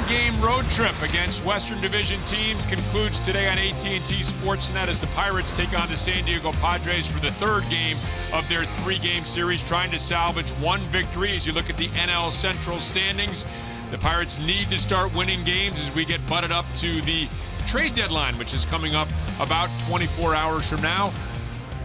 9-game road trip against Western Division teams concludes today on AT Sportsnet as the Pirates take on the San Diego Padres for the third game of their 3-game series, trying to salvage one victory. As you look at the NL Central standings, the Pirates need to start winning games as we get butted up to the trade deadline, which is coming up about 24 hours from now.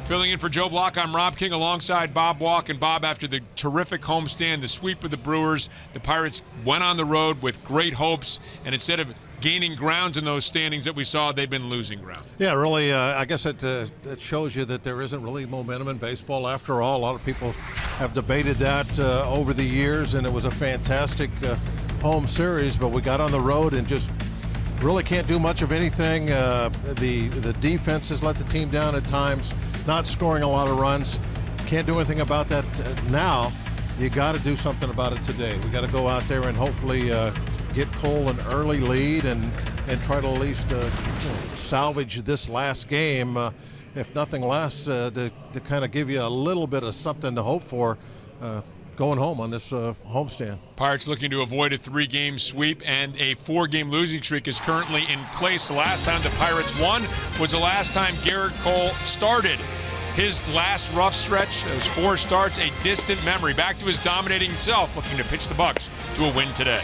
Filling in for Joe Block, I'm Rob King alongside Bob Walk. And Bob, after the terrific homestand, the sweep of the Brewers, the Pirates went on the road with great hopes, and instead of gaining grounds in those standings that we saw, they've been losing ground. Yeah, really, I guess it shows you that there isn't really momentum in baseball after all. A lot of people have debated that over the years, and it was a fantastic home series, but we got on the road and just really can't do much of anything. The defense has let the team down at times, not scoring a lot of runs. Can't do anything about that now. You got to do something about it today. We got to go out there and hopefully get Cole an early lead and try to at least salvage this last game, if nothing less, to kind of give you a little bit of something to hope for going home on this homestand. Pirates looking to avoid a 3-game sweep, and a 4-game losing streak is currently in place. The last time the Pirates won was the last time Garrett Cole started. His last rough stretch, those 4 starts, a distant memory. Back to his dominating self, looking to pitch the Bucks to a win today.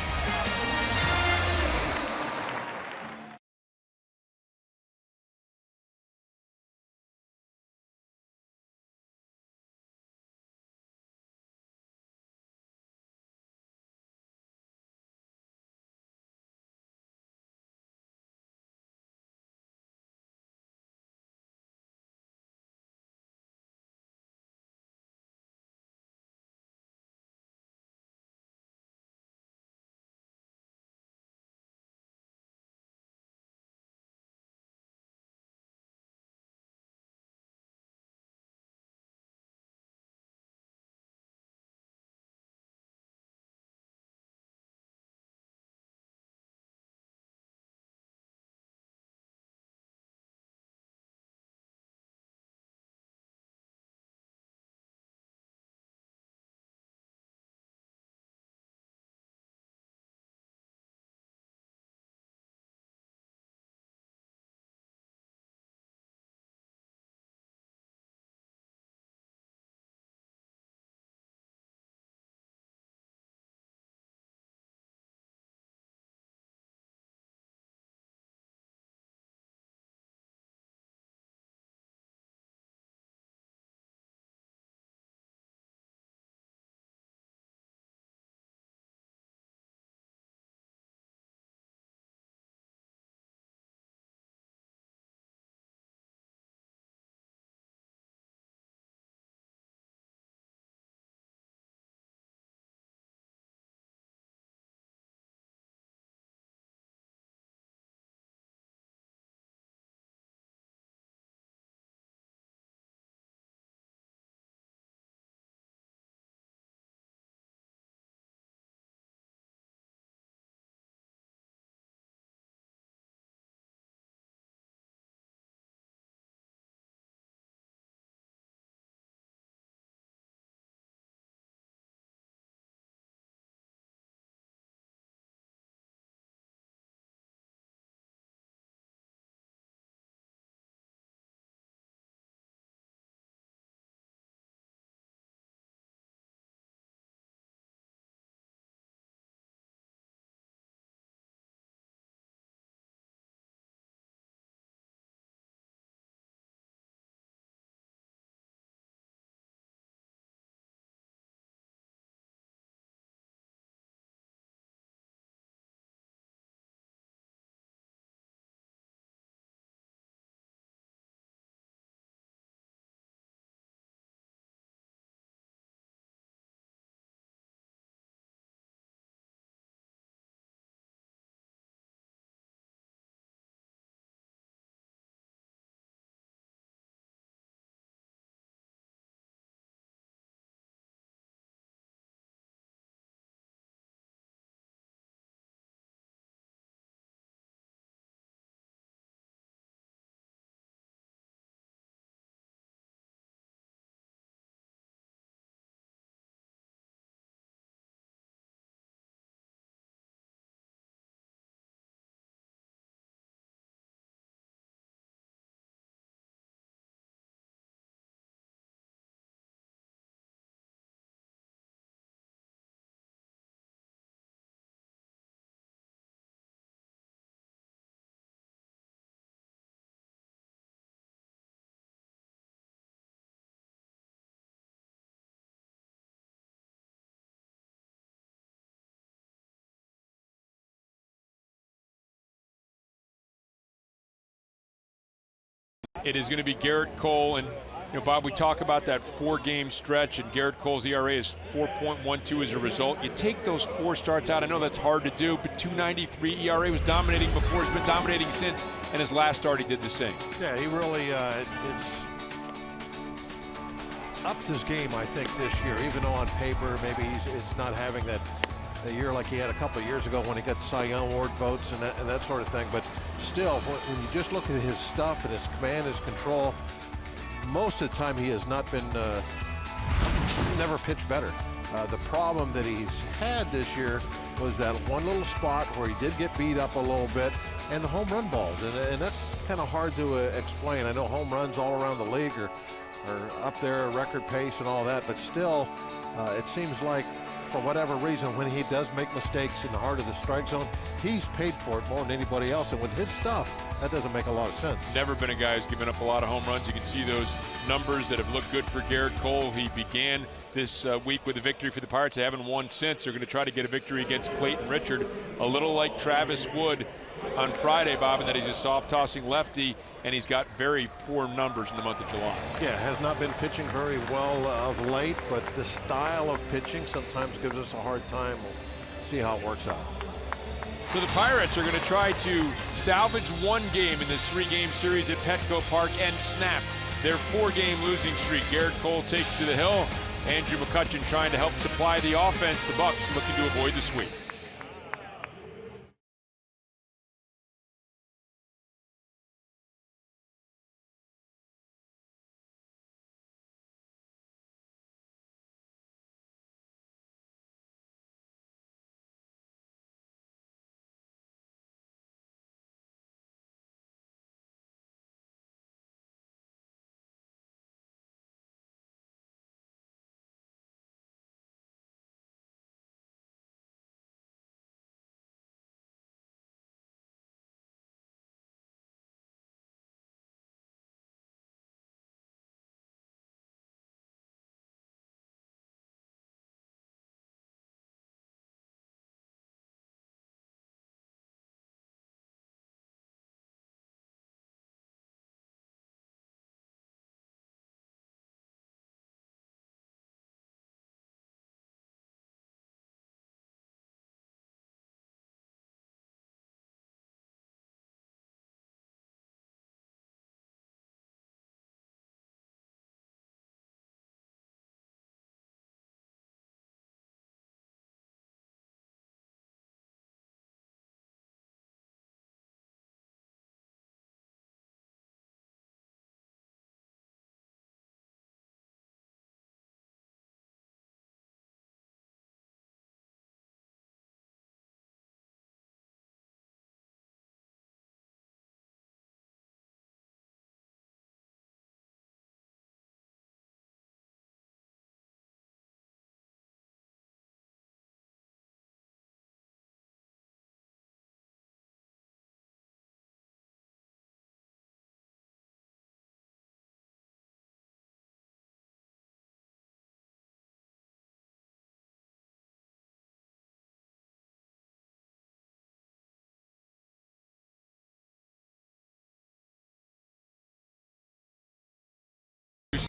it is going to be Garrett Cole. And, you know, Bob, we talk about that 4-game stretch, and Garrett Cole's ERA is 4.12 as a result. You take those 4 starts out. I know that's hard to do, but 2.93 ERA, was dominating before. He's been dominating since, and his last start he did the same. Yeah, he really it's upped his game, I think, this year. Even though on paper maybe it's not having that a year like he had a couple of years ago when he got Cy Young Award votes and that sort of thing. But still, when you just look at his stuff and his command, his control, most of the time he has not been never pitched better. The problem that he's had this year was that one little spot where he did get beat up a little bit, and the home run balls, and that's kind of hard to explain. I know home runs all around the league are up there, record pace and all that, but still, it seems like for whatever reason, when he does make mistakes in the heart of the strike zone, he's paid for it more than anybody else. And with his stuff, that doesn't make a lot of sense. Never been a guy who's given up a lot of home runs. You can see those numbers that have looked good for Garrett Cole. He began this week with a victory for the Pirates. They haven't won since. They're going to try to get a victory against Clayton Richard, a little like Travis Wood on Friday, Bob, in that he's a soft-tossing lefty, and he's got very poor numbers in the month of July. Yeah, has not been pitching very well of late, but the style of pitching sometimes gives us a hard time. We'll see how it works out. So the Pirates are going to try to salvage one game in this 3-game series at Petco Park and snap their 4-game losing streak. Garrett Cole takes to the hill. Andrew McCutchen trying to help supply the offense. The Bucks looking to avoid the sweep.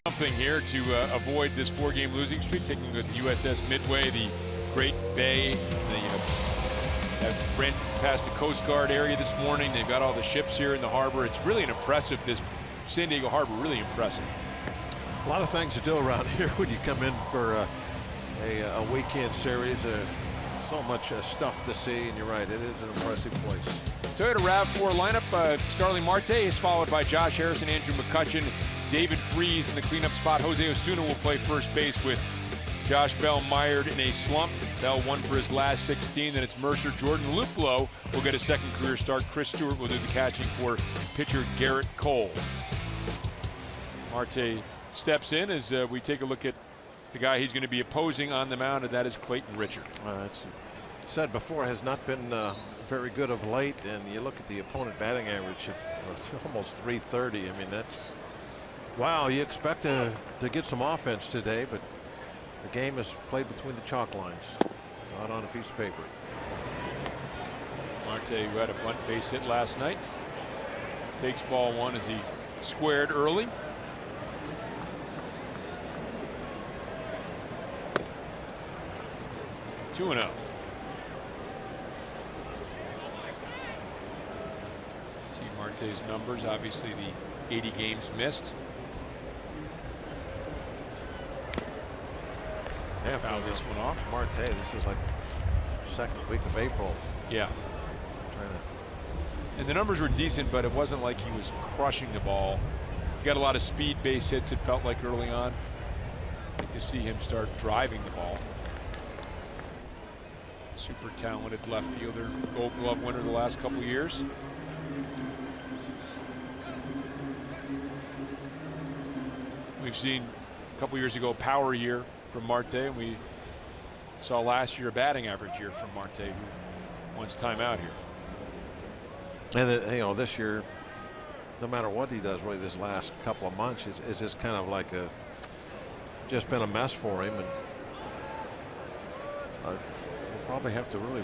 Something here to avoid this 4-game losing streak, taking with USS Midway, the Great Bay. They ran past the Coast Guard area this morning. They've got all the ships here in the harbor. It's really an impressive, this San Diego harbor, really impressive. A lot of things to do around here when you come in for a weekend series. So much stuff to see, and you're right, it is an impressive place. Toyota RAV4 lineup, Starling Marte is followed by Josh Harrison, Andrew McCutchen, David Freese in the cleanup spot. Jose Osuna will play first base with Josh Bell mired in a slump. Bell won for his last 16. Then it's Mercer. Jordan Luplow will get a second career start. Chris Stewart will do the catching for pitcher Garrett Cole. Marte steps in as we take a look at the guy he's going to be opposing on the mound, and that is Clayton Richard. It's said before, has not been very good of late, and you look at the opponent batting average of almost 330. I mean, that's wow. You expect to get some offense today, but the game is played between the chalk lines, not on a piece of paper. Marte, who had a bunt base hit last night, takes ball one as he squared early. Two and 0. See Marte's numbers. Obviously, the 80 games missed. Yeah, foul this one off. Marte, this is like second week of April. Yeah. And the numbers were decent, but it wasn't like he was crushing the ball. He got a lot of speed base hits, it felt like, early on. I'd like to see him start driving the ball. Super talented left fielder, Gold Glove winner the last couple years. We've seen a couple years ago power year from Marte, and we saw last year a batting average year from Marte, who wants time out here. And you know, this year, no matter what he does, really, this last couple of months is just kind of like just been a mess for him, and we'll probably have to really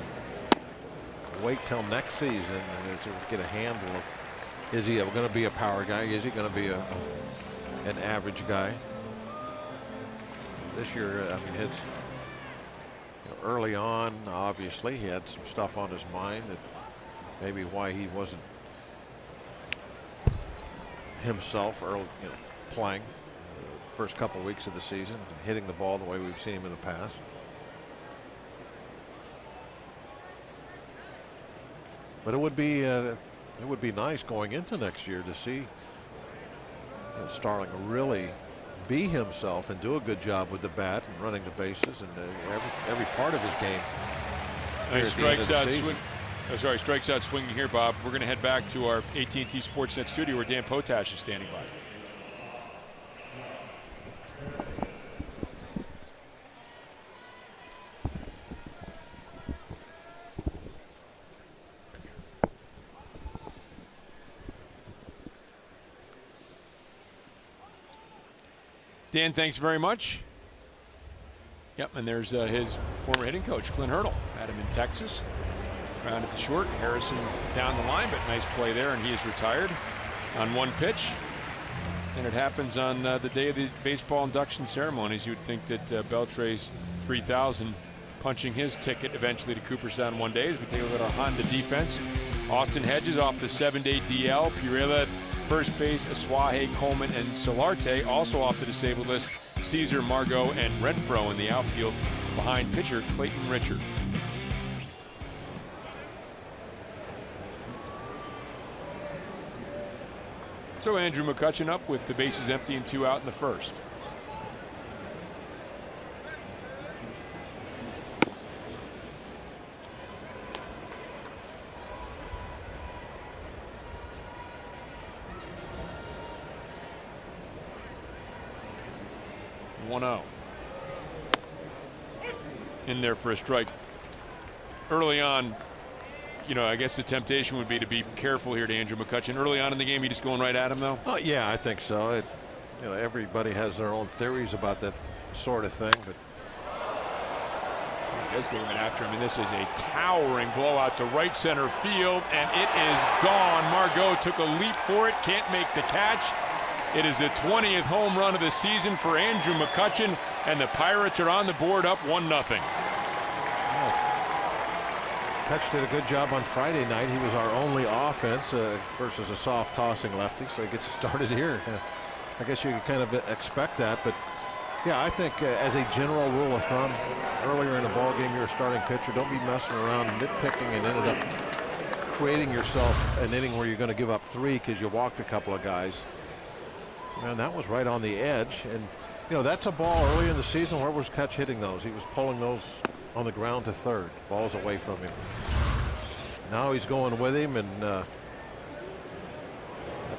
wait till next season to get a handle of, is he going to be a power guy? Is he going to be an average guy? This year, I mean, his early on, obviously, he had some stuff on his mind that maybe why he wasn't himself early, playing the first couple of weeks of the season, hitting the ball the way we've seen him in the past. But it would be nice going into next year to see Starling really be himself and do a good job with the bat and running the bases and every part of his game. Nice strikes out swing. Oh, sorry, strikes out swinging here, Bob. We're going to head back to our AT Sportsnet studio where Dan Potash is standing by. Dan, thanks very much. Yep, and there's his former hitting coach, Clint Hurdle. Had him in Texas. Rounded the short. Harrison down the line, but nice play there, and he is retired on one pitch. And it happens on the day of the baseball induction ceremonies. You would think that Beltre's 3,000 punching his ticket eventually to Cooperstown one day. As we take a look at our Honda defense. Austin Hedges off the 7-day DL. Pirela first base, Asuaje, Coleman, and Solarte also off the disabled list. Caesar, Margot, and Renfroe in the outfield behind pitcher Clayton Richard. So Andrew McCutchen up with the bases empty and 2 out in the first. In there for a strike. Early on, I guess the temptation would be to be careful here to Andrew McCutchen. Early on in the game, you just going right at him, though? Oh, yeah, I think so. Everybody has their own theories about that sort of thing, but he does go right after him. And this is a towering blowout to right center field, and it is gone. Margot took a leap for it, can't make the catch. It is the 20th home run of the season for Andrew McCutchen, and the Pirates are on the board up 1-0. Kutch did a good job on Friday night. He was our only offense versus a soft tossing lefty, so he gets started here. I guess you could kind of expect that, but yeah, I think as a general rule of thumb, earlier in the ball game, you're a starting pitcher. Don't be messing around and nitpicking and ended up creating yourself an inning where you're going to give up 3 because you walked a couple of guys. And that was right on the edge, and that's a ball early in the season. Where was Kutch hitting those? He was pulling those on the ground to third. Ball's away from him. Now he's going with him, and that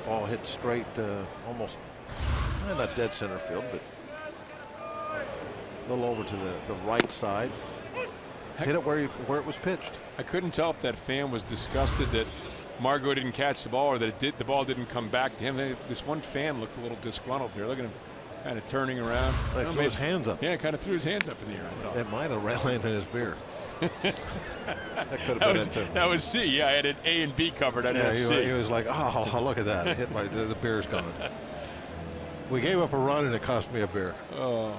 ball hit straight, almost not dead center field, but a little over to the right side. Hit it where it was pitched. I couldn't tell if that fan was disgusted that Margot didn't catch the ball or that the ball didn't come back to him. This one fan looked a little disgruntled there. Look at him kind of turning around. He threw his hands up. Yeah, kind of threw his hands up in the air, I thought. It might have landed in his beer. That could have been it too. That was C. Yeah, I had an A and B covered. I didn't have C. He was like, oh, look at that. It hit the beer's gone. We gave up a run and it cost me a beer. Oh.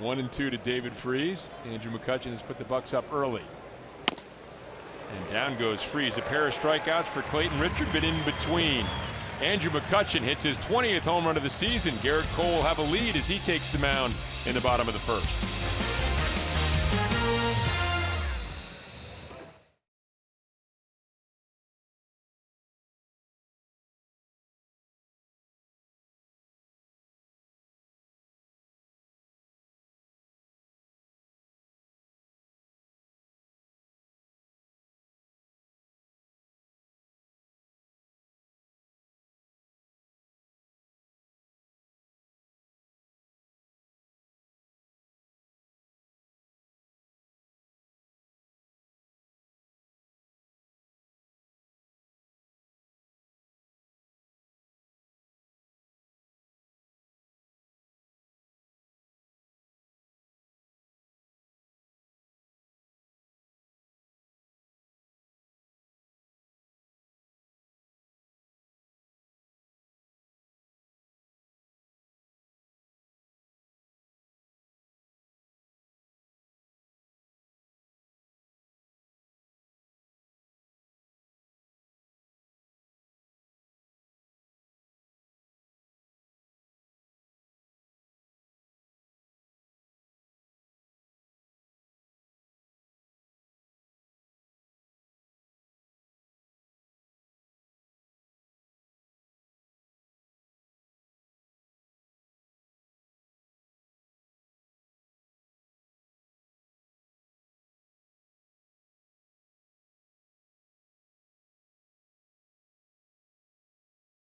1-2 to David Freese. Andrew McCutchen has put the Bucks up early. And down goes Freese. A pair of strikeouts for Clayton Richard, but in between. Andrew McCutchen hits his 20th home run of the season. Garrett Cole will have a lead as he takes the mound in the bottom of the first.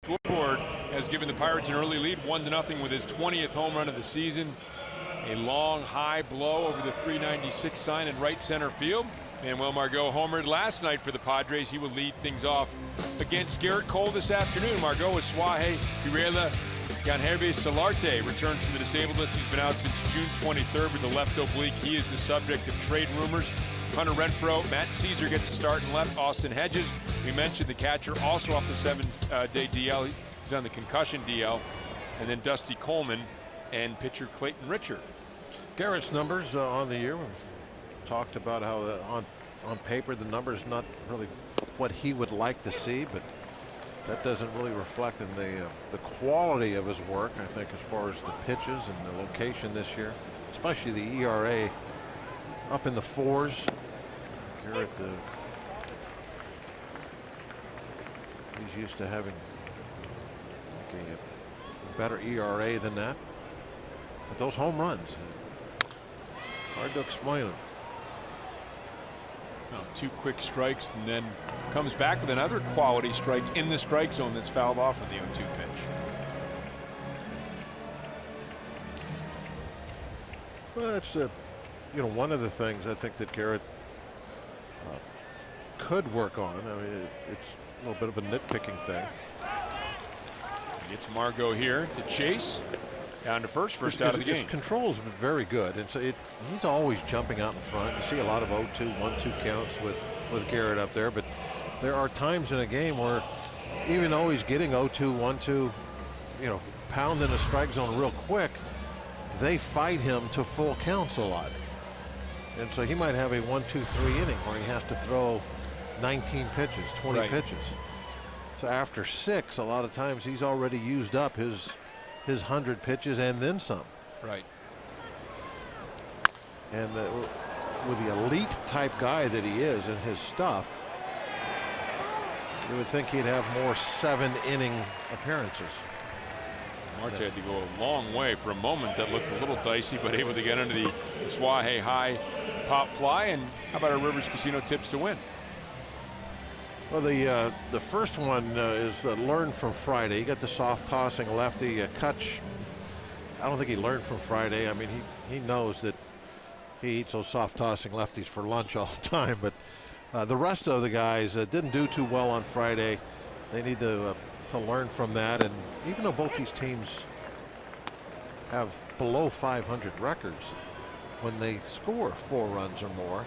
Scoreboard has given the Pirates an early lead, 1-0 with his 20th home run of the season. A long, high blow over the 396 sign in right center field. Manuel Margot homered last night for the Padres. He will lead things off against Garrett Cole this afternoon. Margot with Suaje Pirela Ganherve Solarte returns from the disabled list. He's been out since June 23rd with the left oblique. He is the subject of trade rumors. Hunter Renfroe, Matt Caesar gets a start in left. Austin Hedges, we mentioned the catcher, also off the 7-day DL. He's on the concussion DL. And then Dusty Coleman and pitcher Clayton Richard. Garrett's numbers on the year. We've talked about how on paper the numbers not really what he would like to see, but that doesn't really reflect in the quality of his work. I think as far as the pitches and the location this year, especially the ERA up in the 4s. Garrett, he's used to having a better ERA than that. But those home runs, hard to explain them. Well, 2 quick strikes and then comes back with another quality strike in the strike zone that's fouled off on the 0-2 pitch. Well, it's one of the things I think that Garrett could work on. I mean, it's a little bit of a nitpicking thing. Gets Margot here to chase down to first out of the game. His control's been very good, and so he's always jumping out in front. You see a lot of 0-2, 1-2 counts with Garrett up there, but there are times in a game where even though he's getting 0-2, 1-2, pounding the strike zone real quick, they fight him to full counts a lot. And so he might have a 1-2-3 inning where he has to throw 19 pitches, 20 pitches. So after 6, a lot of times he's already used up his 100 pitches and then some. Right. And with the elite type guy that he is and his stuff, you would think he'd have more 7-inning appearances. Marte had to go a long way for a moment. That looked a little dicey, but able to get under the Suaje high pop fly. And how about our Rivers Casino tips to win? Well, the first one is learned from Friday. He got the soft tossing lefty. Kutch, I don't think he learned from Friday. I mean, he knows that he eats those soft tossing lefties for lunch all the time. But the rest of the guys didn't do too well on Friday. They need to learn from that. And even though both these teams have below 500 records, when they score 4 runs or more,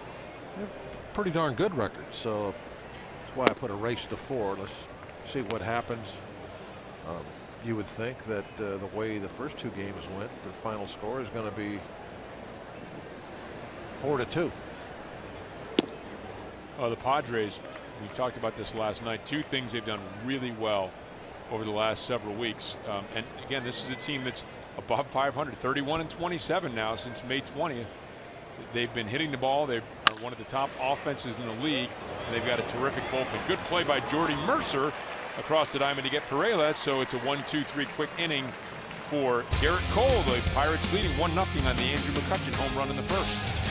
they have pretty darn good records. So that's why I put a race to 4. Let's see what happens. You would think that the way the first 2 games went, the final score is going to be 4-2. The Padres, we talked about this last night. 2 things they've done really well over the last several weeks. And again, this is a team that's above 500, 31-27 now since May 20th. They've been hitting the ball. They are one of the top offenses in the league. And they've got a terrific bullpen. Good play by Jordy Mercer across the diamond to get Pereira. So it's a 1-2-3 quick inning for Garrett Cole. The Pirates leading 1-0 on the Andrew McCutchen home run in the first.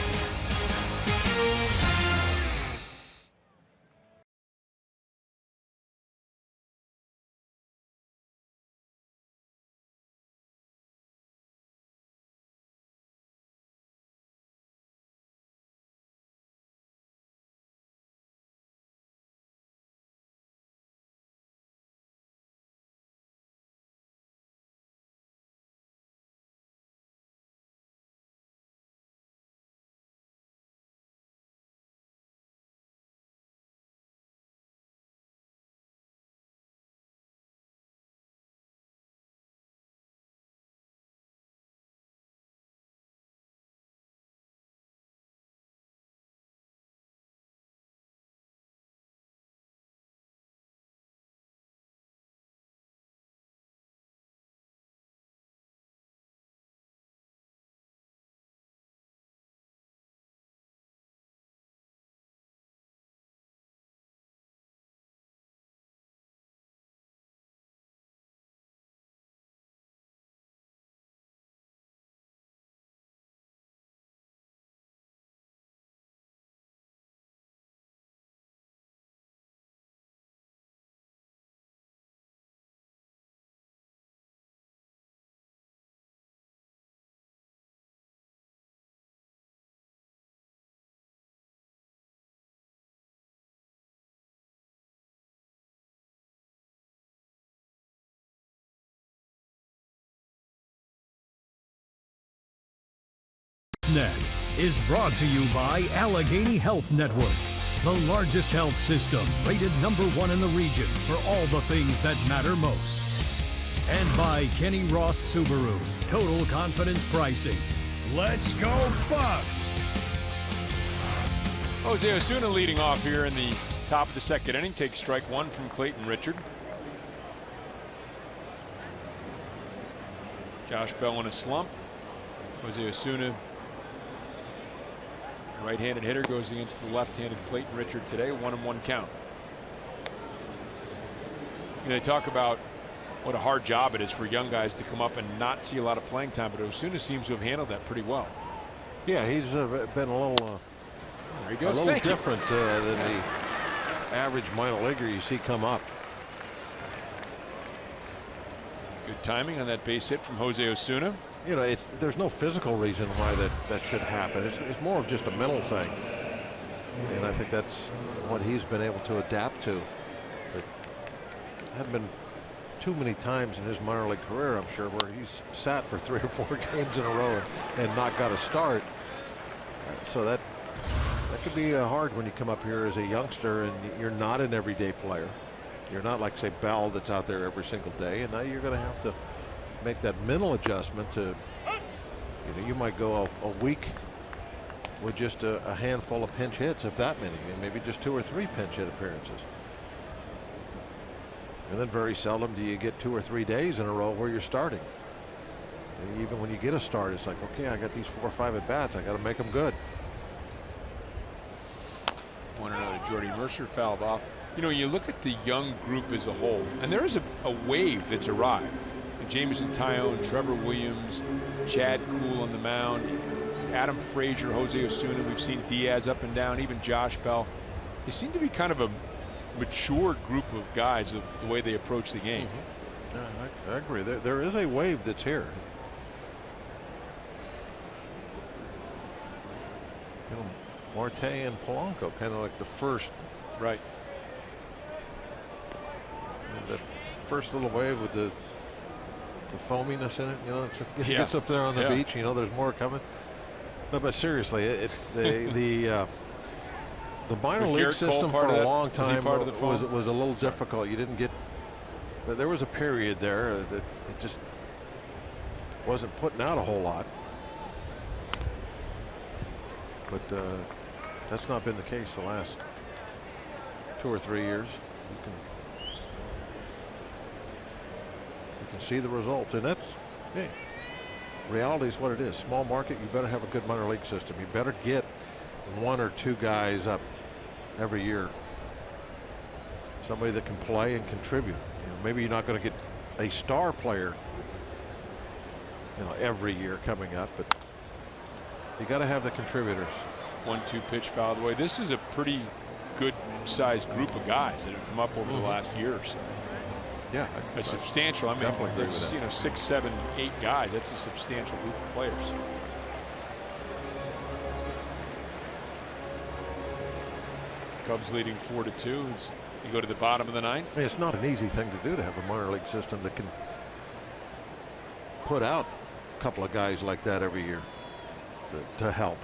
Net is brought to you by Allegheny Health Network, the largest health system rated #1 in the region for all the things that matter most. And by Kenny Ross Subaru, total confidence pricing. Let's go Bucks! Jose Osuna leading off here in the top of the second inning. Takes strike 1 from Clayton Richard. Josh Bell in a slump. Jose Osuna, right-handed hitter, goes against the left-handed Clayton Richard today. 1-1 count. They talk about what a hard job it is for young guys to come up and not see a lot of playing time, but Osuna seems to have handled that pretty well. Yeah, he's been a little, there he goes. a little different than the average minor leaguer you see come up. Good timing on that base hit from Jose Osuna. You know, there's no physical reason why that should happen. It's more of just a mental thing, and I think that's what he's been able to adapt to. There haven't been too many times in his minor league career, I'm sure, where he's sat for 3 or 4 games in a row and not got a start. So that could be hard when you come up here as a youngster and you're not an everyday player. You're not like, say, Bell, that's out there every single day, and now you're going to have to make that mental adjustment to, you know, you might go a week with just a handful of pinch hits, if that many, and maybe just 2 or 3 pinch hit appearances. And then very seldom do you get 2 or 3 days in a row where you're starting. And even when you get a start, it's like, okay, I got these 4 or 5 at bats, I got to make them good. 1-0 to Jordy Mercer, fouled off. You know, you look at the young group as a whole, and there is a wave that's arrived. Jameson Tyone, Trevor Williams, Chad Kuhl on the mound, Adam Frazier, Jose Osuna. We've seen Diaz up and down, even Josh Bell. They seem to be kind of a mature group of guys, the way they approach the game. Mm-hmm. Yeah, I agree. There is a wave that's here. You know, Marte and Polanco, kind of like the first. Right. The first little wave with the foaminess in it, you know, it gets up there on the beach, you know, there's more coming. No, but seriously, the minor league Garrett Cole system for part of a that? long Was he time part of the phone? was a little difficult. You didn't get. There was a period there that it just wasn't putting out a whole lot. But that's not been the case the last 2 or 3 years. You can see the results, and that's, hey, reality is what it is. Small market, you better have a good minor league system. You better get 1 or 2 guys up every year. Somebody that can play and contribute. Maybe you're not going to get a star player, every year coming up, but you got to have the contributors. 1-2 pitch fouled away. This is a pretty good sized group of guys that have come up over the last year or so. Yeah, It's substantial. I mean, definitely agree it's, with that. 6, 7, 8 guys. That's a substantial group of players. Cubs leading 4-2. You go to the bottom of the 9th. I mean, it's not an easy thing to do to have a minor league system that can put out a couple of guys like that every year to help.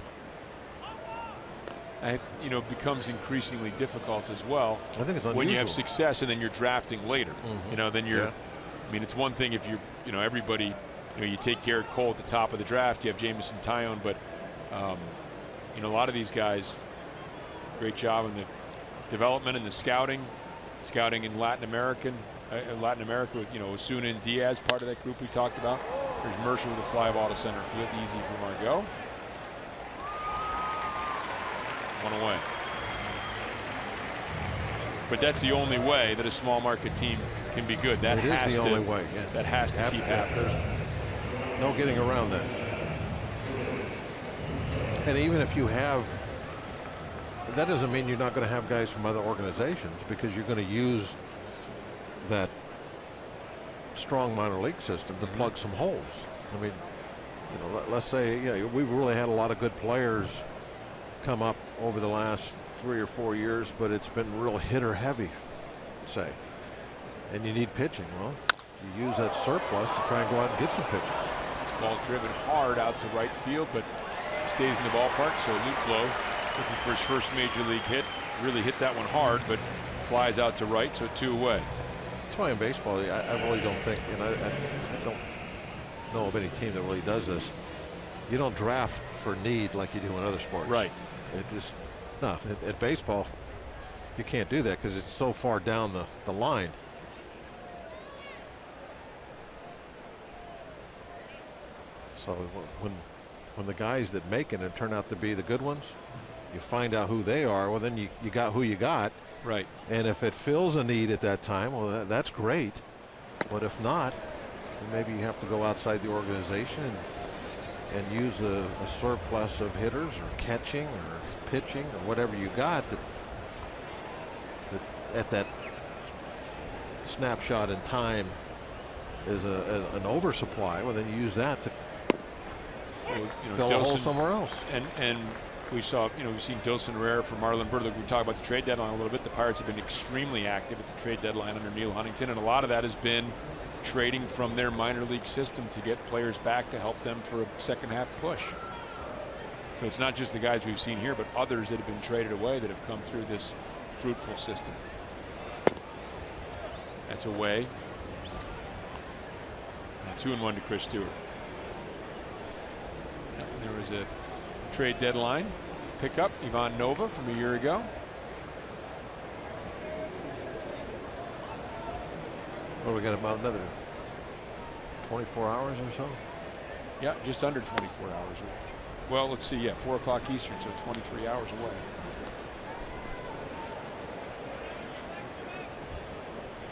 It becomes increasingly difficult as well. I think it's unusual. When you have success and then you're drafting later. Then you're. Yeah. I mean, it's one thing if everybody. You take Garrett Cole at the top of the draft. You have Jamison Tyone, but a lot of these guys. Great job in the development and the scouting in Latin America with Osuna and Diaz, part of that group we talked about. There's Mercer with a fly ball to center field, easy for Margot. 1 away. But that's the only way that a small market team can be good. That has the to. only way. Yeah. That has to keep happening. There's no getting around that. And even if you have. That doesn't mean you're not going to have guys from other organizations, because you're going to use that strong minor league system to plug some holes. I mean, let's say, we've really had a lot of good players come up over the last 3 or 4 years, but it's been real hitter heavy, say, and you need pitching. Well, you use that surplus to try and go out and get some pitching. This ball driven hard out to right field, but stays in the ballpark. So Luke Lowe, looking for his first major league hit, really hit that one hard, but flies out to right, so 2 away. That's why in baseball, I really don't think, I don't know of any team that really does this. You don't draft for need like you do in other sports. Right. It just, no, at baseball, you can't do that because it's so far down the line. So when the guys that make it and turn out to be the good ones, you find out who they are, well, then you got who you got. Right. And if it fills a need at that time, well, that's great. But if not, then maybe you have to go outside the organization and use a surplus of hitters or catching or pitching or whatever you got that at that snapshot in time is an oversupply. Well, then you use that to fill a hole somewhere else. And we saw, we've seen Dilson Herrera for Marlon Burley. We talk about the trade deadline a little bit. The Pirates have been extremely active at the trade deadline under Neil Huntington, and a lot of that has been trading from their minor league system to get players back to help them for a second half push. So it's not just the guys we've seen here, but others that have been traded away that have come through this fruitful system. That's away. And 2-1 to Chris Stewart. There was a trade deadline pickup, Ivan Nova from a year ago. Well, we got about another 24 hours or so. Yeah, just under 24 hours. Well, let's see. Yeah, 4 o'clock Eastern, so 23 hours away.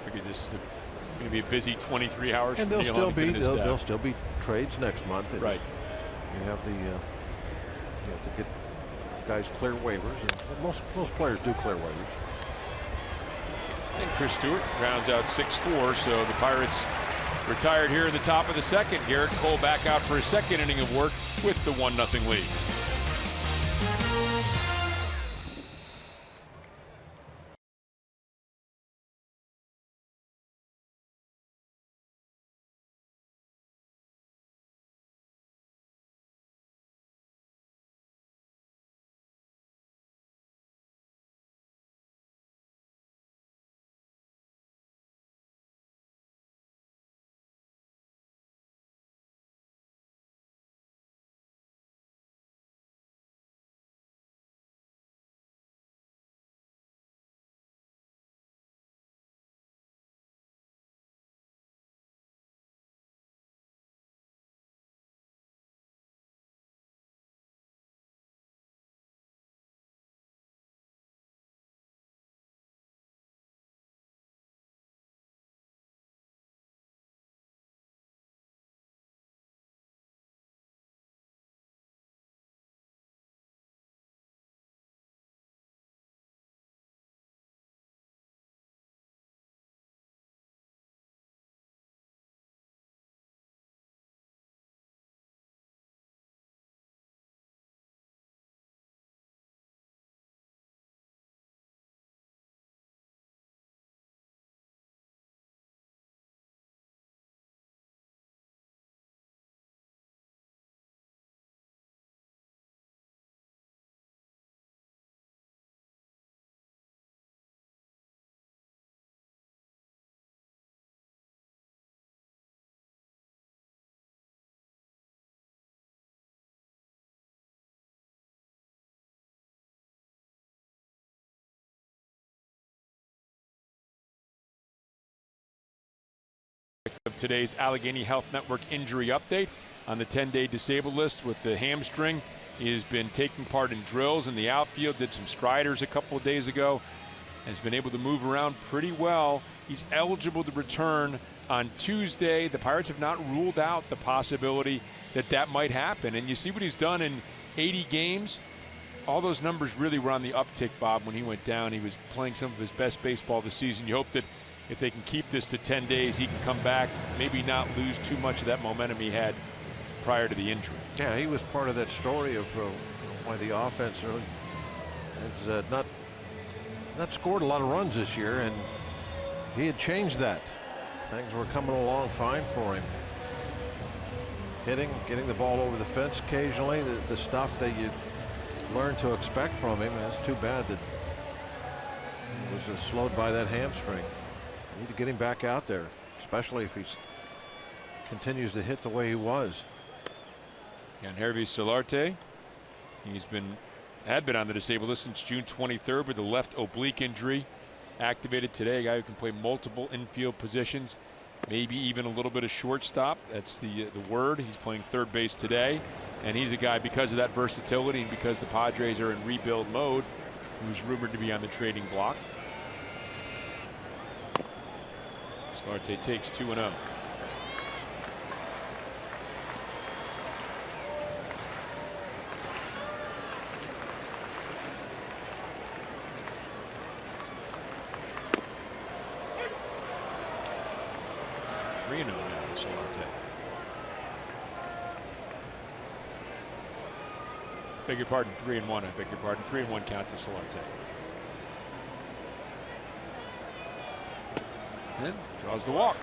Figured this is going to be a busy 23 hours. And there'll still be trades next month. Right. You have you have to get guys clear waivers, and most players do clear waivers. And Chris Stewart rounds out 6-4, so the Pirates retired here in the top of the second. Garrett Cole back out for his second inning of work with the 1-0 lead. Of today's Allegheny Health Network injury update on the 10-day disabled list with the hamstring. He has been taking part in drills in the outfield, did some striders a couple of days ago, has been able to move around pretty well. He's eligible to return on Tuesday. The Pirates have not ruled out the possibility that that might happen. And you see what he's done in 80 games. All those numbers really were on the uptick, Bob. When he went down, he was playing some of his best baseball this season. You hope that if they can keep this to 10 days, he can come back, maybe not lose too much of that momentum he had prior to the injury. Yeah, he was part of that story of why the offense really has not scored a lot of runs this year, and he had changed that. Things were coming along fine for him. Hitting, getting the ball over the fence occasionally, the stuff that you learn to expect from him. It's too bad that he was slowed by that hamstring. Need to get him back out there, especially if he continues to hit the way he was. And Hervé Solarte, he's had been on the disabled list since June 23rd with a left oblique injury. Activated today, a guy who can play multiple infield positions, maybe even a little bit of shortstop. That's the word. He's playing third base today, and he's a guy, because of that versatility and because the Padres are in rebuild mode, who's rumored to be on the trading block. Solarte takes 2-0. Now to Solarte. Beg your pardon, 3-1. I beg your pardon, 3-1 count to Solarte. And draws the walk.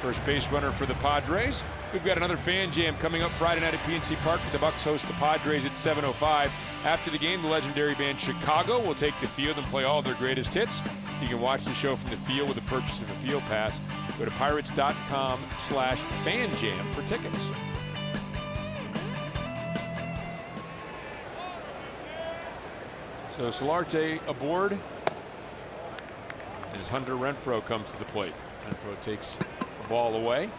First base runner for the Padres. We've got another fan jam coming up Friday night at PNC Park. The Bucks host the Padres at 7:05. After the game, the legendary band Chicago will take the field and play all their greatest hits. You can watch the show from the field with the purchase of a field pass. Go to pirates.com/fanjam for tickets. So Solarte aboard as Hunter Renfroe comes to the plate. Renfroe takes the ball away.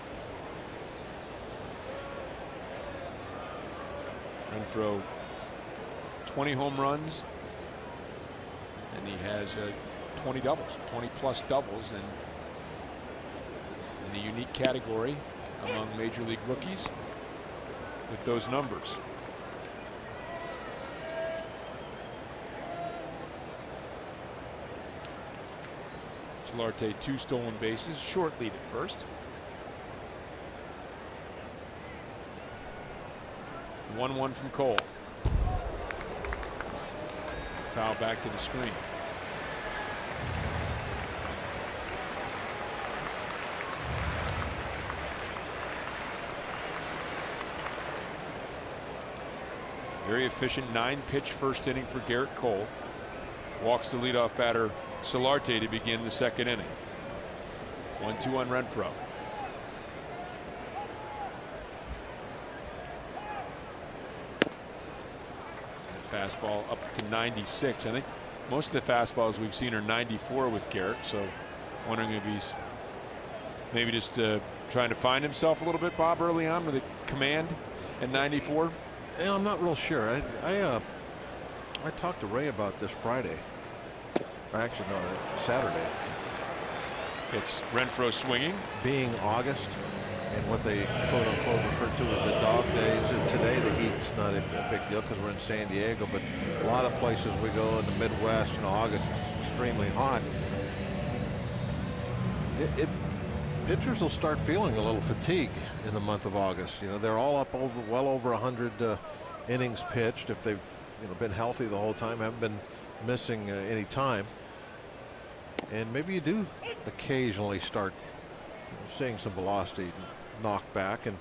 Renfroe 20 home runs, and he has 20 doubles, 20 plus doubles, and in the unique category among major league rookies with those numbers. Solarte 2 stolen bases, short lead at first. 1-1 from Cole. Foul back to the screen. Very efficient 9-pitch first inning for Garrett Cole. Walks the leadoff batter Solarte to begin the second inning. 1-2 on Renfroe. Fastball up to 96. I think most of the fastballs we've seen are 94 with Garrett, so wondering if he's maybe just trying to find himself a little bit, Bob, early on with a command at 94. Yeah, I'm not real sure. I talked to Ray about this Friday. Actually, no, Saturday. It's Renfroe swinging. Being August and what they quote unquote refer to as the dog days. And today the heat's not a big deal because we're in San Diego, but a lot of places we go in the Midwest, August is extremely hot. Pitchers will start feeling a little fatigue in the month of August. They're all up well over 100 innings pitched. If they've been healthy the whole time, haven't been missing any time, and maybe you do occasionally start seeing some velocity knocked back. And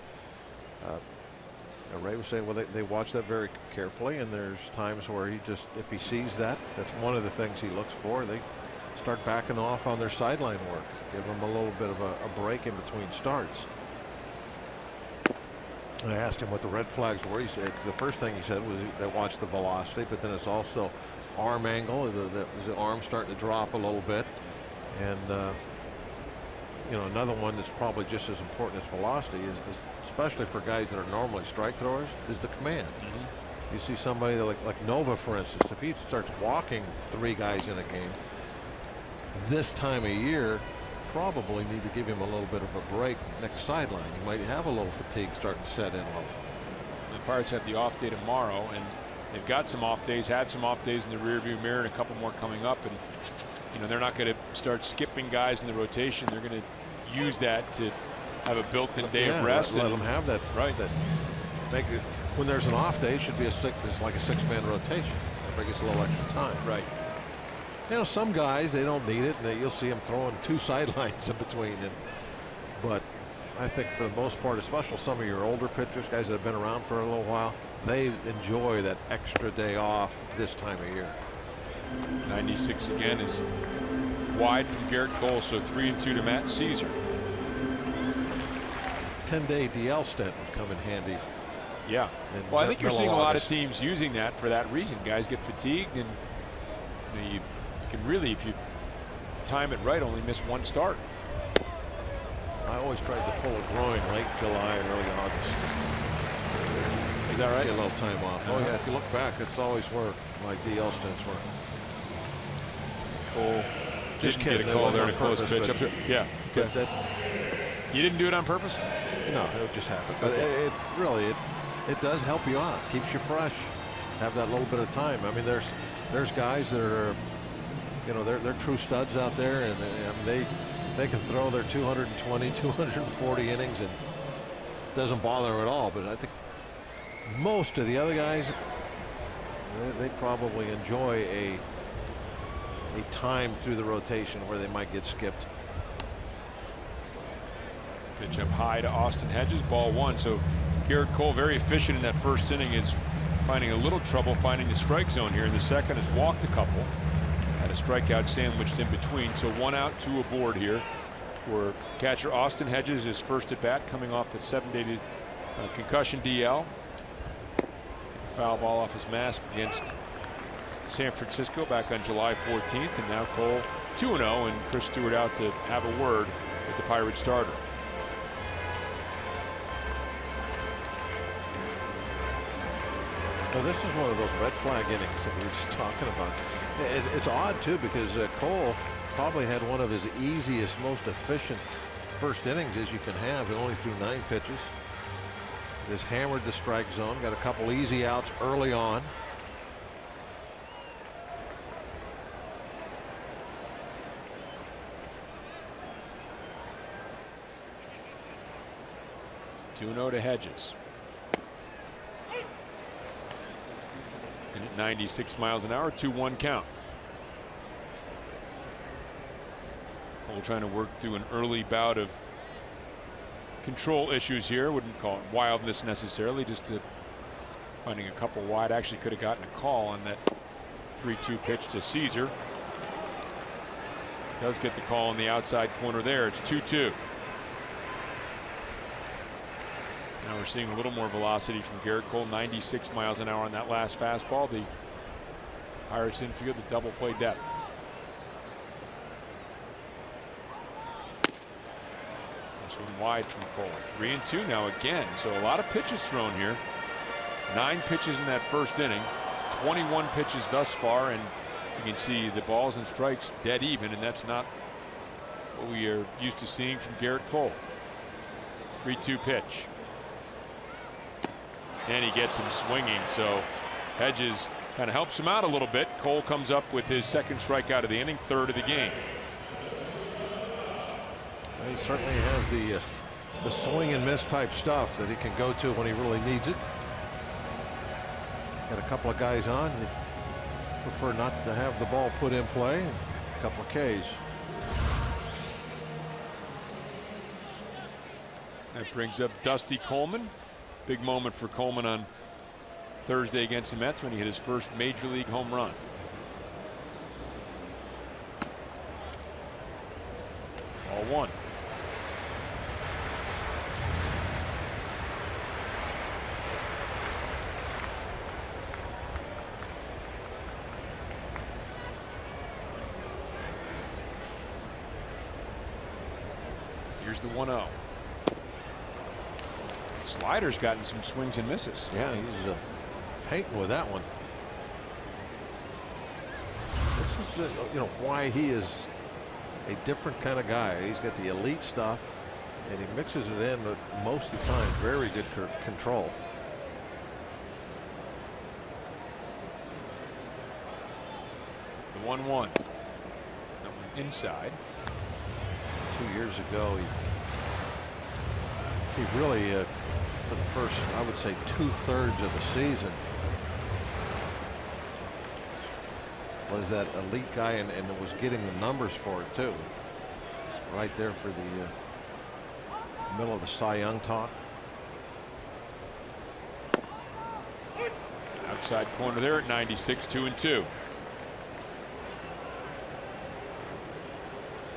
Ray was saying, well, they watch that very carefully, and there's times where if he sees that, that's one of the things he looks for. They start backing off on their sideline work, give them a little bit of a break in between starts. And I asked him what the red flags were. He said the first thing he said was they watch the velocity, but then it's also arm angle. The arm's starting to drop a little bit. And, you know, another one that's probably just as important as velocity is especially for guys that are normally strike throwers, is the command. You see somebody like Nova, for instance, if he starts walking 3 guys in a game, this time of year, probably need to give him a little bit of a break next sideline. You might have a little fatigue starting to set in a little. The Pirates have the off day tomorrow, and they've got some off days, had some off days in the rearview mirror, and a couple more coming up. And you know, they're not going to start skipping guys in the rotation. They're going to use that to have a built-in day of rest. Let them have that. Right. That make it, when there's an off day, it should be it's like a 6-man rotation. That gives a little extra time. Right. You know, some guys, they don't need it, and you'll see them throwing 2 sidelines in between. But I think for the most part, especially some of your older pitchers, guys that have been around for a little while, they enjoy that extra day off this time of year. 96 again is wide from Garrett Cole, so 3-2 to Matt Caesar. 10-day DL stint would come in handy. Yeah. Well, I think you're seeing a lot of teams using that for that reason. Guys get fatigued, and you can really, if you time it right, only miss 1 start. I always tried to pull a groin late July and early August. Is that right? Get a little time off. Oh yeah, if you look back, that's always where my DL stints were. Cole just didn't get a call there in a close pitch. Yeah. Okay. You didn't do it on purpose? No, it just happened. But it really does help you out. Keeps you fresh. Have that little bit of time. I mean, there's guys that are, you know, they're true studs out there, and they can throw their 220, 240 innings, and it doesn't bother them at all. But I think most of the other guys, they probably enjoy a time through the rotation where they might get skipped. Pitch up high to Austin Hedges, ball 1. So Garrett Cole, very efficient in that first inning, is finding a little trouble finding the strike zone here. In the second, has walked a couple, had a strikeout sandwiched in between. So 1 out, 2 aboard here for catcher Austin Hedges, his first at bat, coming off the 7-day concussion DL. Took a foul ball off his mask against San Francisco back on July 14th, and now Cole 2-0, and Chris Stewart out to have a word with the Pirate starter. Well, this is one of those red flag innings that we were just talking about. It's odd too, because Cole probably had one of his easiest, most efficient first innings as you can have. He only threw 9 pitches. Just hammered the strike zone, got a couple easy outs early on. Two-0 to Hedges. And at 96 miles an hour, 2-1 count. Cole trying to work through an early bout of control issues here. Wouldn't call it wildness necessarily, just to finding a couple wide. Actually could have gotten a call on that 3-2 pitch to Caesar. Does get the call in the outside corner there. It's 2-2. Now we're seeing a little more velocity from Garrett Cole, 96 miles an hour on that last fastball. The Pirates infield, the double play depth. This one wide from Cole. 3-2 now again. So a lot of pitches thrown here. 9 pitches in that first inning. 21 pitches thus far, and you can see the balls and strikes dead even, and that's not what we are used to seeing from Garrett Cole. 3-2 pitch. And he gets him swinging, so Hedges kind of helps him out a little bit. Cole comes up with his second strikeout of the inning, 3rd of the game. He certainly has the swing and miss type stuff that he can go to when he really needs it. Got a couple of guys on. You prefer not to have the ball put in play. A couple of Ks. That brings up Dusty Coleman. Big moment for Coleman on Thursday against the Mets when he hit his first major league home run. Ball 1. Here's the 1-0. Slider's gotten some swings and misses. Yeah, he's painting with that one. This is why he is a different kind of guy. He's got the elite stuff, and he mixes it in, but most of the time, very good control. The 1-1. Inside. 2 years ago, he really, for the first, I would say, 2/3 of the season, was that elite guy, and was getting the numbers for it too. Right there for the middle of the Cy Young talk. Outside corner there at 96, 2-2.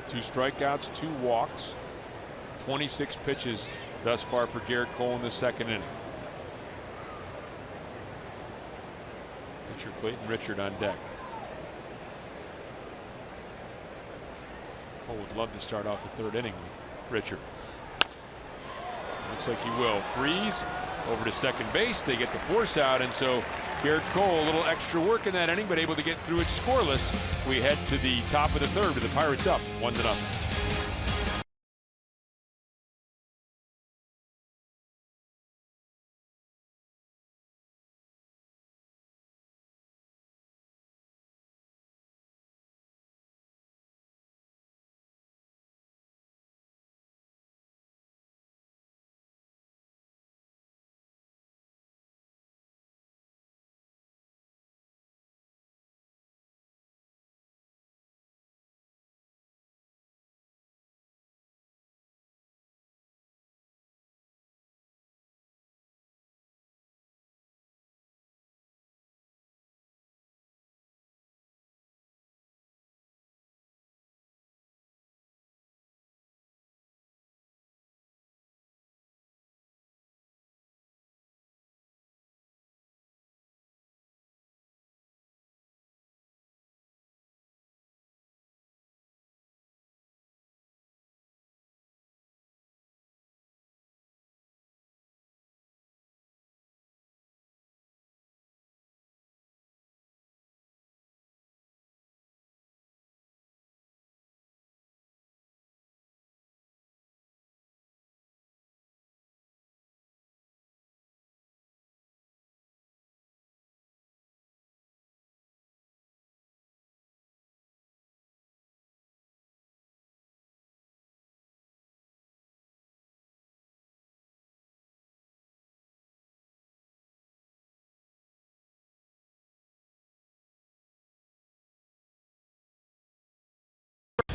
2 strikeouts, 2 walks, 26 pitches thus far for Garrett Cole in the second inning. Pitcher Clayton Richard on deck. Cole would love to start off the third inning with Richard. Looks like he will. Freeze over to second base. They get the force out, and so Garrett Cole a little extra work in that inning, but able to get through it scoreless. We head to the top of the third with the Pirates up 1-0.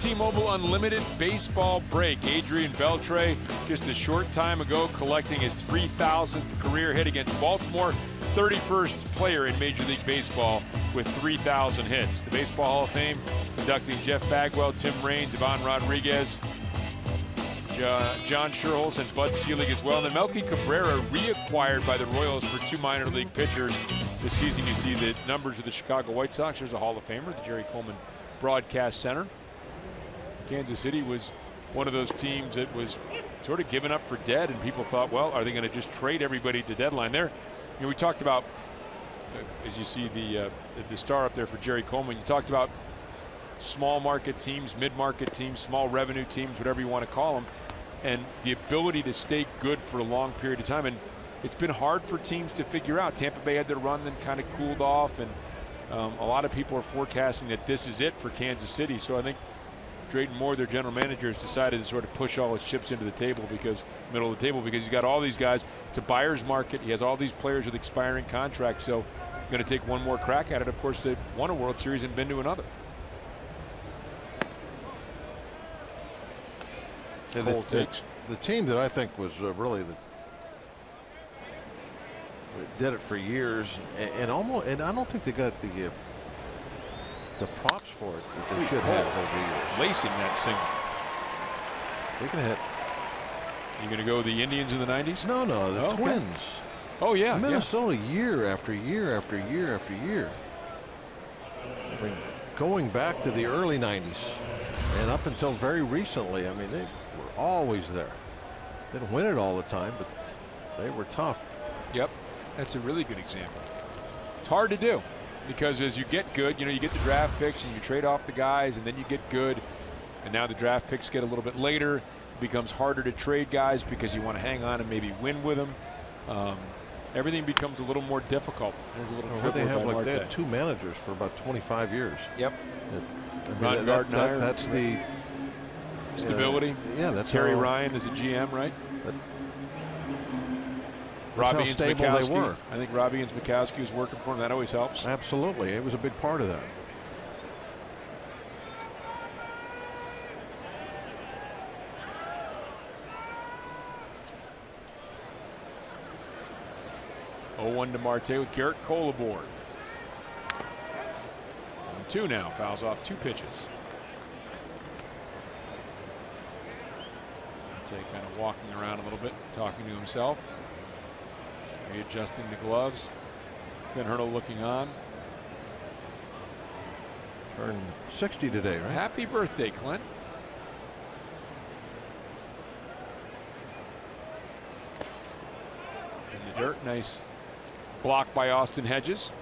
T-Mobile Unlimited baseball break. Adrian Beltre just a short time ago collecting his 3,000th career hit against Baltimore. 31st player in Major League Baseball with 3,000 hits. The Baseball Hall of Fame inducting Jeff Bagwell, Tim Raines, Ivan Rodriguez, John Schuerholz, and Bud Selig as well. And then Melky Cabrera reacquired by the Royals for 2 minor league pitchers. This season you see the numbers of the Chicago White Sox. There's a Hall of Famer, the Jerry Coleman Broadcast Center. Kansas City was one of those teams that was sort of given up for dead, and people thought, well, are they going to just trade everybody at the deadline there? We talked about, as you see the star up there for Jerry Coleman, you talked about small market teams, mid-market teams, small revenue teams, whatever you want to call them, and the ability to stay good for a long period of time. And it's been hard for teams to figure out. Tampa Bay had their run, then kind of cooled off, and a lot of people are forecasting that this is it for Kansas City. So I think Drayton Moore, their general manager, has decided to sort of push all his chips into the table, middle of the table, because he's got all these guys. It's a buyer's market. He has all these players with expiring contracts, so going to take one more crack at it. Of course, they've won a World Series and been to another. The team that I think was really did it for years, and I don't think they got the props for it that they should have over the years. Lacing that single. They can hit. You going to go the Indians in the 90s? No, the Twins. Oh yeah, Minnesota, year after year after year after year. I mean, going back to the early 90s. And up until very recently, I mean, they were always there. Didn't win it all the time, but they were tough. Yep, that's a really good example. It's hard to do because as you get good, you get the draft picks and you trade off the guys and then you get good. And now the draft picks get a little bit later. It becomes harder to trade guys because you want to hang on and maybe win with them. Everything becomes a little more difficult. There's a little they have like they had 2 managers for about 25 years. Yep. That's the stability. Yeah, that's Terry Ryan is a GM, right? That's how stable they were. I think Robbie and Mikowski was working for him. That always helps. Absolutely, it was a big part of that. Oh-1 to Marte with Garrett Cole aboard. 1-2 now. Fouls off 2 pitches. Marte kind of walking around a little bit, talking to himself. Readjusting the gloves. Clint Hurdle looking on. Turned 60 today, right? Happy birthday, Clint. In the dirt, nice block by Austin Hedges.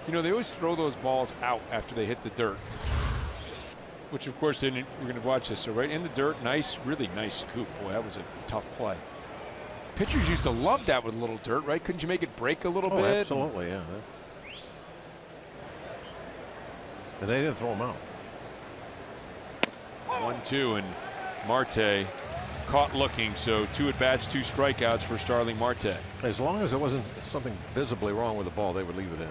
They always throw those balls out after they hit the dirt. Which, of course, we're going to watch this. So right in the dirt, nice, really nice scoop. Boy, that was a tough play. Pitchers used to love that with a little dirt, right? Couldn't you make it break a little bit? Absolutely, yeah. And they didn't throw him out. 1-2, and Marte caught looking. So 2 at-bats, 2 strikeouts for Starling Marte. As long as there wasn't something visibly wrong with the ball, they would leave it in.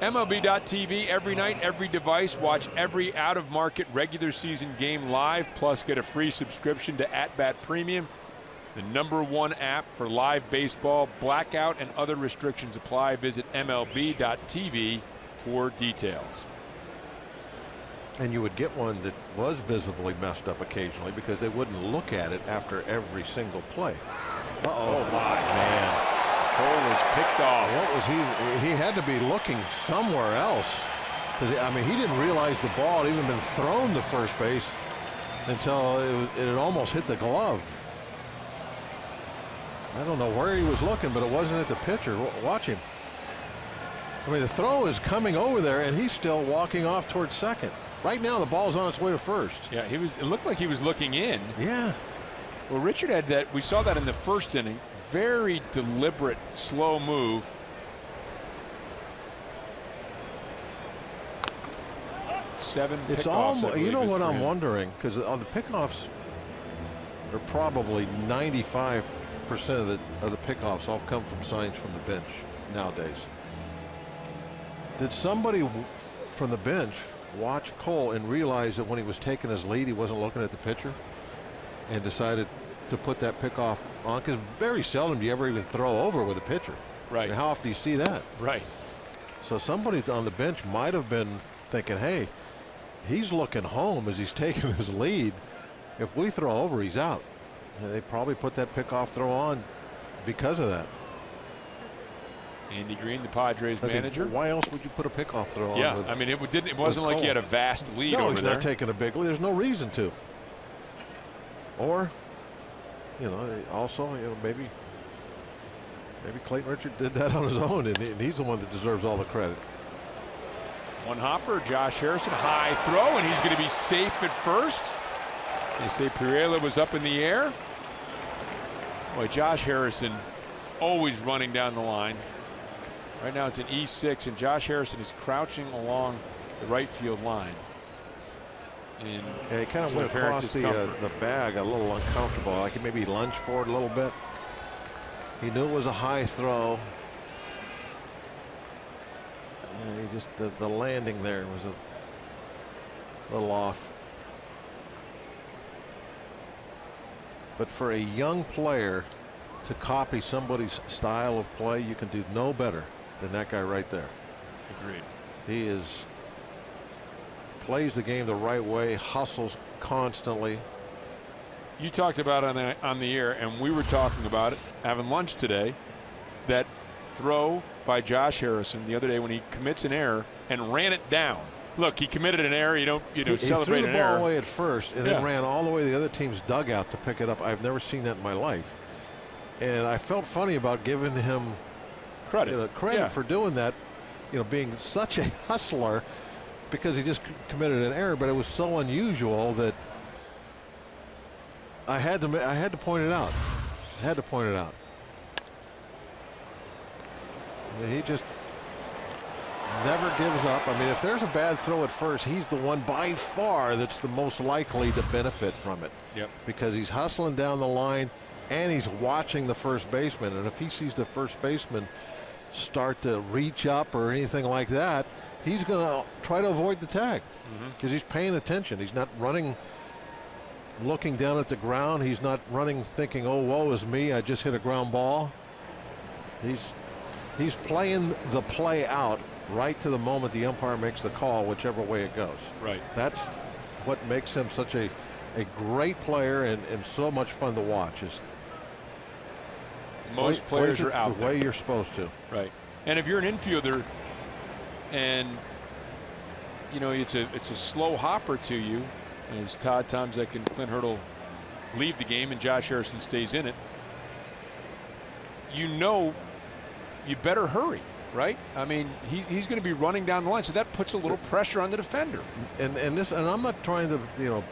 MLB.tv every night, every device. Watch every out-of-market regular season game live, plus get a free subscription to At Bat Premium, the #1 app for live baseball. Blackout and other restrictions apply. Visit MLB.tv for details. And you would get one that was visibly messed up occasionally because they wouldn't look at it after every single play. Oh my man. Cole is picked off. What was he? He had to be looking somewhere else. Because, I mean, he didn't realize the ball had even been thrown to first base until it had almost hit the glove. I don't know where he was looking, but it wasn't at the pitcher. Watch him. I mean, the throw is coming over there, and he's still walking off towards second. Right now, the ball's on its way to first. Yeah, it looked like he was looking in. Yeah. Well, Richard had that. We saw that in the first inning. Very deliberate, slow move. Seven pickoffs. It's almost, you know what I'm wondering, because the pickoffs are probably 95% of the pickoffs all come from signs from the bench nowadays. Did somebody from the bench watch Cole and realize that when he was taking his lead, he wasn't looking at the pitcher and decided to put that pickoff on? Because very seldom do you ever even throw over with a pitcher. Right. And how often do you see that? Right. So somebody on the bench might have been thinking, hey, he's looking home as he's taking his lead. If we throw over, he's out. And they probably put that pickoff throw on because of that. Andy Green, the Padres manager. Why else would you put a pickoff throw on? Yeah, I mean, it wasn't like you had a vast lead over there. No, he's not taking a big lead. There's no reason to. Or, also, maybe Clayton Richard did that on his own, and he's the one that deserves all the credit. One hopper, Josh Harrison, high throw, and he's going to be safe at first. They say Pirela was up in the air. Boy, Josh Harrison always running down the line. Right now it's an E6, and Josh Harrison is crouching along the right field line. And he kind of went across the bag a little uncomfortable. Like he maybe lunged forward a little bit. He knew it was a high throw. He just the landing there was a little off. But for a young player to copy somebody's style of play, you can do no better than that guy right there. Agreed. He plays the game the right way, hustles constantly. You talked about on the air, and we were talking about it, having lunch today, that throw by Josh Harrison the other day when he commits an error and ran it down. Look, he committed an error. You don't celebrate he threw the an ball error. away at first and then ran all the way to the other team's dugout to pick it up. I've never seen that in my life. And I felt funny about giving him credit for doing that, being such a hustler, because he just committed an error. But it was so unusual that I had to point it out. I had to point it out. And he just never gives up. I mean, if there's a bad throw at first, he's the one by far that's the most likely to benefit from it. Yep. Because he's hustling down the line and he's watching the first baseman. And if he sees the first baseman start to reach up or anything like that, he's going to try to avoid the tag because he's paying attention. He's not running looking down at the ground. He's not running thinking, oh, woe is me, I just hit a ground ball. He's playing the play out right to the moment the umpire makes the call, whichever way it goes. Right. That's what makes him such a great player and so much fun to watch. Is most players are out the way you're supposed to. Right. And if you're an infielder and it's a slow hopper to you, as Todd Tomzek and Clint Hurdle leave the game and Josh Harrison stays in it, you better hurry, right? I mean, he's going to be running down the line, so that puts a little pressure on the defender. And I'm not trying to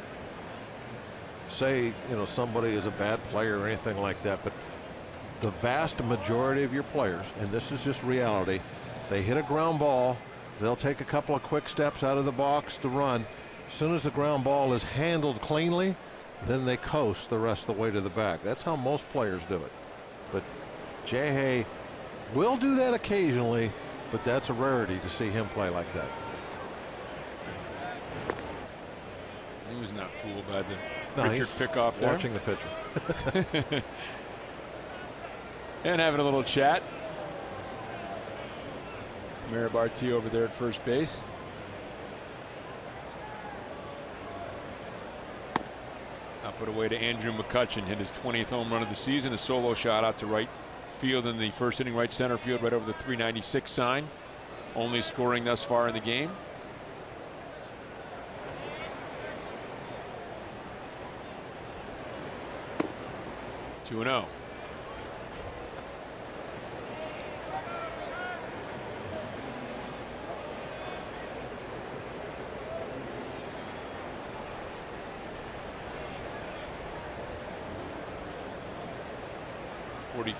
say somebody is a bad player or anything like that, but the vast majority of your players, and this is just reality, they hit a ground ball, they'll take a couple of quick steps out of the box to run. As soon as the ground ball is handled cleanly, then they coast the rest of the way to the back. That's how most players do it. But Jay will do that occasionally, but that's a rarity to see him play like that. He was not fooled by the Richard pickoff there. Watching the pitcher. And having a little chat. Mirabarty over there at first base. Up it away to Andrew McCutchen. Hit his 20th home run of the season. A solo shot out to right field in the first inning, right center field, right over the 396 sign. Only scoring thus far in the game. Two and 0.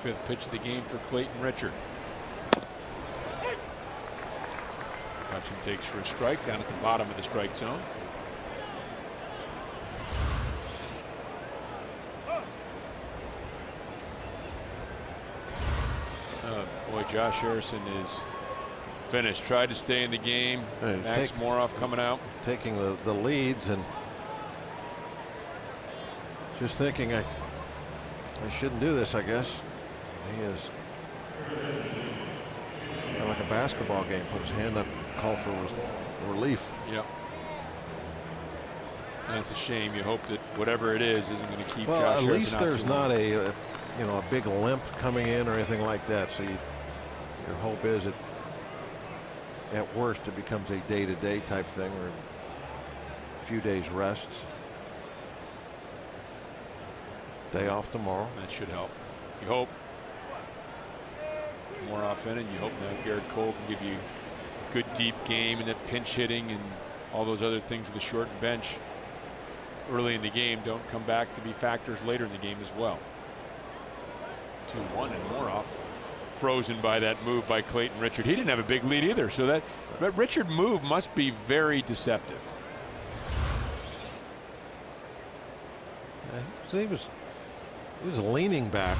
Fifth pitch of the game for Clayton Richard. McCutchen takes for a strike down at the bottom of the strike zone. Boy, Josh Harrison is finished. Tried to stay in the game. Max Moroff coming out. Taking the leads and just thinking I shouldn't do this, I guess. He is kind of like a basketball game. Put his hand up, call for relief. Yep. That's a shame. You hope that whatever it is isn't going to keep Josh Harrison out. Well, at least there's not a big limp coming in or anything like that. So your hope is that at worst it becomes a day-to-day type thing or a few days rest. Day off tomorrow. That should help. You hope. More off in, and you hope now Garrett Cole can give you a good deep game and that pinch hitting and all those other things with the shortened bench early in the game don't come back to be factors later in the game as well. 2-1 and Moroff frozen by that move by Clayton Richard. He didn't have a big lead either, so that Richard move must be very deceptive. So he was leaning back.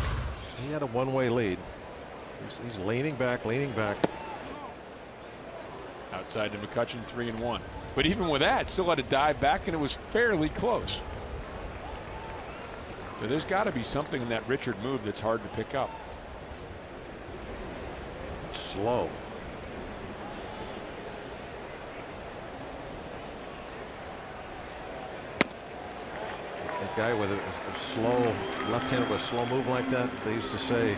He had a one-way lead. He's leaning back. Outside to McCutchen, 3-1. But even with that, still had to dive back, and it was fairly close. So there's got to be something in that Richard move that's hard to pick up. It's slow. That guy with a slow left-hander with a slow move like that, they used to say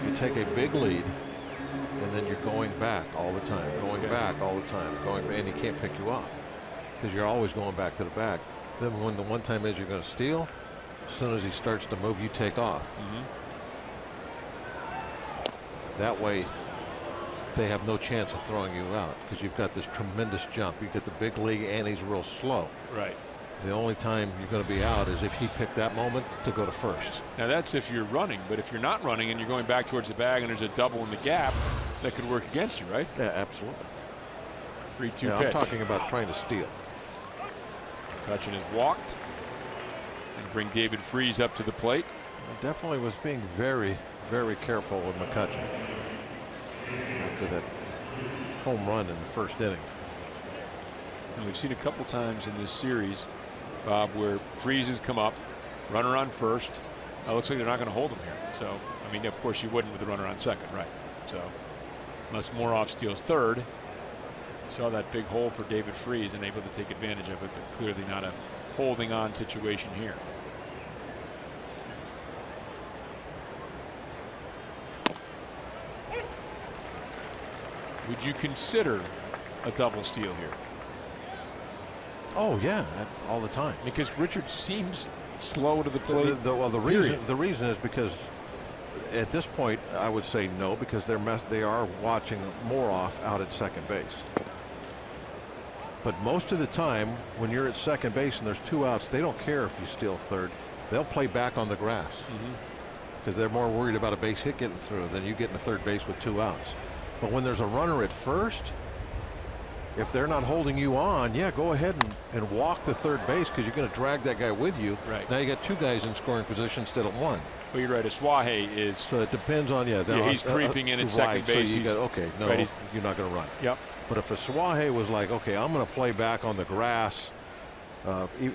you take a big lead and then you're going back all the time, going back all the time, and he can't pick you off because you're always going back to the back. Then when the one time is you're going to steal, as soon as he starts to move, you take off. That way they have no chance of throwing you out because you've got this tremendous jump. You get the big league and he's real slow. Right. The only time you're going to be out is if he picked that moment to go to first. Now that's if you're running, but if you're not running and you're going back towards the bag and there's a double in the gap, that could work against you, right? Yeah, absolutely. 3-2 pitch. I'm talking about trying to steal. McCutchen has walked and bring David Freese up to the plate. He definitely was being very, very careful with McCutchen after that home run in the first inning. And we've seen a couple times in this series, Bob, where Freese has come up, runner on first. Looks like they're not going to hold him here. So, I mean, of course you wouldn't with the runner on second, right? So, unless Moroff steals third. Saw that big hole for David Freese and able to take advantage of it, but clearly not a holding on situation here. Would you consider a double steal here? Oh yeah, all the time. Because Richard seems slow to the plate. The reason is because at this point I would say no, because they are watching Moroff out at second base. But most of the time when you're at second base and there's 2 outs, they don't care if you steal third. They'll play back on the grass because they're more worried about a base hit getting through than you getting to third base with 2 outs. But when there's a runner at first, if they're not holding you on, yeah, go ahead and walk to third base because you're going to drag that guy with you. Right. Now you got 2 guys in scoring position instead of 1. Well, you're right. Aswahe is. So it depends on he's creeping in at second base. So you got, okay, no, right, you're not going to run. Yep. But if Aswahe was like, okay, I'm going to play back on the grass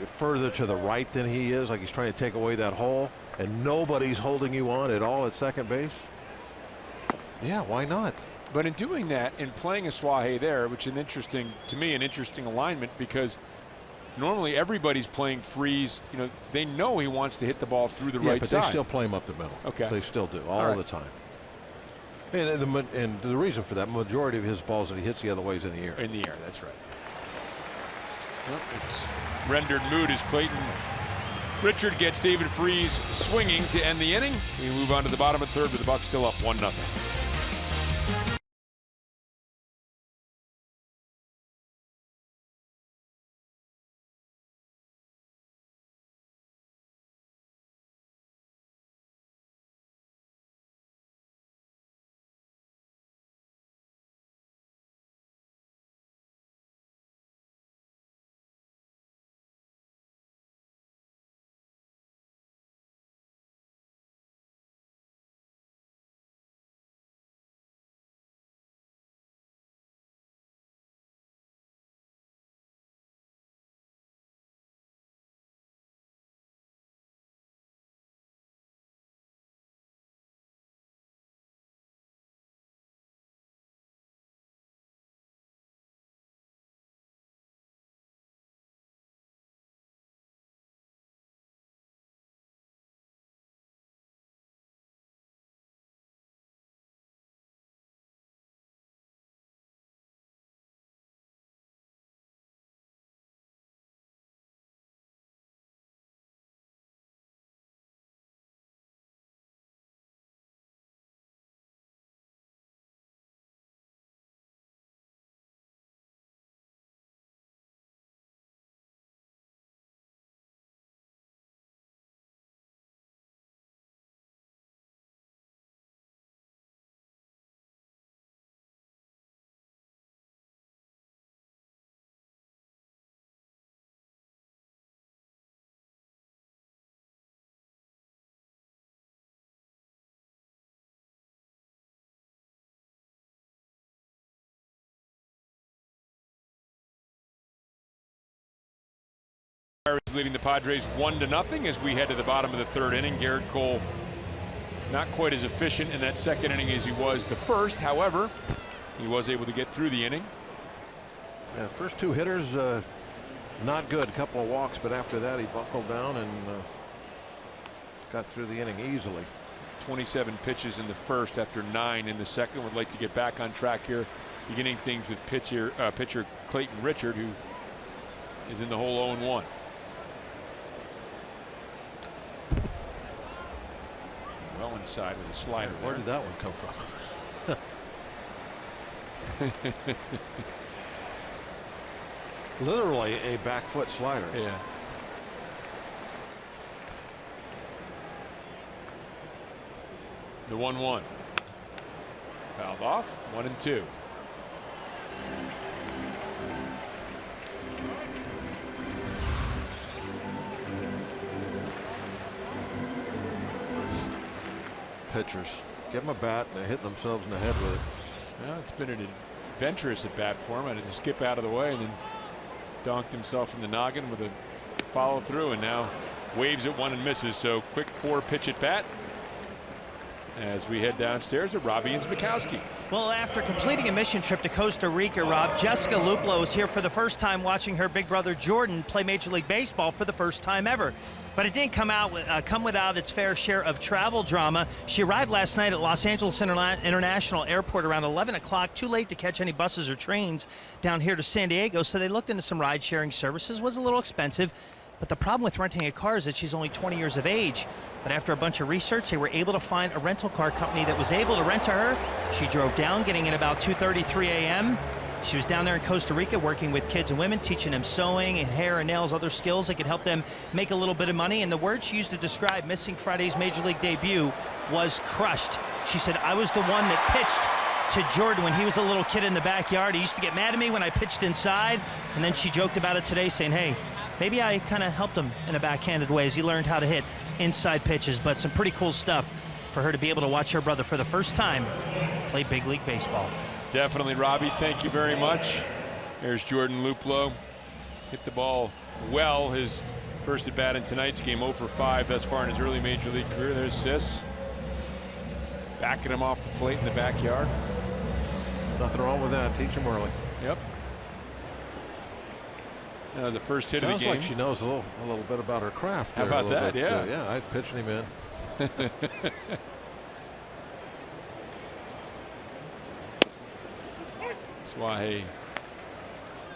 further to the right than he is, like he's trying to take away that hole, and nobody's holding you on at all at second base, yeah, why not? But in doing that and playing Aswahe there, which is to me an interesting alignment, because normally everybody's playing Freese. You know, they know he wants to hit the ball through the right but side. They still play him up the middle. Okay. They still do all the time. And the reason for that, majority of his balls that he hits the other way is in the air. In the air, that's right. Well, it's rendered moot as Clayton Richard gets David Freese swinging to end the inning. We move on to the bottom of third with the Bucs still up 1-0. Leading the Padres 1-0 as we head to the bottom of the third inning. Garrett Cole not quite as efficient in that second inning as he was the first. However, he was able to get through the inning. Yeah, first 2 hitters not good. A couple of walks, but after that he buckled down and got through the inning easily. 27 pitches in the first after 9 in the second. Would like to get back on track here, beginning things with pitcher Clayton Richard, who is in the hole 0-1. Well inside with a slider. Where did that one come from? Literally a back foot slider. Yeah. The 1-1. Fouled off. 1-2. Pitchers get them a bat and they're hitting themselves in the head with it. Well, it's been an adventurous at bat for him. I had to skip out of the way and then donked himself in the noggin with a follow through, and now waves at one and misses. So quick 4-pitch at bat as we head downstairs to Robbie and Zbikowski. Well, after completing a mission trip to Costa Rica, Rob, Jessica Luplow is here for the first time watching her big brother Jordan play Major League Baseball for the first time ever. But it didn't come without its fair share of travel drama. She arrived last night at Los Angeles International Airport around 11 o'clock, too late to catch any buses or trains down here to San Diego, so they looked into some ride-sharing services. Was a little expensive, but the problem with renting a car is that she's only 20 years of age. But after a bunch of research, they were able to find a rental car company that was able to rent to her. She drove down, getting in about 2:33 a.m. She was down there in Costa Rica working with kids and women, teaching them sewing and hair and nails, other skills that could help them make a little bit of money. And the word she used to describe missing Friday's Major League debut was crushed. She said, "I was the one that pitched to Jordan when he was a little kid in the backyard. He used to get mad at me when I pitched inside." And then she joked about it today, saying, hey, maybe I kind of helped him in a backhanded way as he learned how to hit inside pitches. But some pretty cool stuff for her to be able to watch her brother for the first time play big league baseball. Definitely, Robbie. Thank you very much. There's Jordan Luplow. Hit the ball well. His first at bat in tonight's game, 0 for 5 thus far in his early major league career. There's Sis backing him off the plate in the backyard. Nothing wrong with that. Teach him early. Yep. The first hit of the game. Sounds like she knows a little bit about her craft. How about that? Bit. Yeah. Yeah, I'd pitch him in. Swahe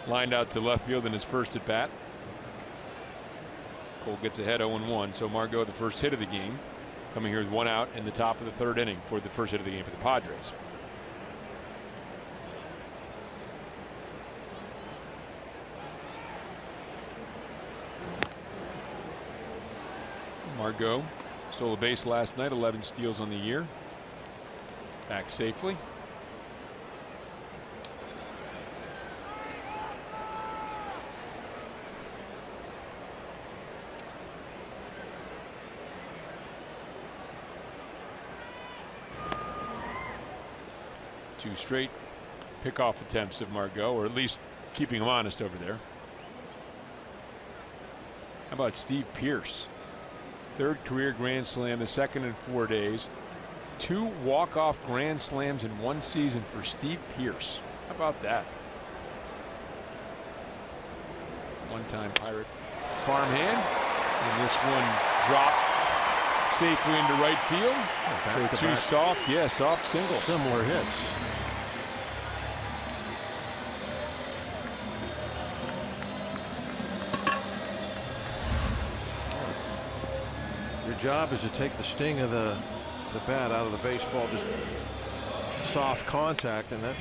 lined out to left field in his first at bat. Cole gets ahead 0-1. So Margot, the first hit of the game, coming here with 1 out in the top of the 3rd inning for the first hit of the game for the Padres. Margot stole a base last night, 11 steals on the year. Back safely. Two straight pickoff attempts of Margot, or at least keeping him honest over there. How about Steve Pearce? 3rd career grand slam, the 2nd in 4 days. 2 walk-off grand slams in 1 season for Steve Pearce. How about that? One-time Pirate farmhand, and this one dropped safely into right field. So 2 soft, soft singles. Similar hits. Your job is to take the sting of the bat out of the baseball, just soft contact, and that's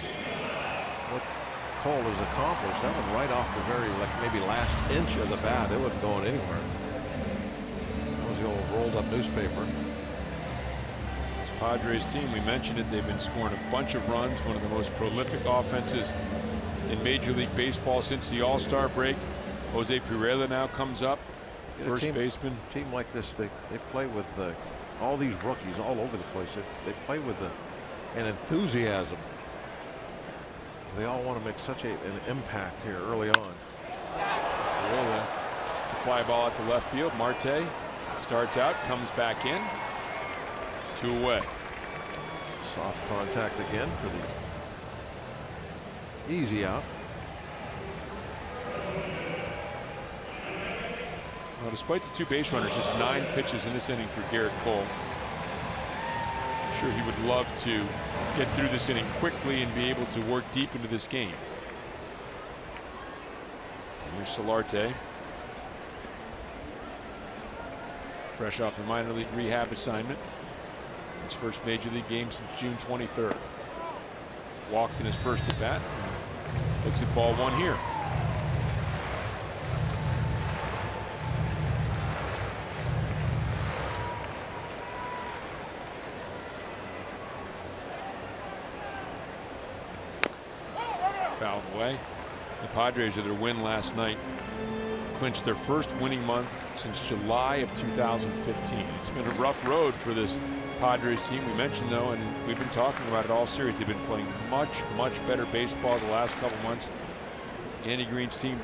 what Cole has accomplished. That one right off the very, maybe last inch of the bat. It wasn't going anywhere. That was the old rolled up newspaper. This Padres team, we mentioned it, they've been scoring a bunch of runs, one of the most prolific offenses in Major League Baseball since the All-Star break. Jose Pirela now comes up, first baseman. A team like this, they play with all these rookies all over the place. They play with an enthusiasm. They all want to make such an impact here early on. It's a fly ball out to left field. Marte starts out, comes back in. 2 away. Soft contact again for the easy out. Well, despite the 2 base runners, just 9 pitches in this inning for Garrett Cole. sure he would love to get through this inning quickly and be able to work deep into this game. Here's Solarte. Fresh off the minor league rehab assignment. His first major league game since June 23rd. Walked in his first at bat. Looks at ball one here. Fouled away. The Padres, with their win last night, clinched their first winning month since July of 2015. It's been a rough road for this Padres team. We mentioned, though, and we've been talking about it all series, they've been playing much better baseball the last couple months. Andy Green's team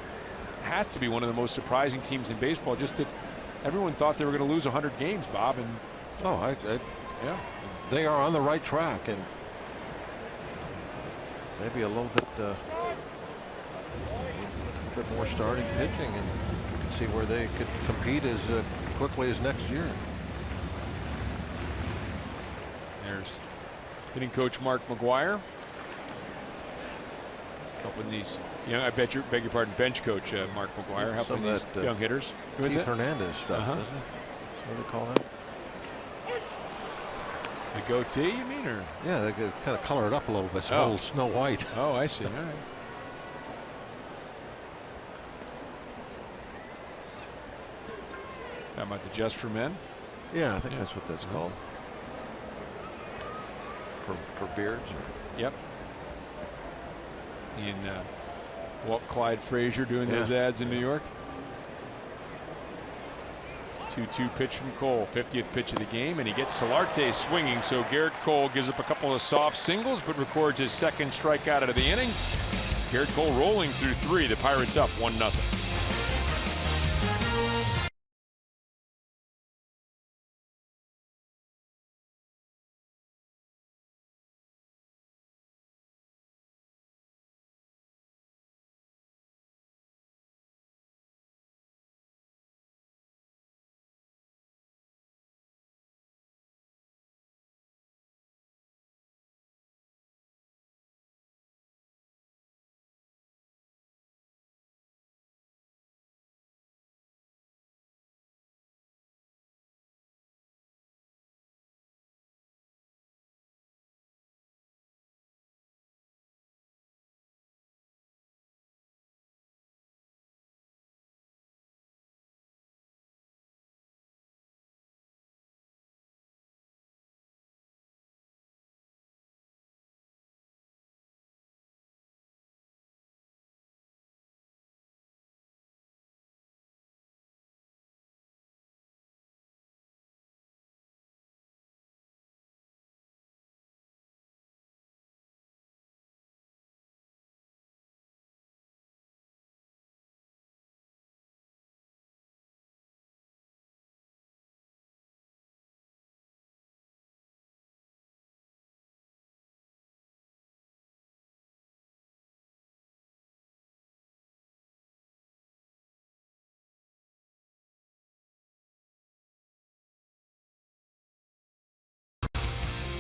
has to be one of the most surprising teams in baseball. Just that everyone thought they were going to lose 100 games, Bob. And yeah, they are on the right track, and maybe a little bit more starting pitching, and you can see where they could compete as quickly as next year. There's hitting coach Mark McGuire helping these beg your pardon, bench coach Mark McGuire helping these young hitters. Keith Hernandez stuff, isn't it? What do they call that? The goatee, you mean? Or yeah, they could kind of color it up a little bit, so a little Snow White. Oh, I see. All right. Talking about the Just for Men? Yeah, I think that's what that's called. For beards? Or? Yep. And Walt Clyde Frazier doing those ads in New York. 2-2 pitch from Cole, 50th pitch of the game, and he gets Solarte swinging, so Garrett Cole gives up a couple of soft singles but records his second strikeout out of the inning. Garrett Cole rolling through 3. The Pirates up 1-0.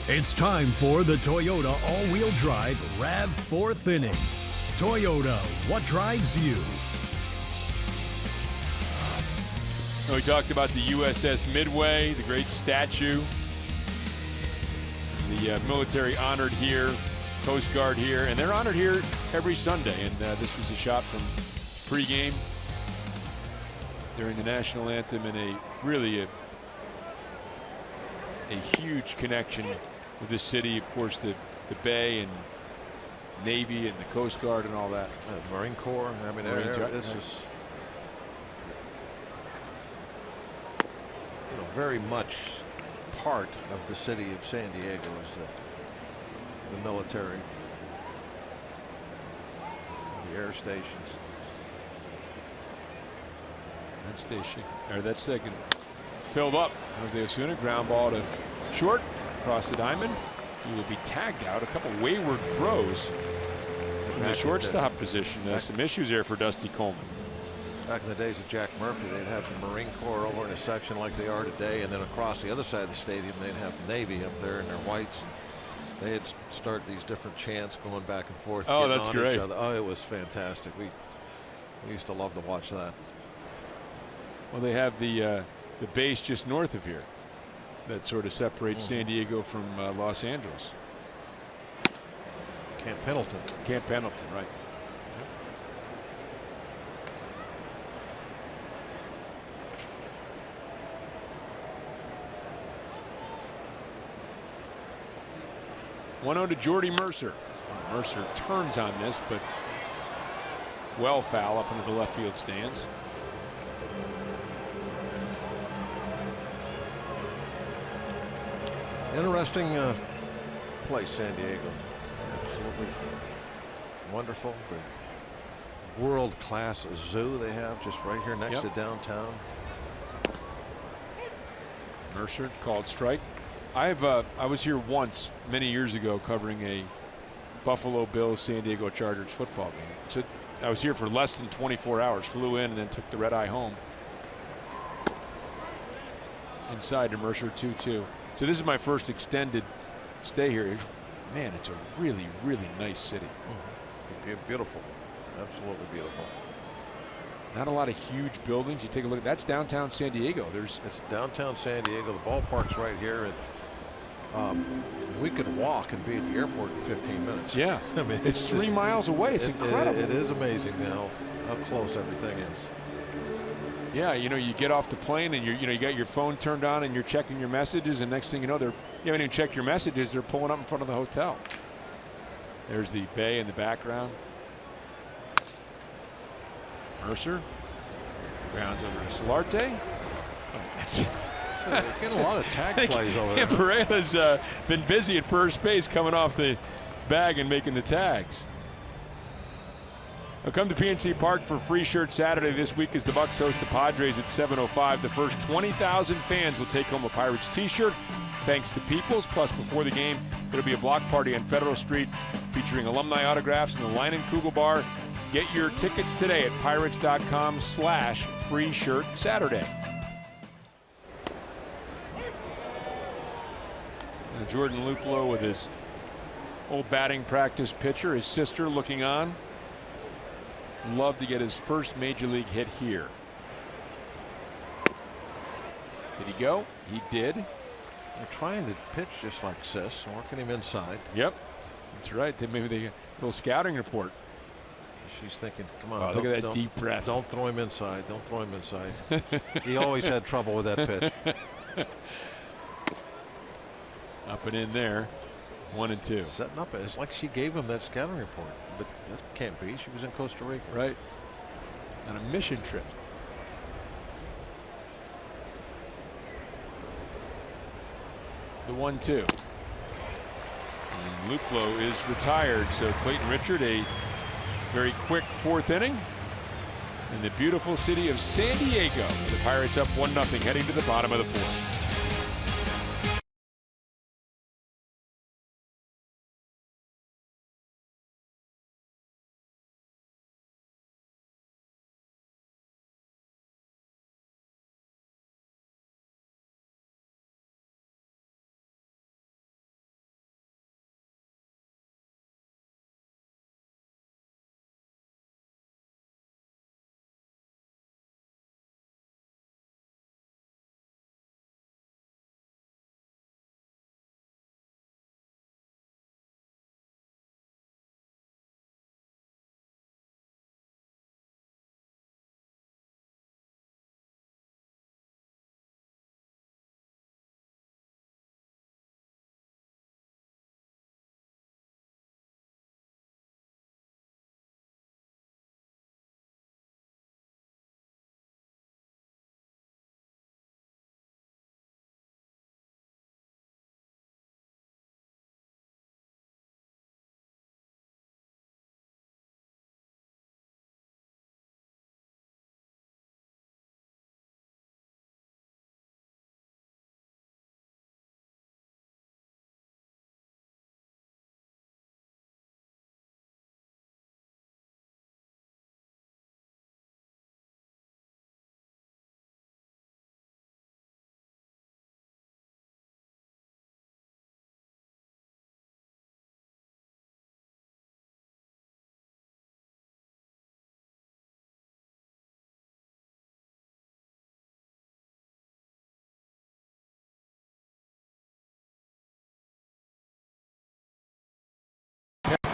It's time for the Toyota all-wheel drive RAV4th inning. Toyota, what drives you? We talked about the USS Midway, the great statue. The military honored here, Coast Guard here, and they're honored here every Sunday. And this was a shot from pregame during the national anthem, and a huge connection with the city, of course, the Bay and Navy and the Coast Guard and all that. Marine Corps. I mean, this is very much part of the city of San Diego is the military, the air stations. That station, or that second, filled up. Jose Osuna, ground ball to short across the diamond. He will be tagged out. A couple wayward throws in the shortstop position. Some issues there for Dusty Coleman. Back in the days of Jack Murphy, they'd have the Marine Corps over in a section like they are today, and then across the other side of the stadium, they'd have Navy up there in their whites. They'd start these different chants going back and forth. Oh, that's great. Each other. Oh, it was fantastic. We used to love to watch that. Well, they have the base just north of here that sort of separates San Diego from Los Angeles. Camp Pendleton. Camp Pendleton, right. Yep. 1-0 to Jordy Mercer. Mercer turns on this, but well foul up into the left field stands. Interesting place, San Diego. Absolutely wonderful. The world-class zoo they have just right here next to downtown. Mercer called strike. I was here once many years ago covering a Buffalo Bills San Diego Chargers football game. So I was here for less than 24 hours. Flew in and then took the red eye home. Inside to Mercer 2-2. So this is my first extended stay here. Man, it's a really, really nice city. Beautiful. Absolutely beautiful. Not a lot of huge buildings. You take a look. That's downtown San Diego. It's downtown San Diego. The ballpark's right here, and we could walk and be at the airport in 15 minutes. Yeah, I mean, it's 3 miles away. It's incredible. It is amazing how close everything is. Yeah, you know, you get off the plane and you got your phone turned on and you're checking your messages, and next thing you know, you haven't even checked your messages. They're pulling up in front of the hotel. There's the bay in the background. Mercer grounds over to Solarte. They're getting a lot of tag plays over there. Pereira's been busy at first base, coming off the bag and making the tags. Now come to PNC Park for Free Shirt Saturday this week as the Bucks host the Padres at 7:05. The first 20,000 fans will take home a Pirates t-shirt thanks to Peoples. Plus, before the game, it'll be a block party on Federal Street featuring alumni autographs in the Line and Kugel Bar. Get your tickets today at pirates.com/Free Shirt Saturday. Now Jordan Luplow with his old batting practice pitcher, his sister looking on. Love to get his first major league hit here. Did he go? He did. They're trying to pitch just like Sis, working him inside. Yep, that's right. Maybe they get a little scouting report. She's thinking, come on. Oh, look at that deep breath. Don't throw him inside. Don't throw him inside. He always had trouble with that pitch. Up and in there. 1-2. Setting up. It's like she gave him that scouting report. But that can't be. She was in Costa Rica. Right. On a mission trip. The 1-2. And Luplow is retired. So Clayton Richard, a very quick fourth inning. In the beautiful city of San Diego. The Pirates up 1-0 heading to the bottom of the fourth.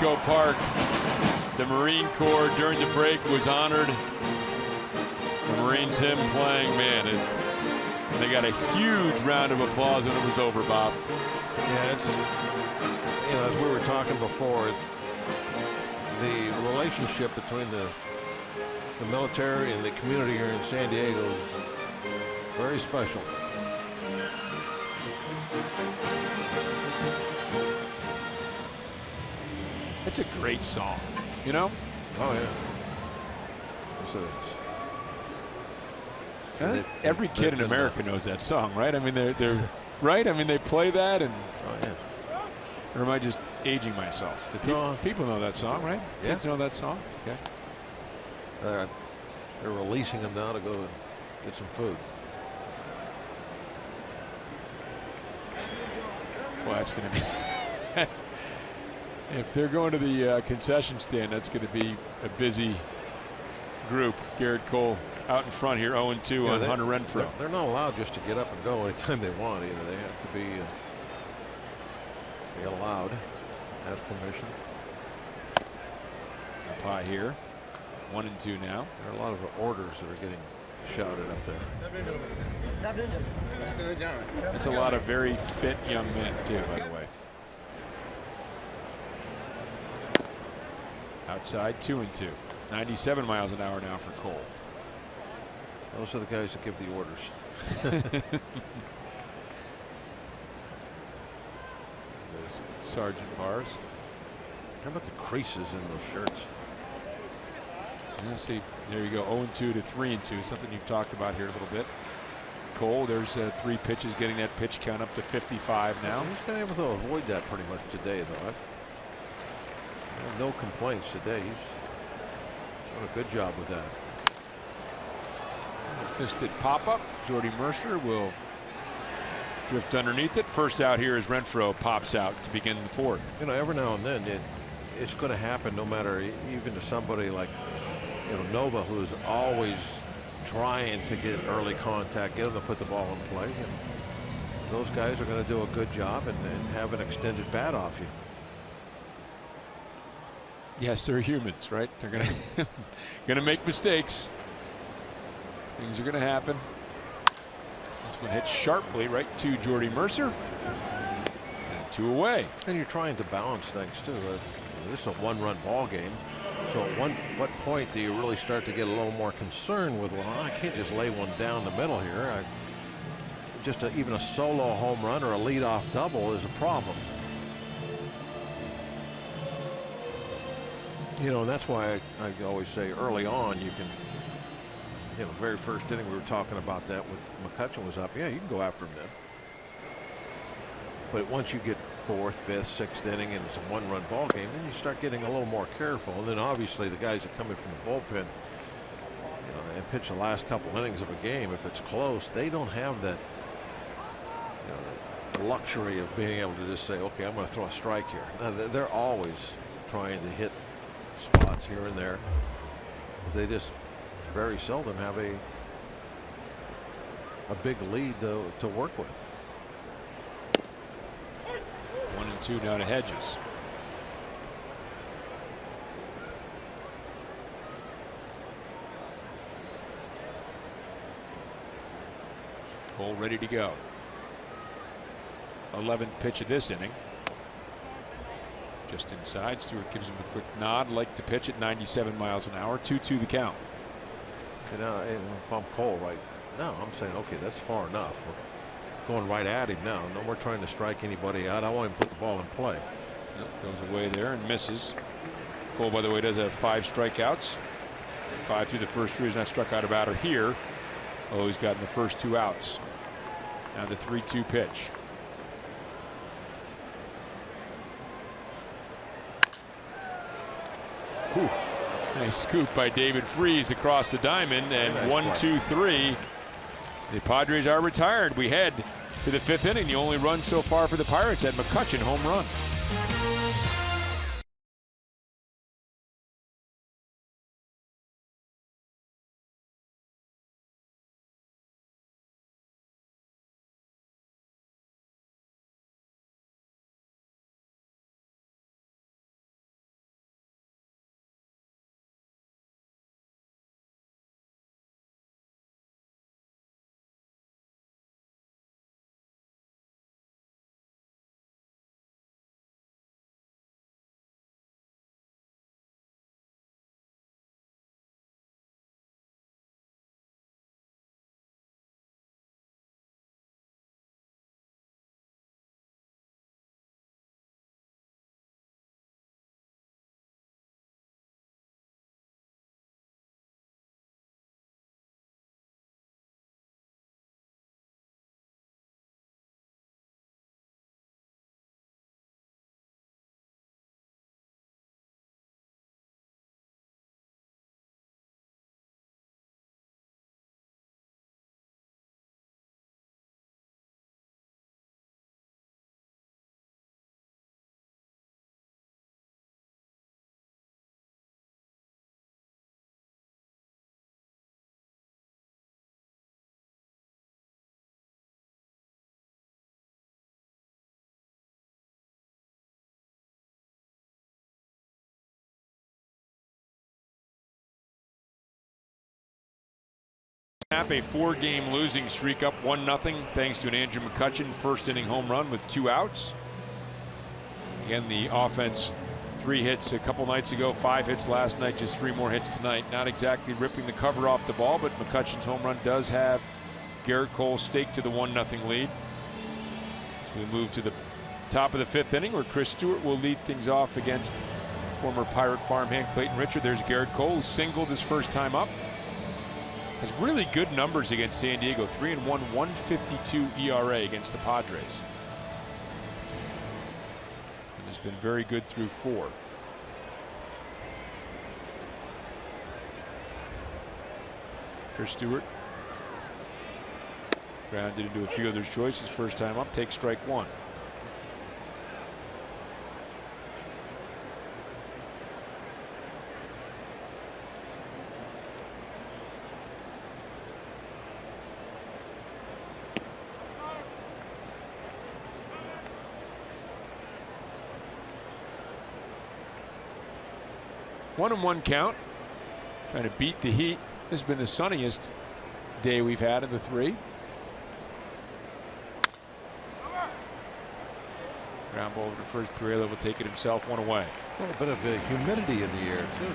Petco Park. The Marine Corps during the break was honored. The Marines hymn playing, man, they got a huge round of applause when it was over, Bob. Yeah, it's, you know, as we were talking before, the relationship between the military and the community here in San Diego is very special. It's a great song, you know? Oh, yeah. Yes, it is. Every kid in America knows that song, right? I mean, they're right? I mean, they play that, and oh, yeah. Or am I just aging myself? People know that song, right? Yeah. Kids know that song? Okay. They're releasing them now to go and get some food. Well, that's going to be... if they're going to the concession stand, that's going to be a busy group. Garrett Cole out in front here, 0-2 on Hunter Renfroe. They're not allowed just to get up and go anytime they want either. They have to be allowed, has permission. Up high here, 1-2 now. There are a lot of orders that are getting shouted up there. That's a lot of very fit young men too, by the way. Outside, 2-2. 97 miles an hour now for Cole. Those are the guys that give the orders. There's Sergeant Bars. How about the creases in those shirts? Yeah, see, there you go. 0-2 to 3-2. Something you've talked about here a little bit. Cole, there's 3 pitches, getting that pitch count up to 55 now. He's been able to avoid that pretty much today, though. No complaints today. He's done a good job with that. A fisted pop-up. Jordy Mercer will drift underneath it. First out here as Renfroe pops out to begin the 4th. You know, every now and then it's going to happen, no matter, even to somebody like, you know, Nova, who's always trying to get early contact, get him to put the ball in play. And those guys are going to do a good job and have an extended bat off you. Yes, they're humans, right? They're gonna make mistakes. Things are gonna happen. This one hits sharply right to Jordy Mercer. And 2 away. And you're trying to balance things too. This is a 1-run ball game. So at what point do you really start to get a little more concerned with, well, I can't just lay one down the middle here. Even a solo home run or a leadoff double is a problem. You know, and that's why I always say early on you can, you know, very first inning we were talking about that with McCutchen was up. Yeah, you can go after him then. But once you get 4th, 5th, 6th inning and it's a 1-run ball game, then you start getting a little more careful. And then obviously the guys that come in from the bullpen, you know, and pitch the last couple innings of a game, if it's close, they don't have that, you know, the luxury of being able to just say, okay, I'm going to throw a strike here. Now, they're always trying to hit spots here and there. They just very seldom have a big lead to work with. 1-2 now to Hedges. Cole ready to go. 11th pitch of this inning. Just inside. Stewart gives him a quick nod, like the pitch at 97 miles an hour. 2-2 the count. Okay, now if I'm Cole right now, I'm saying, okay, that's far enough. We're going right at him now. No more trying to strike anybody out. I want him to put the ball in play. Nope, goes away there and misses. Cole, by the way, does have 5 strikeouts. 5 through the first 3. He's not struck out a batter here. Oh, he's gotten the first 2 outs. Now the 3-2 pitch. Whew. Nice scoop by David Freese across the diamond, and nice 1-2-3. The Padres are retired. We head to the 5th inning. The only run so far for the Pirates at McCutchen home run. A 4-game losing streak up 1-0 thanks to an Andrew McCutchen first inning home run with 2 outs. Again, the offense, 3 hits a couple nights ago, 5 hits last night, just 3 more hits tonight. Not exactly ripping the cover off the ball, but McCutchen's home run does have Garrett Cole staked to the 1-0 lead. So we move to the top of the 5th inning where Chris Stewart will lead things off against former Pirate farmhand Clayton Richard. There's Garrett Cole, who singled his first time up. Has really good numbers against San Diego. 3-1, 1.52 ERA against the Padres. And has been very good through 4. Chris Stewart grounded into a fielder's choice his first time up. Takes strike 1. One and 1 count. Trying to beat the heat. This has been the sunniest day we've had in the 3. Ground ball over to first. Pereira will take it himself. 1 away. A little bit of humidity in the air too.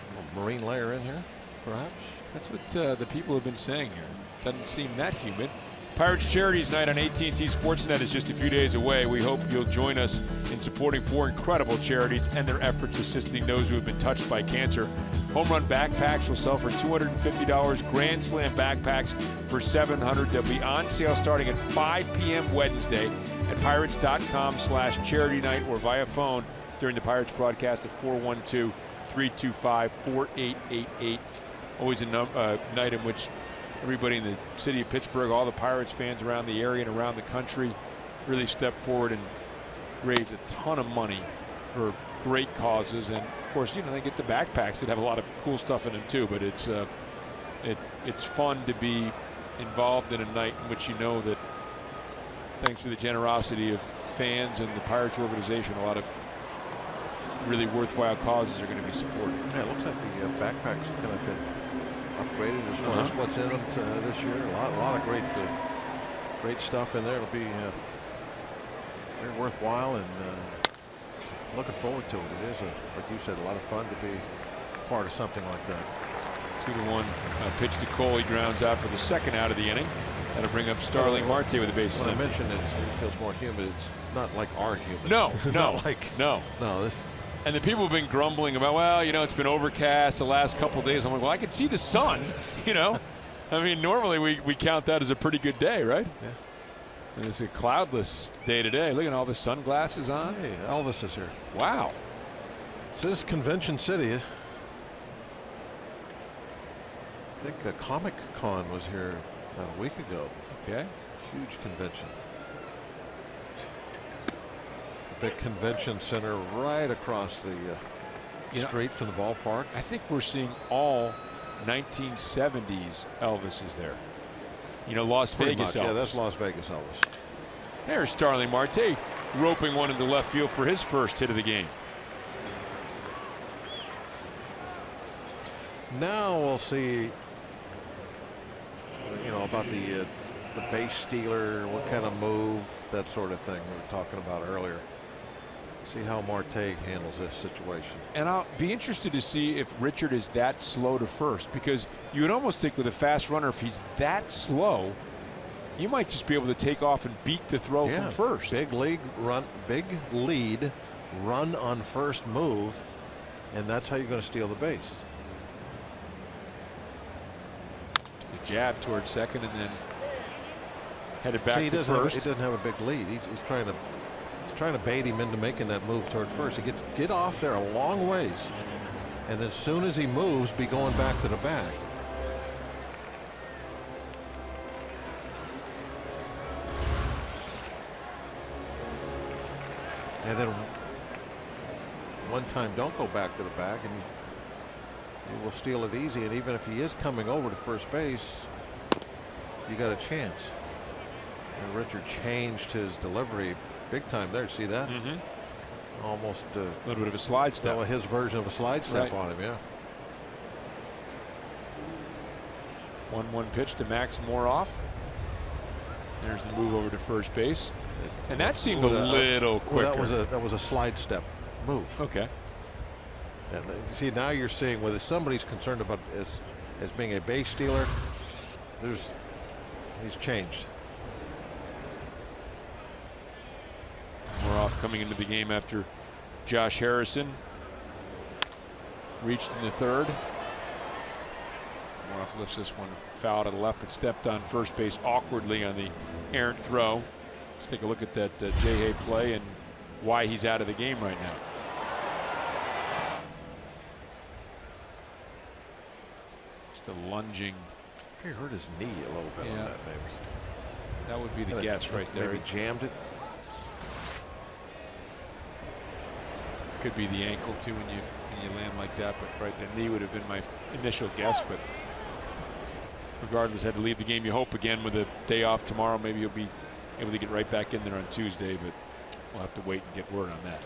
A little marine layer in here, perhaps. That's what the people have been saying here. Doesn't seem that humid. Pirates Charities Night on AT Sportsnet is just a few days away. We hope you'll join us in supporting 4 incredible charities and their efforts assisting those who have been touched by cancer. Home Run backpacks will sell for $250. Grand Slam backpacks for $700. They'll be on sale starting at 5 p.m. Wednesday at pirates.com/charity night or via phone during the Pirates broadcast at 412-325-4888. Always a night in which everybody in the city of Pittsburgh, all the Pirates fans around the area and around the country really step forward and raise a ton of money for great causes. And of course, you know, they get the backpacks that have a lot of cool stuff in them too, but it's fun to be involved in a night in which you know that thanks to the generosity of fans and the Pirates organization, a lot of really worthwhile causes are going to be supported. Yeah, it looks like the backpacks have kind of been upgraded as far as what's in them this year. A lot of great stuff in there. It'll be very worthwhile, and looking forward to it. It is, like you said, a lot of fun to be part of something like that. 2-1 pitch to Cole. He grounds out for the 2nd out of the inning. That'll bring up Starling Marte with the bases when empty. I mentioned it feels more humid. It's not like our humid. No, no, no. This. And the people have been grumbling about, well, you know, it's been overcast the last couple of days. I'm like, well, I can see the sun, you know. I mean, normally we count that as a pretty good day, right? Yeah. And it's a cloudless day today. Look at all the sunglasses on. Hey, Elvis is here. Wow. This is Convention City. I think a Comic Con was here about a week ago. Okay. Huge convention. Big convention center right across the street from the ballpark. I think we're seeing all 1970s Elvises there. You know, Las Vegas Elvis. Yeah, that's Las Vegas Elvis. There's Starling Marte roping one into left field for his first hit of the game. Now we'll see, you know, about the base stealer, what kind of move, that sort of thing we were talking about earlier. See how Marte handles this situation. And I'll be interested to see if Richard is that slow to first, because you would almost think with a fast runner, if he's that slow, you might just be able to take off and beat the throw from first. Big lead run on first move, and that's how you're going to steal the base. The jab towards second and then headed back to first. He doesn't have a big lead. He's trying to bait him into making that move toward first. He get off there a long ways, and then as soon as he moves, be going back to the bag. And then one time, don't go back to the bag, and you will steal it easy. And even if he is coming over to first base, you got a chance. And Richard changed his delivery big time there. See that? Mm-hmm. Almost a little bit of a slide step. His version of a slide step on him, yeah. 1-1 pitch to Max Moroff. There's the move over to first base, and that seemed a little quicker. Well, that was a slide step move. Okay. And see, now you're seeing whether somebody's concerned about as being a base stealer. He's changed. Moroff coming into the game after Josh Harrison reached in the third. Moroff lifts this one foul to the left, but stepped on first base awkwardly on the errant throw. Let's take a look at that J-Hay play and why he's out of the game right now. Just a lunging. He hurt his knee a little bit on that, maybe. That would be the guess right there. Maybe jammed it. Could be the ankle too when you land like that, but right, the knee would have been my initial guess. But regardless, had to leave the game. You hope again with a day off tomorrow, maybe you'll be able to get right back in there on Tuesday, but we'll have to wait and get word on that.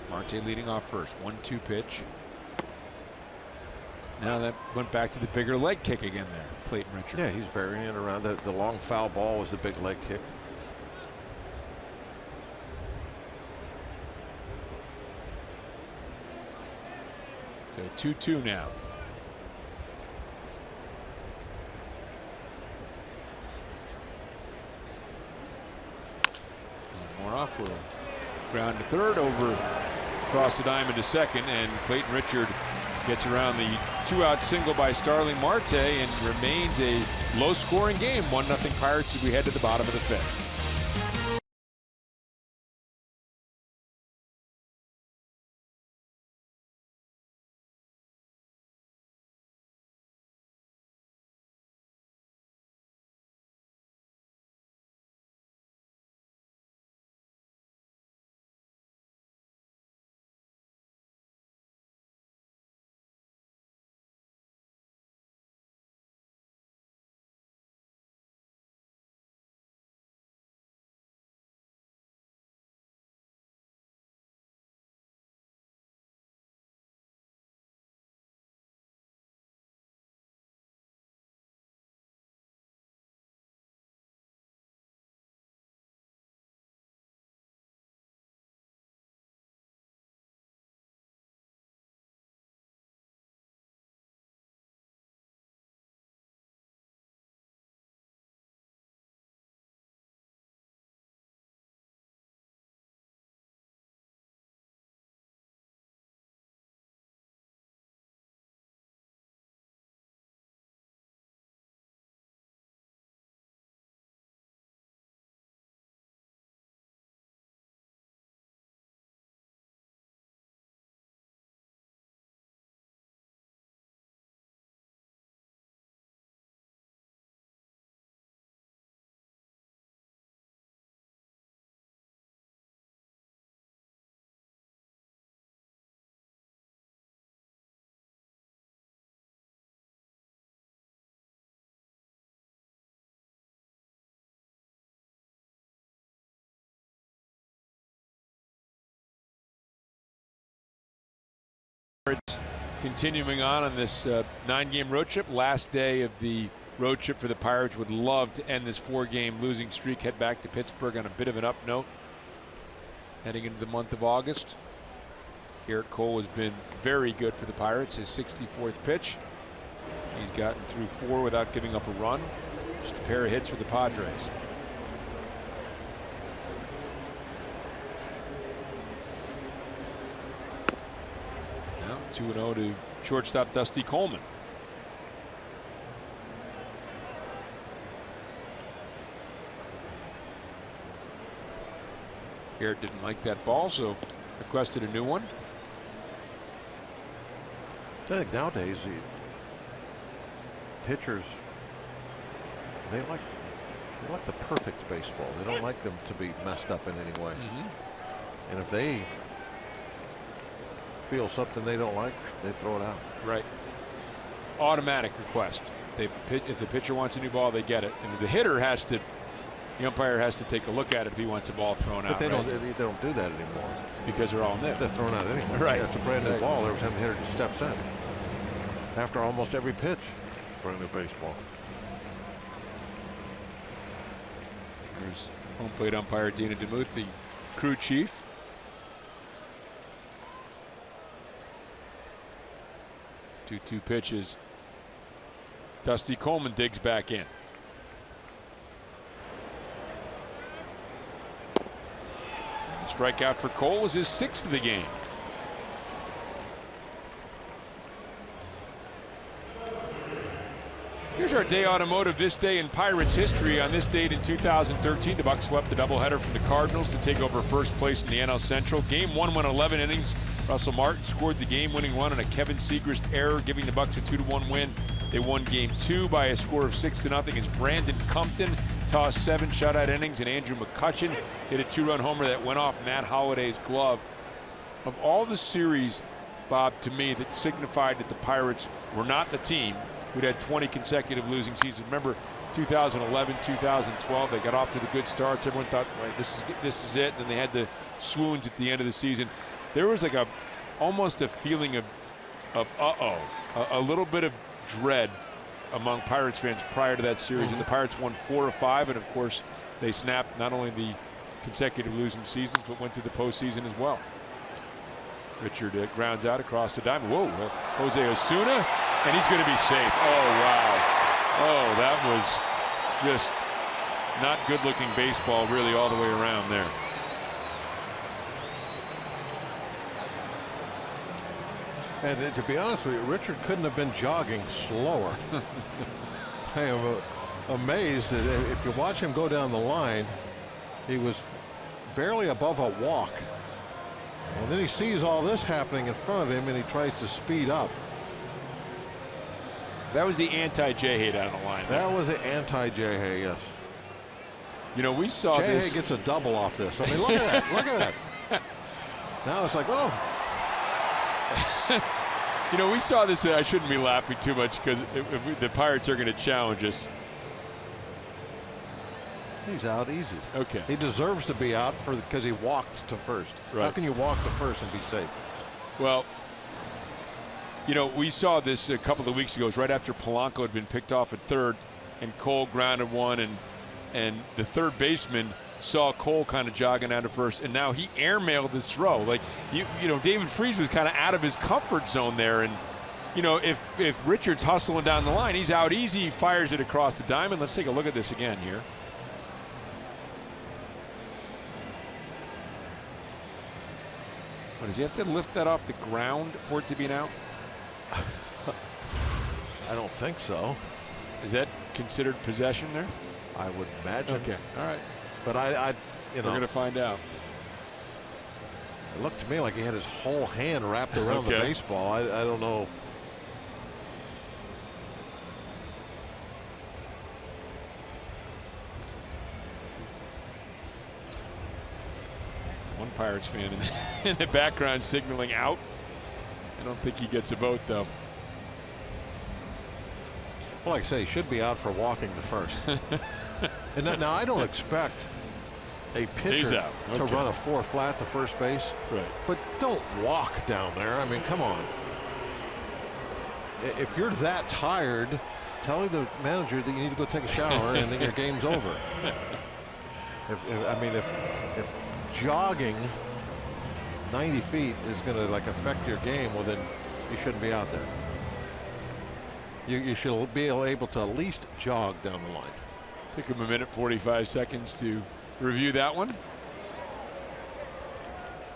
Marte leading off first. 1-2 pitch. Now that went back to the bigger leg kick again there, Clayton Richard. Yeah, he's varying it around. The long foul ball was the big leg kick. So 2-2 now. And Moroff will ground to third, over across the diamond to second, and Clayton Richard gets around the 2-out single by Starling Marte and remains a low-scoring game. 1-0 Pirates as we head to the bottom of the fifth. Continuing on this 9-game road trip, last day of the road trip for the Pirates. Would love to end this 4-game losing streak, head back to Pittsburgh on a bit of an up note heading into the month of August. Garrett Cole has been very good for the Pirates. His 64th pitch. He's gotten through 4 without giving up a run. Just a pair of hits for the Padres. Now 2-0 to shortstop Dusty Coleman. Garrett didn't like that ball, so requested a new one. I think nowadays the pitchers, they like the perfect baseball. They don't like them to be messed up in any way. And if they feel something they don't like, they throw it out. Right. Automatic request. If the pitcher wants a new ball, they get it, and the hitter has to The umpire has to take a look at it if he wants a ball thrown out. But they don't do that anymore. Because they're all net. They're thrown out anyway. Right. Yeah, it's a brand new ball. Every time the hitter steps in. After almost every pitch. Brand new baseball. There's home plate umpire Dina DeMuth, the crew chief. Two pitches. Dusty Coleman digs back in. The strikeout for Cole was his 6th of the game. Here's our day automotive this day in Pirates history. On this date in 2013, the Bucs swept the doubleheader from the Cardinals to take over first place in the NL Central. Game 1 went 11 innings. Russell Martin scored the game-winning run on a Kevin Segrist error, giving the Bucs a 2-1 win. They won Game 2 by a score of 6-0 as Brandon Compton tossed 7 shutout innings, and Andrew McCutchen hit a 2-run homer that went off Matt Holliday's glove. Of all the series, Bob, to me, that signified that the Pirates were not the team who'd had 20 consecutive losing seasons. Remember 2011, 2012, they got off to the good starts. Everyone thought, right, this is it. Then they had the swoons at the end of the season. There was like almost a feeling of a little bit of dread among Pirates fans prior to that series. And the Pirates won 4 of 5, and of course they snapped not only the consecutive losing seasons but went to the postseason as well. Richard grounds out across the diamond. Whoa, Jose Osuna, and he's going to be safe. Oh, wow. Oh, that was just not good-looking baseball really all the way around there. And to be honest with you, Richard couldn't have been jogging slower. I am amazed that if you watch him go down the line, he was barely above a walk. And then he sees all this happening in front of him and he tries to speed up. That was the anti-J-Hay down the line. That was the anti-J-Hay, yes. You know, we saw this. J-Hay gets a double off this. I mean, look at that. Look at that. Now it's like, oh. You know, we saw this. I shouldn't be laughing too much because the Pirates are going to challenge us. He's out easy. Okay. He deserves to be out because he walked to first. Right. How can you walk to first and be safe? Well, you know, we saw this a couple of weeks ago. It was right after Polanco had been picked off at third and Cole grounded one, and the third baseman saw Cole kind of jogging out of first, and now he airmailed this throw. Like, you know, David Freese was kind of out of his comfort zone there, and you know, if Richard's hustling down the line, he's out easy. He fires it across the diamond. Let's take a look at this again here. What, does he have to lift that off the ground for it to be an out? I don't think so. Is that considered possession there? I would imagine. Okay. All right. But I We're going to find out. It looked to me like he had his whole hand wrapped around the baseball. I don't know. One Pirates fan in the background signaling out. I don't think he gets a vote, though. Well, like I say, he should be out for walking to first. And now I don't expect a pitcher to run a 4 flat to first base. Right. But don't walk down there. I mean, come on. If you're that tired, tell the manager that you need to go take a shower and then your game's over. If jogging 90 feet is going to like affect your game, well then you shouldn't be out there. You should be able to at least jog down the line. Took him a minute 45 seconds to review that one.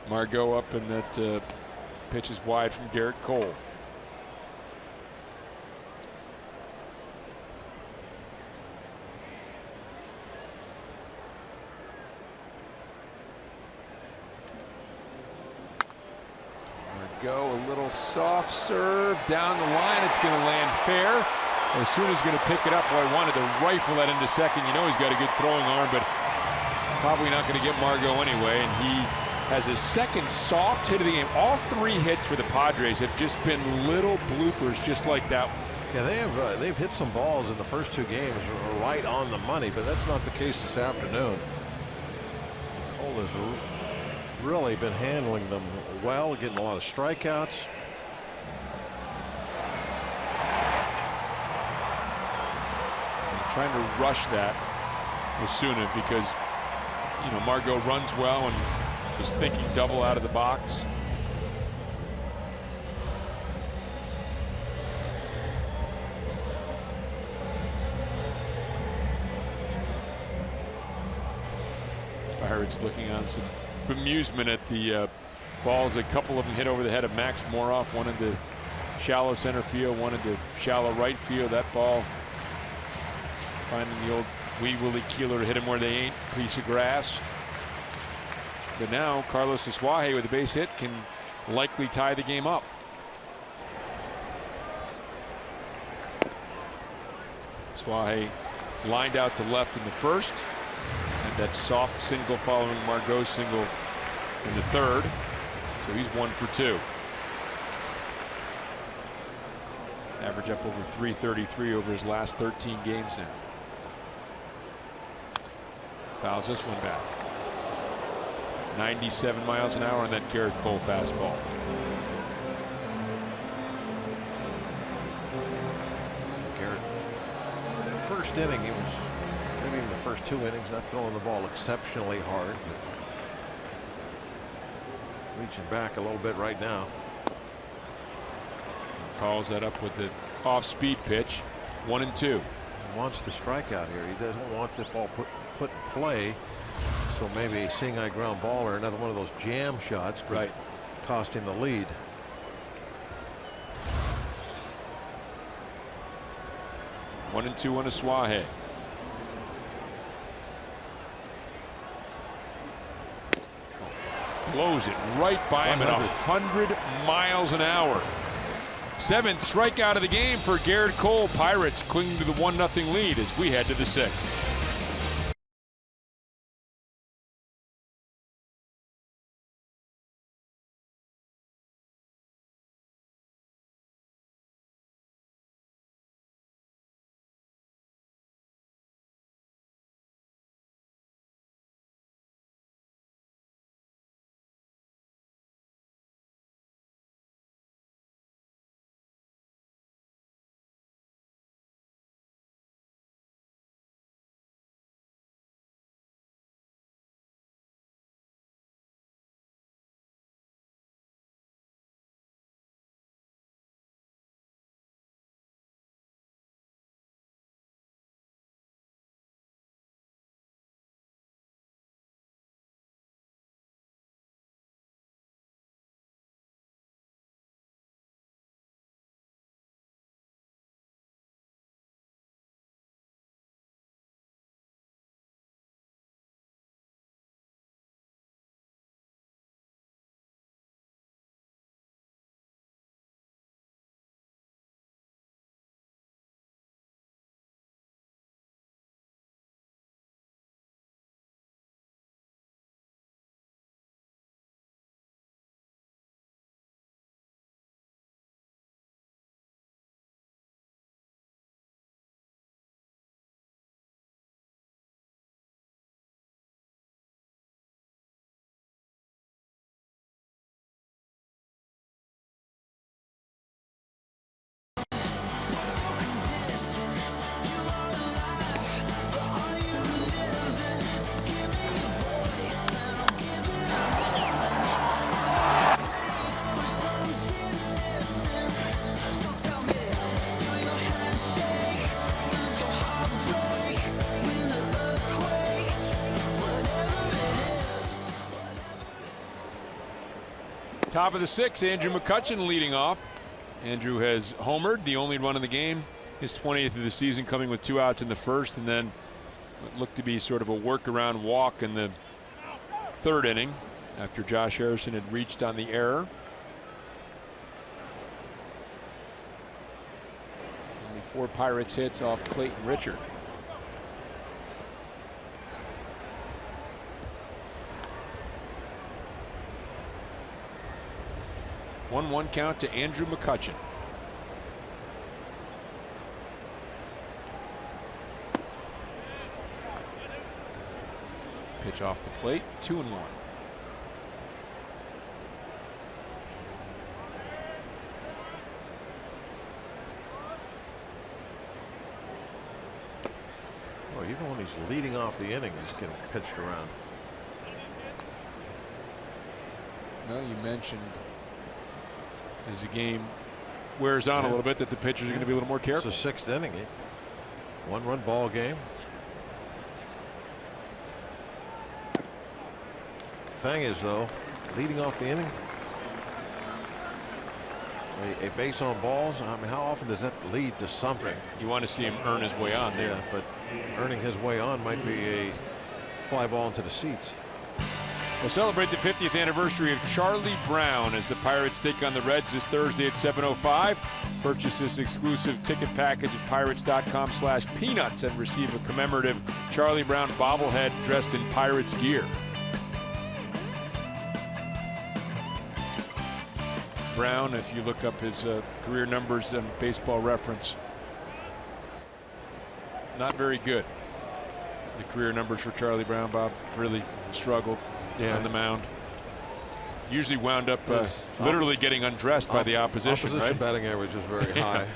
Margot up, and that pitch is wide from Garrett Cole. Margot, a little soft serve down the line. It's going to land fair. Osuna's going to pick it up. Boy, wanted to rifle that into second. You know he's got a good throwing arm, but probably not going to get Margot anyway. And he has his second soft hit of the game. All 3 hits for the Padres have just been little bloopers just like that. Yeah, they've hit some balls in the first 2 games right on the money, but that's not the case this afternoon. Cole has really been handling them well, getting a lot of strikeouts. Trying to rush that Osuna because, you know, Margot runs well and is thinking double out of the box. Pirates looking on some bemusement at the balls. A couple of them hit over the head of Max Moroff, one into shallow center field, one into shallow right field. That ball finding the old wee Willie Keeler to hit him where they ain't, piece of grass. But now Carlos Asuaje with a base hit can likely tie the game up. Asuaje lined out to left in the first, and that soft single following Margot's single in the third. So he's 1 for 2. Average up over 333 over his last 13 games now. Fouls this one back. 97 miles an hour on that Garrett Cole fastball. Garrett, in the first inning, he was, maybe in the first 2 innings, not throwing the ball exceptionally hard, but reaching back a little bit right now. Follows that up with the off-speed pitch. 1-2. He wants the strikeout here. He doesn't want the ball put in play. So maybe a seeing eye ground ball or another one of those jam shots could cost him the lead. One and 2 on Asuaje. Blows it right by him at 100 miles an hour. 7th strikeout of the game for Garrett Cole. Pirates clinging to the 1-0 lead as we head to the 6th. Top of the 6th, Andrew McCutchen leading off. Andrew has homered, the only run of the game, his 20th of the season, coming with 2 outs in the first, and then what looked to be sort of a workaround walk in the 3rd inning after Josh Harrison had reached on the error. Only 4 Pirates hits off Clayton Richard. 1-1 count to Andrew McCutchen. pitch off the plate. 2-1. Well, even when he's leading off the inning, he's getting pitched around. Well, you mentioned as the game wears on a little bit that the pitchers are going to be a little more careful. It's the 6th inning. 1-run ball game. Thing is, though, leading off the inning, a base on balls. I mean, how often does that lead to something? You want to see him earn his way on there. Yeah, but earning his way on might be a fly ball into the seats. We'll celebrate the 50th anniversary of Charlie Brown as the Pirates take on the Reds this Thursday at 7:05. Purchase this exclusive ticket package at pirates.com/peanuts and receive a commemorative Charlie Brown bobblehead dressed in Pirates gear. Brown, if you look up his career numbers on Baseball Reference, not very good. The career numbers for Charlie Brown, Bob, really struggled on the mound. Usually wound up literally getting undressed by the opposition, right? Batting average is very high.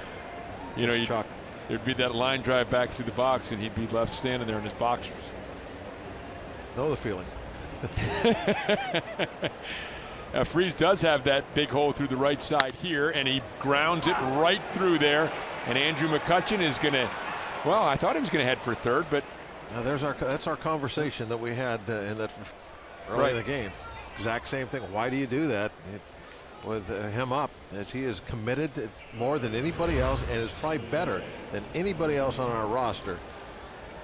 You know, there'd be that line drive back through the box, and he'd be left standing there in his boxers. Know the feeling. Freese does have that big hole through the right side here, and he grounds it right through there. And Andrew McCutchen is going to, well, I thought he was going to head for third, but now that's our conversation that we had in that early in the game. Exact same thing. Why do you do that with him up, as he is committed more than anybody else and is probably better than anybody else on our roster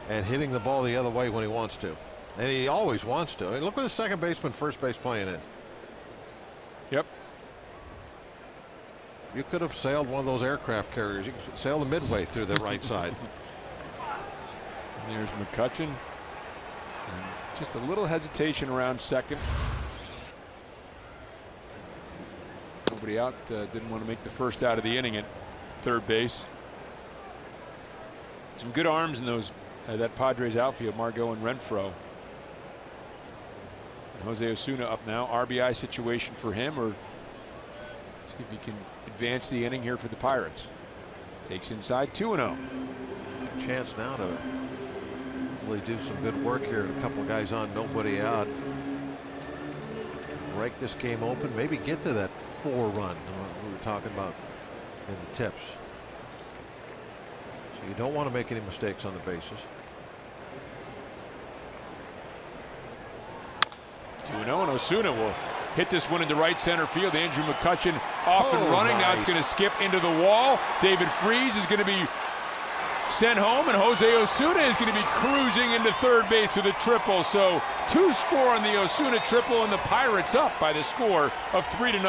at hitting the ball the other way when he wants to, and he always wants to. I mean, look where the second baseman, first base playing is. Yep. You could have sailed one of those aircraft carriers. You could sail the midway through the right side. And there's McCutchen. And just a little hesitation around second. Nobody out. Didn't want to make the first out of the inning at third base. Some good arms in those that Padres outfield, Margot and Renfroe. Jose Osuna up now. RBI situation for him, or see if he can advance the inning here for the Pirates. Takes inside, 2-0. Chance now to really do some good work here. A couple of guys on, nobody out. Break this game open, maybe get to that 4-run we were talking about in the tips. So you don't want to make any mistakes on the bases. 2-0, and Osuna will hit this one into right center field. Andrew McCutchen off and running. Now it's going to skip into the wall. David Freese is going to be sent home, and Jose Osuna is going to be cruising into third base with a triple. So 2 score on the Osuna triple, and the Pirates up by the score of 3-0.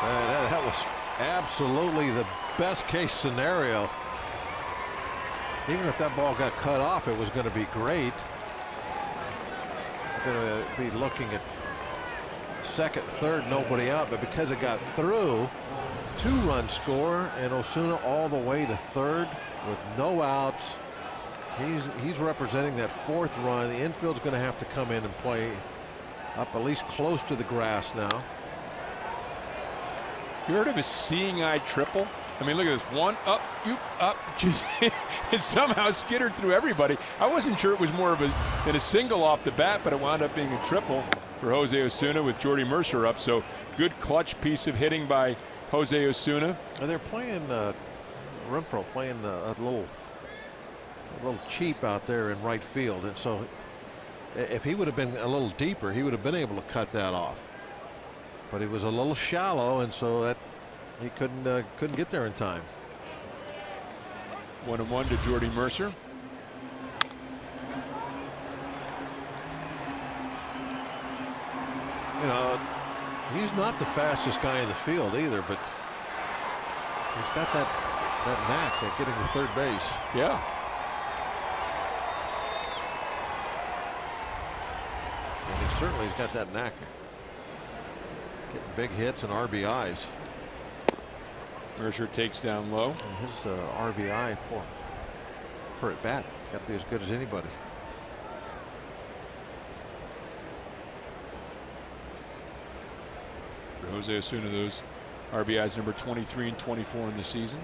That was absolutely the best case scenario. Even if that ball got cut off, it was going to be great. Going to be looking at second, third, nobody out, but because it got through, 2-run score, and Osuna all the way to third with no outs. He's representing that 4th run. The infield's going to have to come in and play up at least close to the grass now. You heard of a seeing eye triple? I mean, look at this. One up, up. Just it somehow skittered through everybody. I wasn't sure it was more of than a single off the bat, but it wound up being a triple for Jose Osuna with Jordy Mercer up. So good clutch piece of hitting by Jose Osuna. And they're playing Renfroe playing a little cheap out there in right field, and so if he would have been a little deeper, he would have been able to cut that off. But he was a little shallow, and so that he couldn't get there in time. 1-1 to Jordy Mercer. You know, he's not the fastest guy in the field either, but he's got that knack at getting to third base. Yeah. And he certainly has got that knack. Getting big hits and RBIs. Mercer takes down low. And his RBI per at bat got to be as good as anybody. For Jose Osuna, those RBIs number 23 and 24 in the season.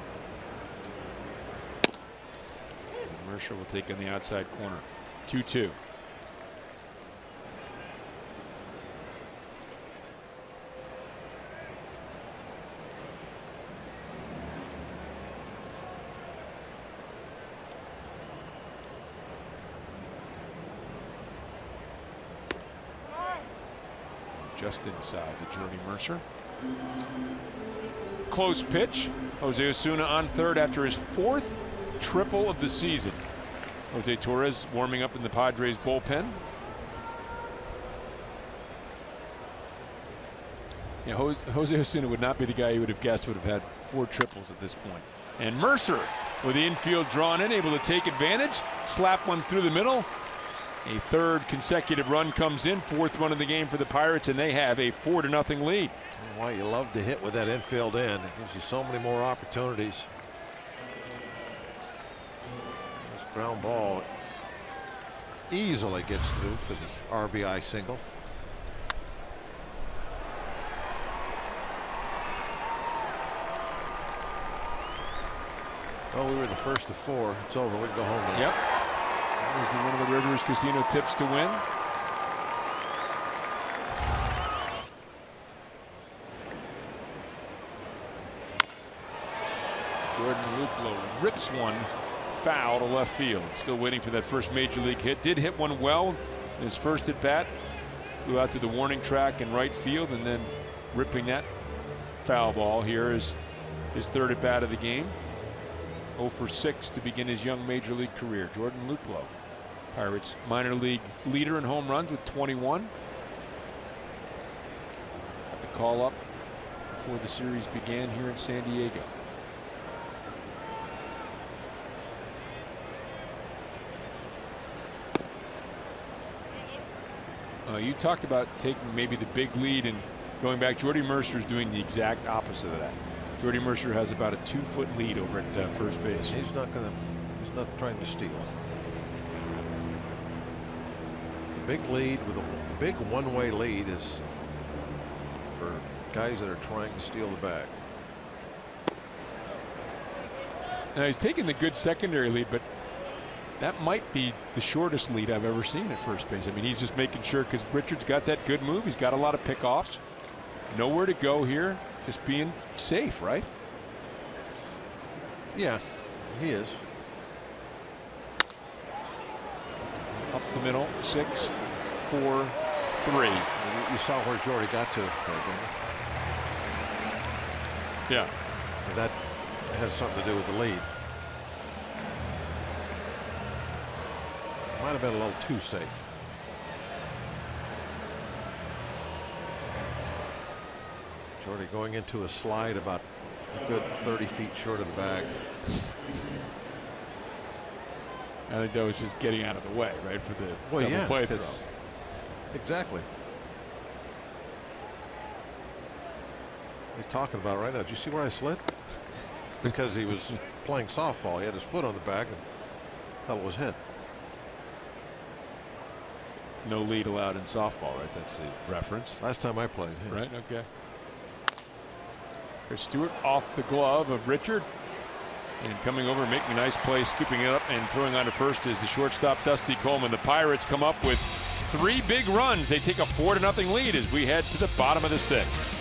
And Mercer will take on the outside corner. 2-2. Just inside to Jordy Mercer. Close pitch. Jose Osuna on third after his 4th triple of the season. Jose Torres warming up in the Padres bullpen. Yeah, Jose Osuna would not be the guy you would have guessed would have had 4 triples at this point. And Mercer with the infield drawn in, able to take advantage, slap one through the middle. A 3rd consecutive run comes in, 4th run of the game for the Pirates, and they have a 4-0 lead. Why you love to hit with that infield in. It gives you so many more opportunities. This ground ball easily gets through for the RBI single. Well, we were the first of 4. It's over. We can go home now. Yep. That was one of the Rivers Casino tips to win. Jordan Luplow rips one foul to left field. Still waiting for that first major league hit. Did hit one well in his first at bat. Flew out to the warning track in right field, and then ripping that foul ball. Here is his 3rd at bat of the game. 0 for 6 to begin his young major league career. Jordan Luplow, Pirates minor league leader in home runs with 21. Got the call up before the series began here in San Diego. You talked about taking maybe the big lead and going back. Jordy Mercer is doing the exact opposite of that. Jordy Mercer has about a 2-foot lead over at first base. He's not trying to steal. The big lead the big one-way lead is for guys that are trying to steal the bag. Now he's taking the good secondary lead, but that might be the shortest lead I've ever seen at first base. I mean, he's just making sure, because Richard's got that good move. He's got a lot of pickoffs. Nowhere to go here. Just being safe, right? Yeah, he is. Up the middle, 6, 4, 3. You saw where Jordy got to. Yeah. And that has something to do with the lead. Might have been a little too safe. Jordy going into a slide about a good 30 feet short of the bag. I think that was just getting out of the way, right, for the double play throw. Exactly. He's talking about it right now. Did you see where I slid? Because he was playing softball. He had his foot on the bag and felt it was hit. No lead allowed in softball, right? That's the reference. Last time I played. Yeah. Right, okay. Chris Stewart off the glove of Richard. And coming over, making a nice play, scooping it up and throwing on to first is the shortstop, Dusty Coleman. The Pirates come up with 3 big runs. They take a 4-0 lead as we head to the bottom of the 6th.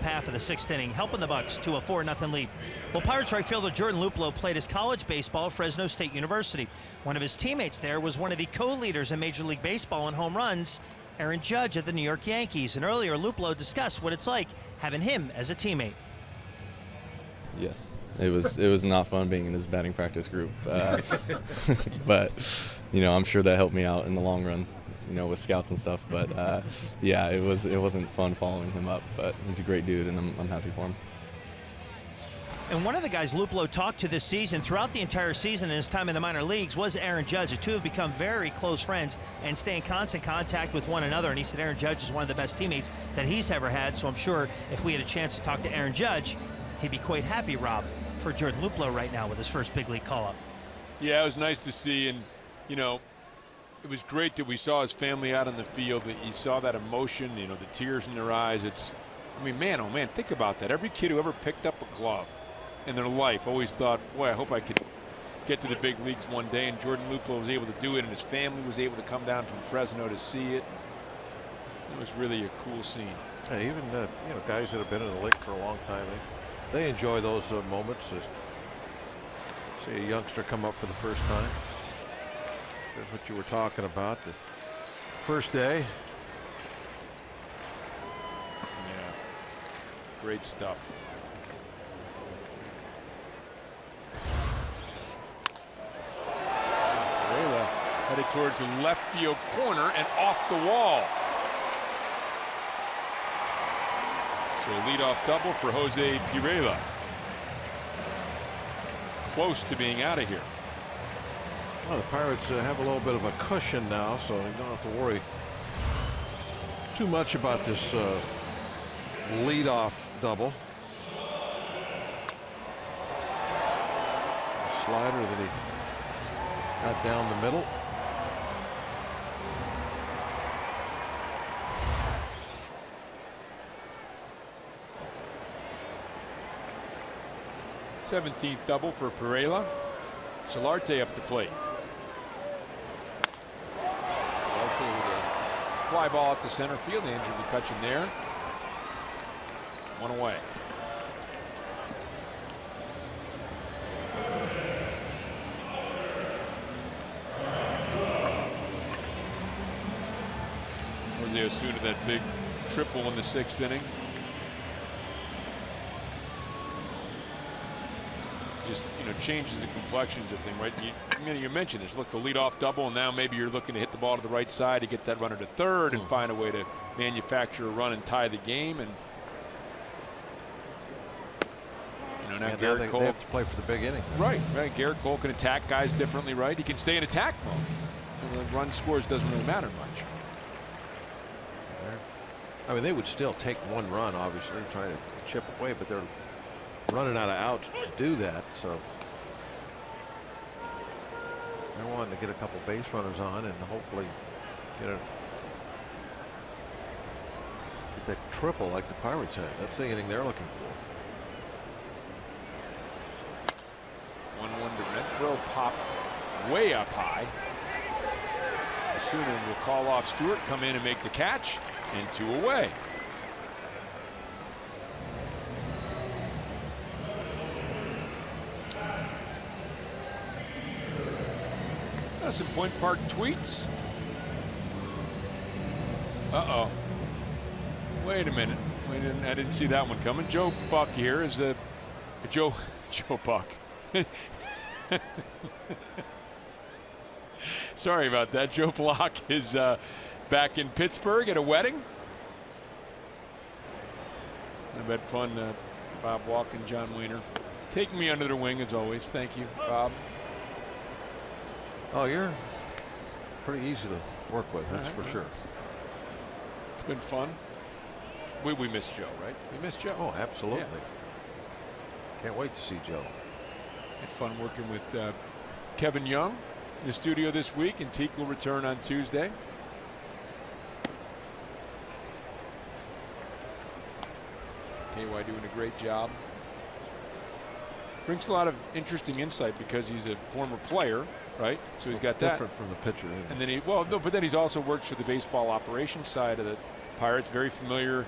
half of the 6th inning, helping the Bucks to a 4-0 lead. Well, Pirates right fielder Jordan Luplow played his college baseball at Fresno State University. One of his teammates there was one of the co-leaders in Major League Baseball in home runs, Aaron Judge of the New York Yankees. And earlier, Luplow discussed what it's like having him as a teammate. Yes, it was not fun being in his batting practice group, but I'm sure that helped me out in the long run, with scouts and stuff. But yeah, it wasn't fun following him up, but he's a great dude, and I'm happy for him. And one of the guys Luplow talked to this season, throughout the entire season in his time in the minor leagues, was Aaron Judge. The two have become very close friends and stay in constant contact with one another. And he said Aaron Judge is one of the best teammates that he's ever had. So I'm sure if we had a chance to talk to Aaron Judge, he'd be quite happy, Rob, for Jordan Luplow right now with his first big league call-up. Yeah, it was nice to see, and it was great that we saw his family out on the field. That you saw that emotion, the tears in their eyes. Man, oh man, think about that. Every kid who ever picked up a glove in their life always thought, boy, I hope I could get to the big leagues one day. And Jordan Luplow was able to do it, and his family was able to come down from Fresno to see it. It was really a cool scene. Yeah, even guys that have been in the league for a long time, they enjoy those moments. See a youngster come up for the first time. Here's what you were talking about, the first day. Yeah, great stuff. Pirela headed towards the left field corner and off the wall. So a leadoff double for Jose Pirela. Close to being out of here. Well, the Pirates have a little bit of a cushion now, so you don't have to worry too much about this leadoff double. A slider that he got down the middle. th double for Pirela. Solarte up the plate. Solarte with a fly ball up to center field. Andrew McCutchen there. One away. Jose Osuna, that big triple in the 6th inning. Just changes the complexions of things, right? You mentioned this. Look, the leadoff double, and now maybe you're looking to hit the ball to the right side to get that runner to third and find a way to manufacture a run and tie the game. And now Garrett Cole, they have to play for the big inning. Right. Garrett Cole can attack guys differently, right? He can stay in attack mode. And the run scores doesn't really matter much. I mean, they would still take one run, obviously, trying to chip away, but they're running out of outs to do that, so they're wanting to get a couple base runners on and hopefully get that triple like the Pirates had. That's the inning they're looking for. 1-1 to Renfroe, popped way up high. Osuna will call off Stewart, come in and make the catch, and 2 away. Some Point Park tweets. Uh-oh. Wait a minute. I didn't see that one coming. Joe Buck here is Joe Buck. Sorry about that. Joe Block is back in Pittsburgh at a wedding. I've had fun. Bob Walk and John Wiener taking me under their wing as always. Thank you, Bob. Oh, you're pretty easy to work with, that's for sure. It's been fun. We miss Joe, right? We miss Joe. Oh, absolutely. Yeah. Can't wait to see Joe. Had fun working with Kevin Young in the studio this week, and Teak will return on Tuesday. KY doing a great job. Brings a lot of interesting insight because he's a former player, right? So he's got different from the pitcher. And then but then he's also works for the baseball operations side of the Pirates. Very familiar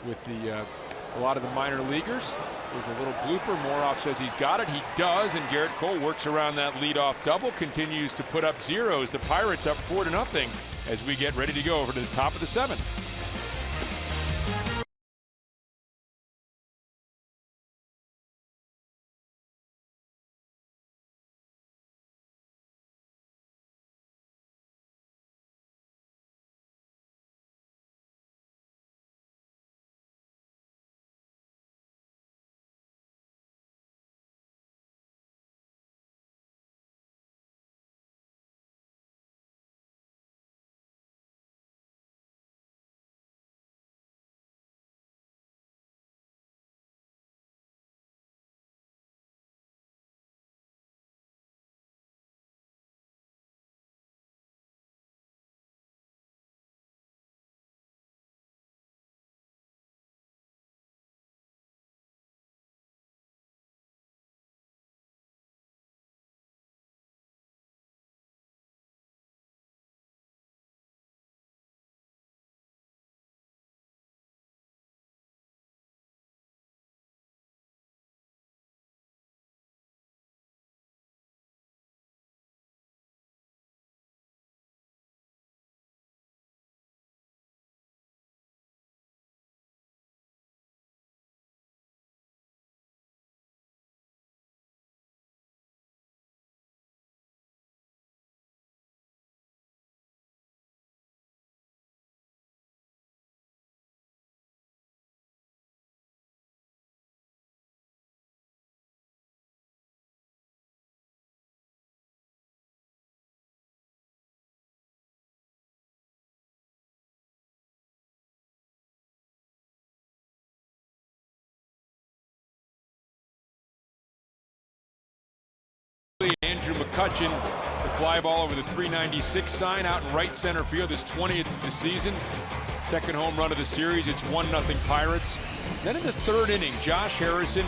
with the a lot of the minor leaguers. There's a little blooper. Moroff says he's got it. He does, and Garrett Cole works around that leadoff double, continues to put up zeros. The Pirates up 4-0 as we get ready to go over to the top of the 7th. Andrew McCutchen, the fly ball over the 396 sign out in right center field, his 20th of the season. Second home run of the series. It's 1-0 Pirates. Then in the 3rd inning, Josh Harrison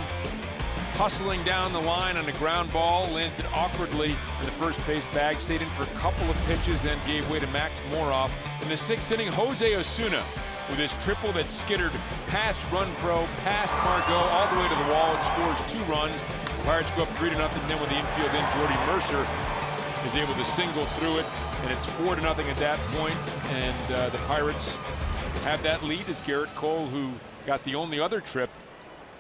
hustling down the line on a ground ball, landed awkwardly in the first base bag, stayed in for a couple of pitches, then gave way to Max Moroff. In the 6th inning, Jose Osuna with his triple that skittered past Renfroe, past Margot, all the way to the wall. It scores 2 runs. Pirates go up 3-0. Then with the infield, then Jordy Mercer is able to single through it, and it's 4-0 at that point. And the Pirates have that lead as Garrett Cole, who got the only other trip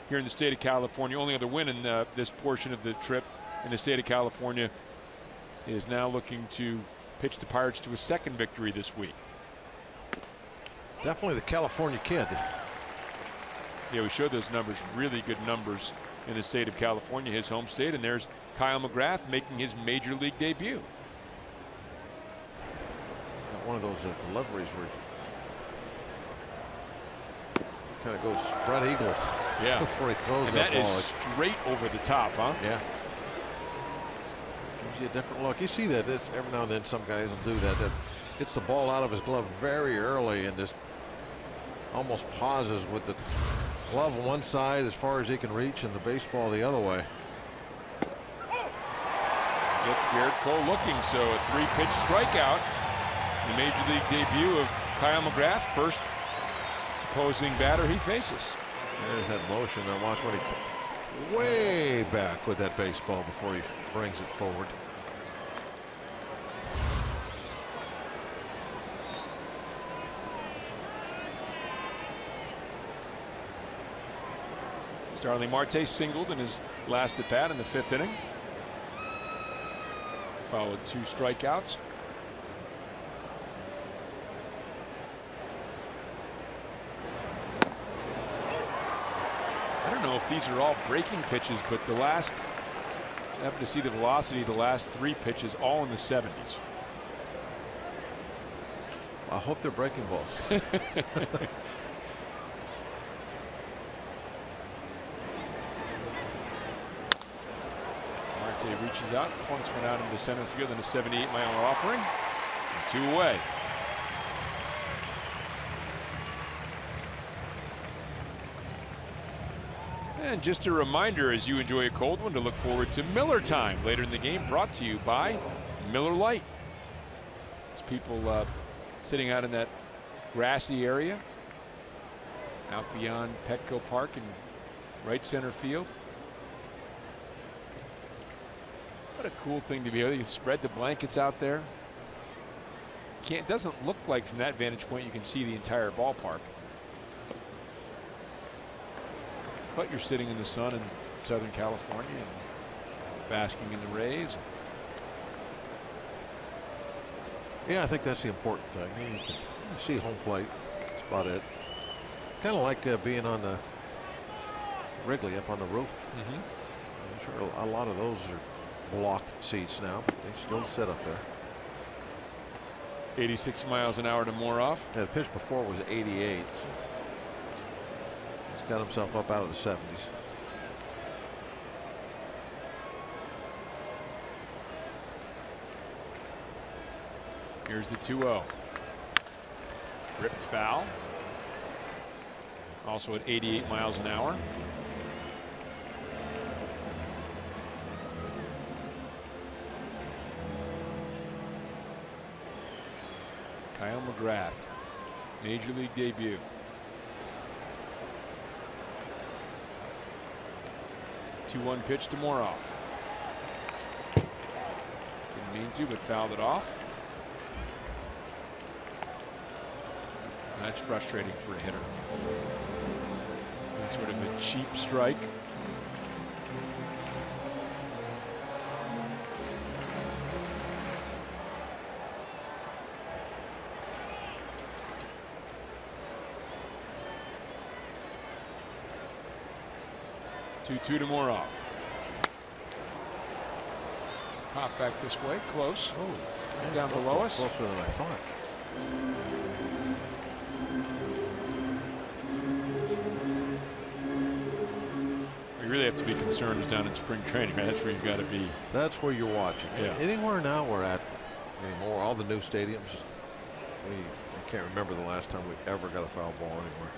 here in the state of California, only other win in this portion of the trip in the state of California, is now looking to pitch the Pirates to a 2nd victory this week. Definitely the California kid. Yeah, we showed those numbers, really good numbers in the state of California, his home state. And there's Kyle McGrath making his major league debut. Got one of those deliveries where he kind of goes spread eagle. Yeah. Before he throws and that ball. That is straight over the top, huh? Yeah. Gives you a different look. You see that this every now and then some guys will do that. That gets the ball out of his glove very early and just almost pauses with the glove on one side as far as he can reach and the baseball the other way. Gets Garrett Cole looking, so a 3-pitch strikeout. The major league debut of Kyle McGrath, first opposing batter he faces. There's that motion. Now watch when he way back with that baseball before he brings it forward. Starling Marte singled in his last at bat in the 5th inning. Followed 2 strikeouts. I don't know if these are all breaking pitches, but the last, I happen to see the velocity of the last 3 pitches all in the 70s. I hope they're breaking balls. Marte reaches out, punts one out into center field in a 78-mile offering. And 2 away. And just a reminder, as you enjoy a cold one, to look forward to Miller Time later in the game, brought to you by Miller Lite. As people sitting out in that grassy area, out beyond Petco Park in right center field. What a cool thing to be able to spread the blankets out there. Doesn't look like from that vantage point you can see the entire ballpark. But you're sitting in the sun in Southern California and basking in the rays. Yeah, I think that's the important thing. You can see home plate. That's about it. Kind of like being on the Wrigley up on the roof. I'm sure a lot of those are blocked seats now, but they still sit up there. 86 miles an hour to Moroff. Yeah, the pitch before was 88. So he's got himself up out of the 70s. Here's the 2-0. Ripped foul. Also at 88 miles an hour. Kyle McGrath, Major League debut. Two-one pitch to Moroff. Didn't mean to, but fouled it off. That's frustrating for a hitter. Sort of a cheap strike. Two to Moroff. Pop back this way, close. Oh, down below us. Closer than I thought. We really have to be concerned is down in spring training, right? That's where you've got to be. That's where you're watching. Yeah. Anywhere now we're at anymore, all the new stadiums, I can't remember the last time we ever got a foul ball anywhere.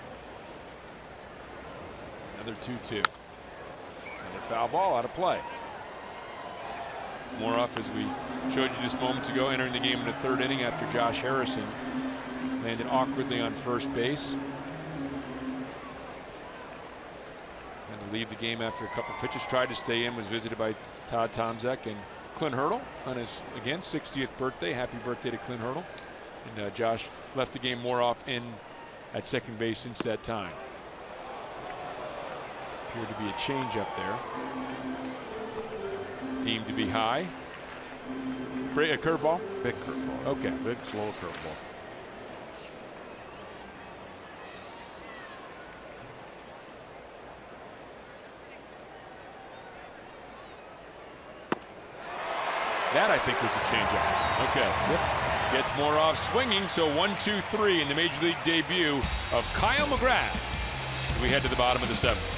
Another 2-2. Another foul ball out of play. Moroff, as we showed you just moments ago, entering the game in the third inning after Josh Harrison landed awkwardly on first base. And to leave the game after a couple pitches, tried to stay in, was visited by Todd Tomzek and Clint Hurdle on his, again, 60th birthday. Happy birthday to Clint Hurdle. And Josh left the game Moroff in at second base since that time. Appeared to be a change up there. Deemed to be high. A curveball? Big curveball. Okay. Big, slow curveball. That, I think, was a changeup. Okay. Yep. Gets Moroff swinging, so 1-2-3 in the Major League debut of Kyle McGrath. We head to the bottom of the seventh.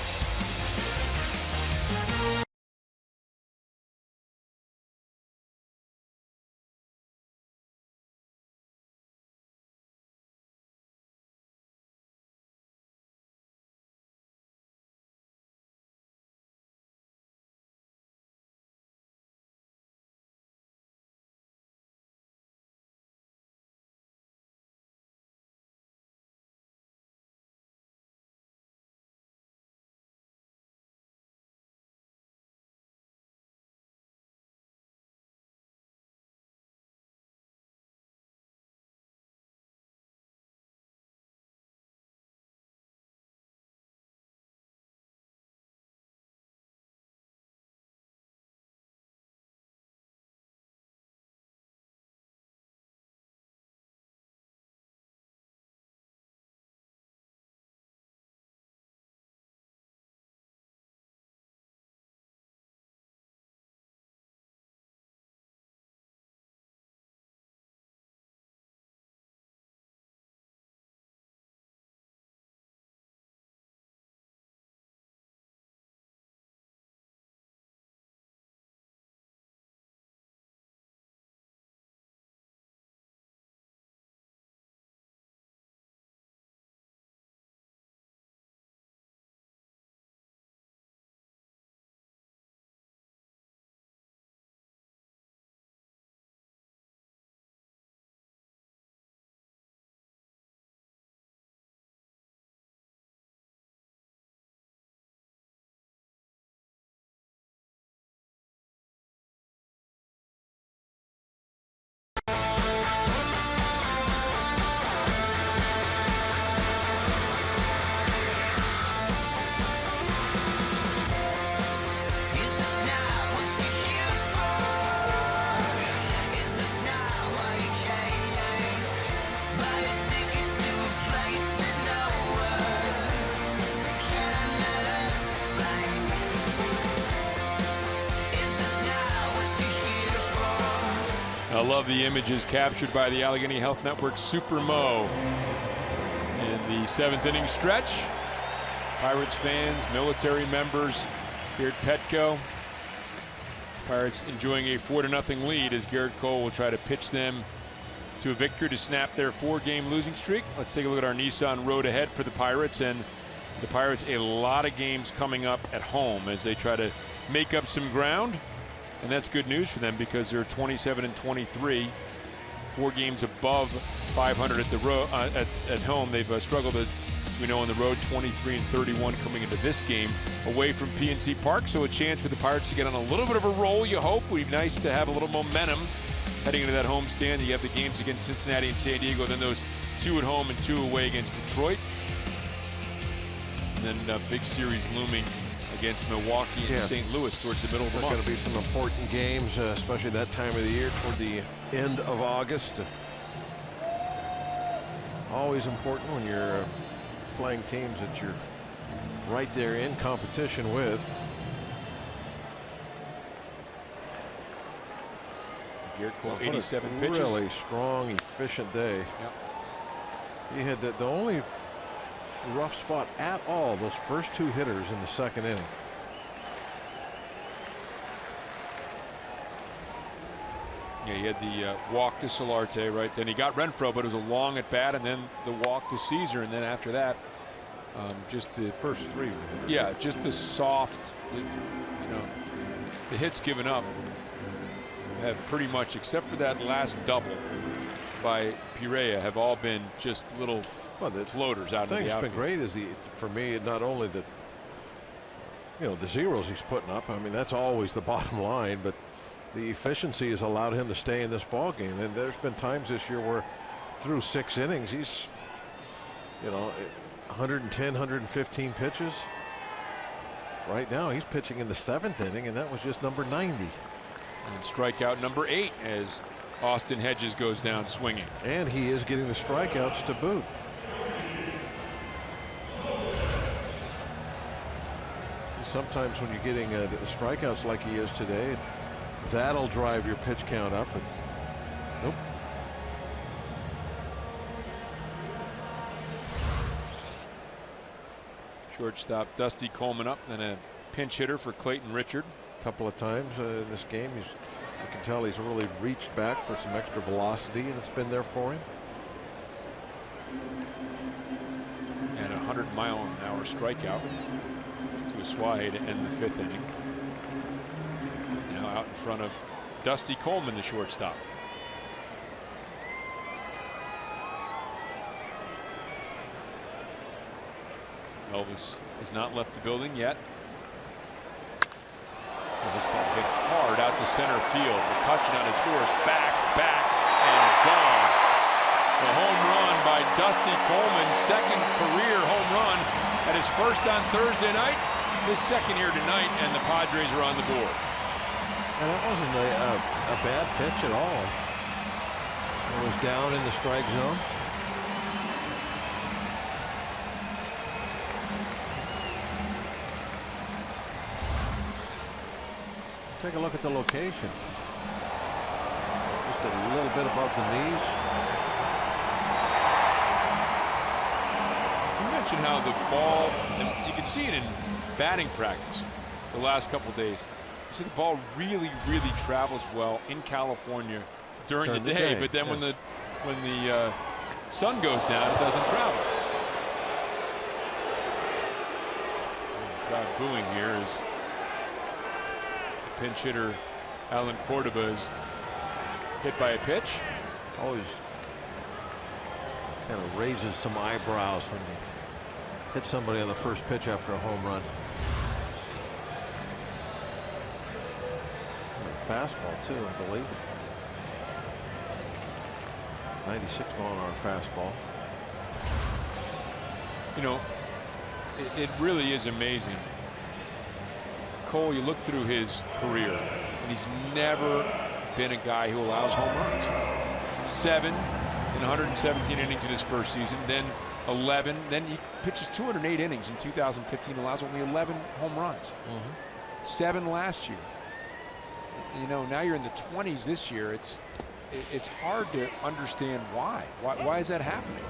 I love the images captured by the Allegheny Health Network Super Mo in the 7th inning stretch. Pirates fans, military members here at Petco. Pirates enjoying a 4-0 lead as Garrett Cole will try to pitch them to a victory to snap their 4-game losing streak. Let's take a look at our Nissan road ahead for the Pirates, and the Pirates a lot of games coming up at home as they try to make up some ground, and that's good news for them because they're 27-23, 4 games above 500 at the at home. They've struggled, as we know, on the road, 23-31 coming into this game away from PNC Park. So a chance for the Pirates to get on a little bit of a roll. You hope. Would be nice to have a little momentum heading into that homestand. You have the games against Cincinnati and San Diego, then those 2 at home and 2 away against Detroit. And then a big series looming against Milwaukee and St. Louis towards the middle of the month. There's going to be some important games, especially that time of the year toward the end of August. Always important when you're playing teams that you're right there in competition with. Garrett Cole, 87 pitches. Really strong, efficient day. Yep. He had the only rough spot at all, those first 2 hitters in the 2nd inning. Yeah, he had the walk to Solarte, right? Then he got Renfroe, but it was a long at bat, and then the walk to Caesar, and then after that, just the First 3. Yeah, just the soft, you know, the hits given up have pretty much, except for that last double by Pirea, have all been just little floaters out of the outfield. The thing's been great is for me, not only the the zeros he's putting up. I mean, that's always the bottom line, but the efficiency has allowed him to stay in this ball game. And there's been times this year where through 6 innings he's 110, 115 pitches. Right now he's pitching in the 7th inning, and that was just number 90. And strikeout number 8 as Austin Hedges goes down swinging. And he is getting the strikeouts to boot. Sometimes when you're getting strikeouts like he is today, that'll drive your pitch count up. But nope. Shortstop Dusty Coleman up, then a pinch hitter for Clayton Richard. A couple of times in this game, you can tell he's really reached back for some extra velocity, and it's been there for him. And a 100-mile-an-hour strikeout to Suaje to end the 5th inning. Now out in front of Dusty Coleman, the shortstop. Elvis has not left the building yet. This ball hit hard out to center field. McCutchen on his horse, back, and gone. The home run by Dusty Coleman, 2nd career home run at his first on Thursday night, his 2nd here tonight, and the Padres are on the board. And that wasn't a bad pitch at all. It was down in the strike zone. Take a look at the location. Just a little bit above the knees. You mentioned how the ball, and you can see it in batting practice the last couple days. You see the ball really travels well in California during the day, but then when the sun goes down, it doesn't travel. The crowd booing here is pinch hitter Alan Cordova is hit by a pitch. Always kind of raises some eyebrows when you hit somebody on the first pitch after a home run. And a fastball too, I believe. 96 mile-an-hour fastball. You know, it really is amazing. Cole, you look through his career, and he's never been a guy who allows home runs. 7 in 117 innings in his first season, then 11. Then he pitches 208 innings in 2015, allows only 11 home runs. 7 last year. You know, now you're in the 20s this year. It's it's hard to understand why. Why is that happening?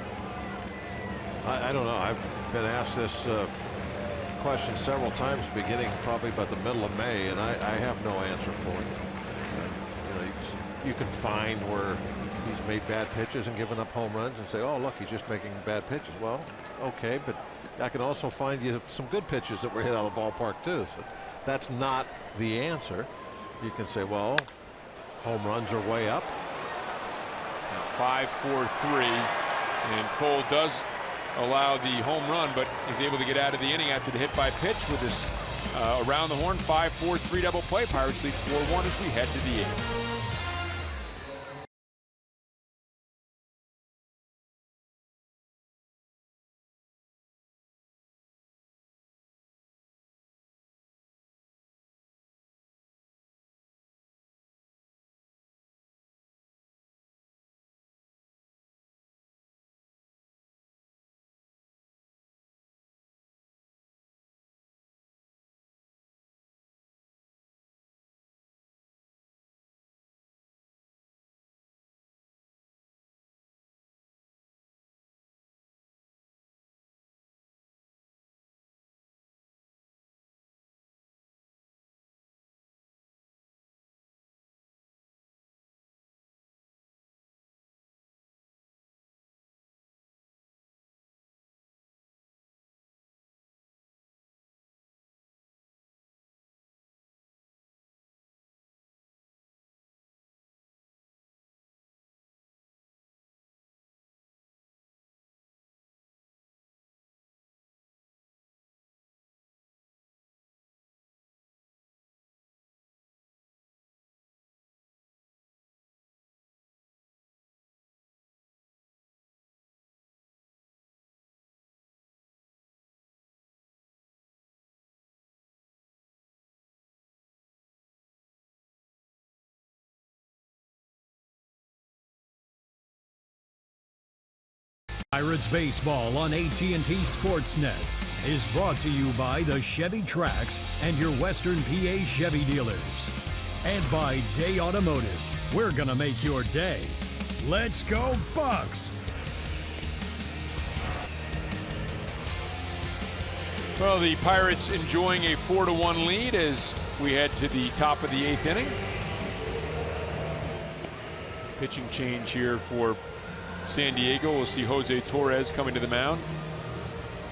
I don't know. I've been asked this question several times, beginning probably about the middle of May, and I have no answer for it. You can find where he's made bad pitches and given up home runs and say, oh, look, he's just making bad pitches. Well, okay, but I can also find you some good pitches that were hit out of the ballpark too. So that's not the answer. You can say, well, home runs are way up. Now 5-4-3, and Cole does allow the home run, but is able to get out of the inning after the hit by pitch with this around the horn 5-4-3 double play. Pirates lead 4-1 as we head to the 8th. Pirates baseball on AT&T Sportsnet is brought to you by the Chevy Trax and your Western PA Chevy dealers. And by Day Automotive. We're going to make your day. Let's go Bucks! Well, the Pirates enjoying a 4-1 lead as we head to the top of the 8th inning. Pitching change here for San Diego. We'll see Jose Torres coming to the mound.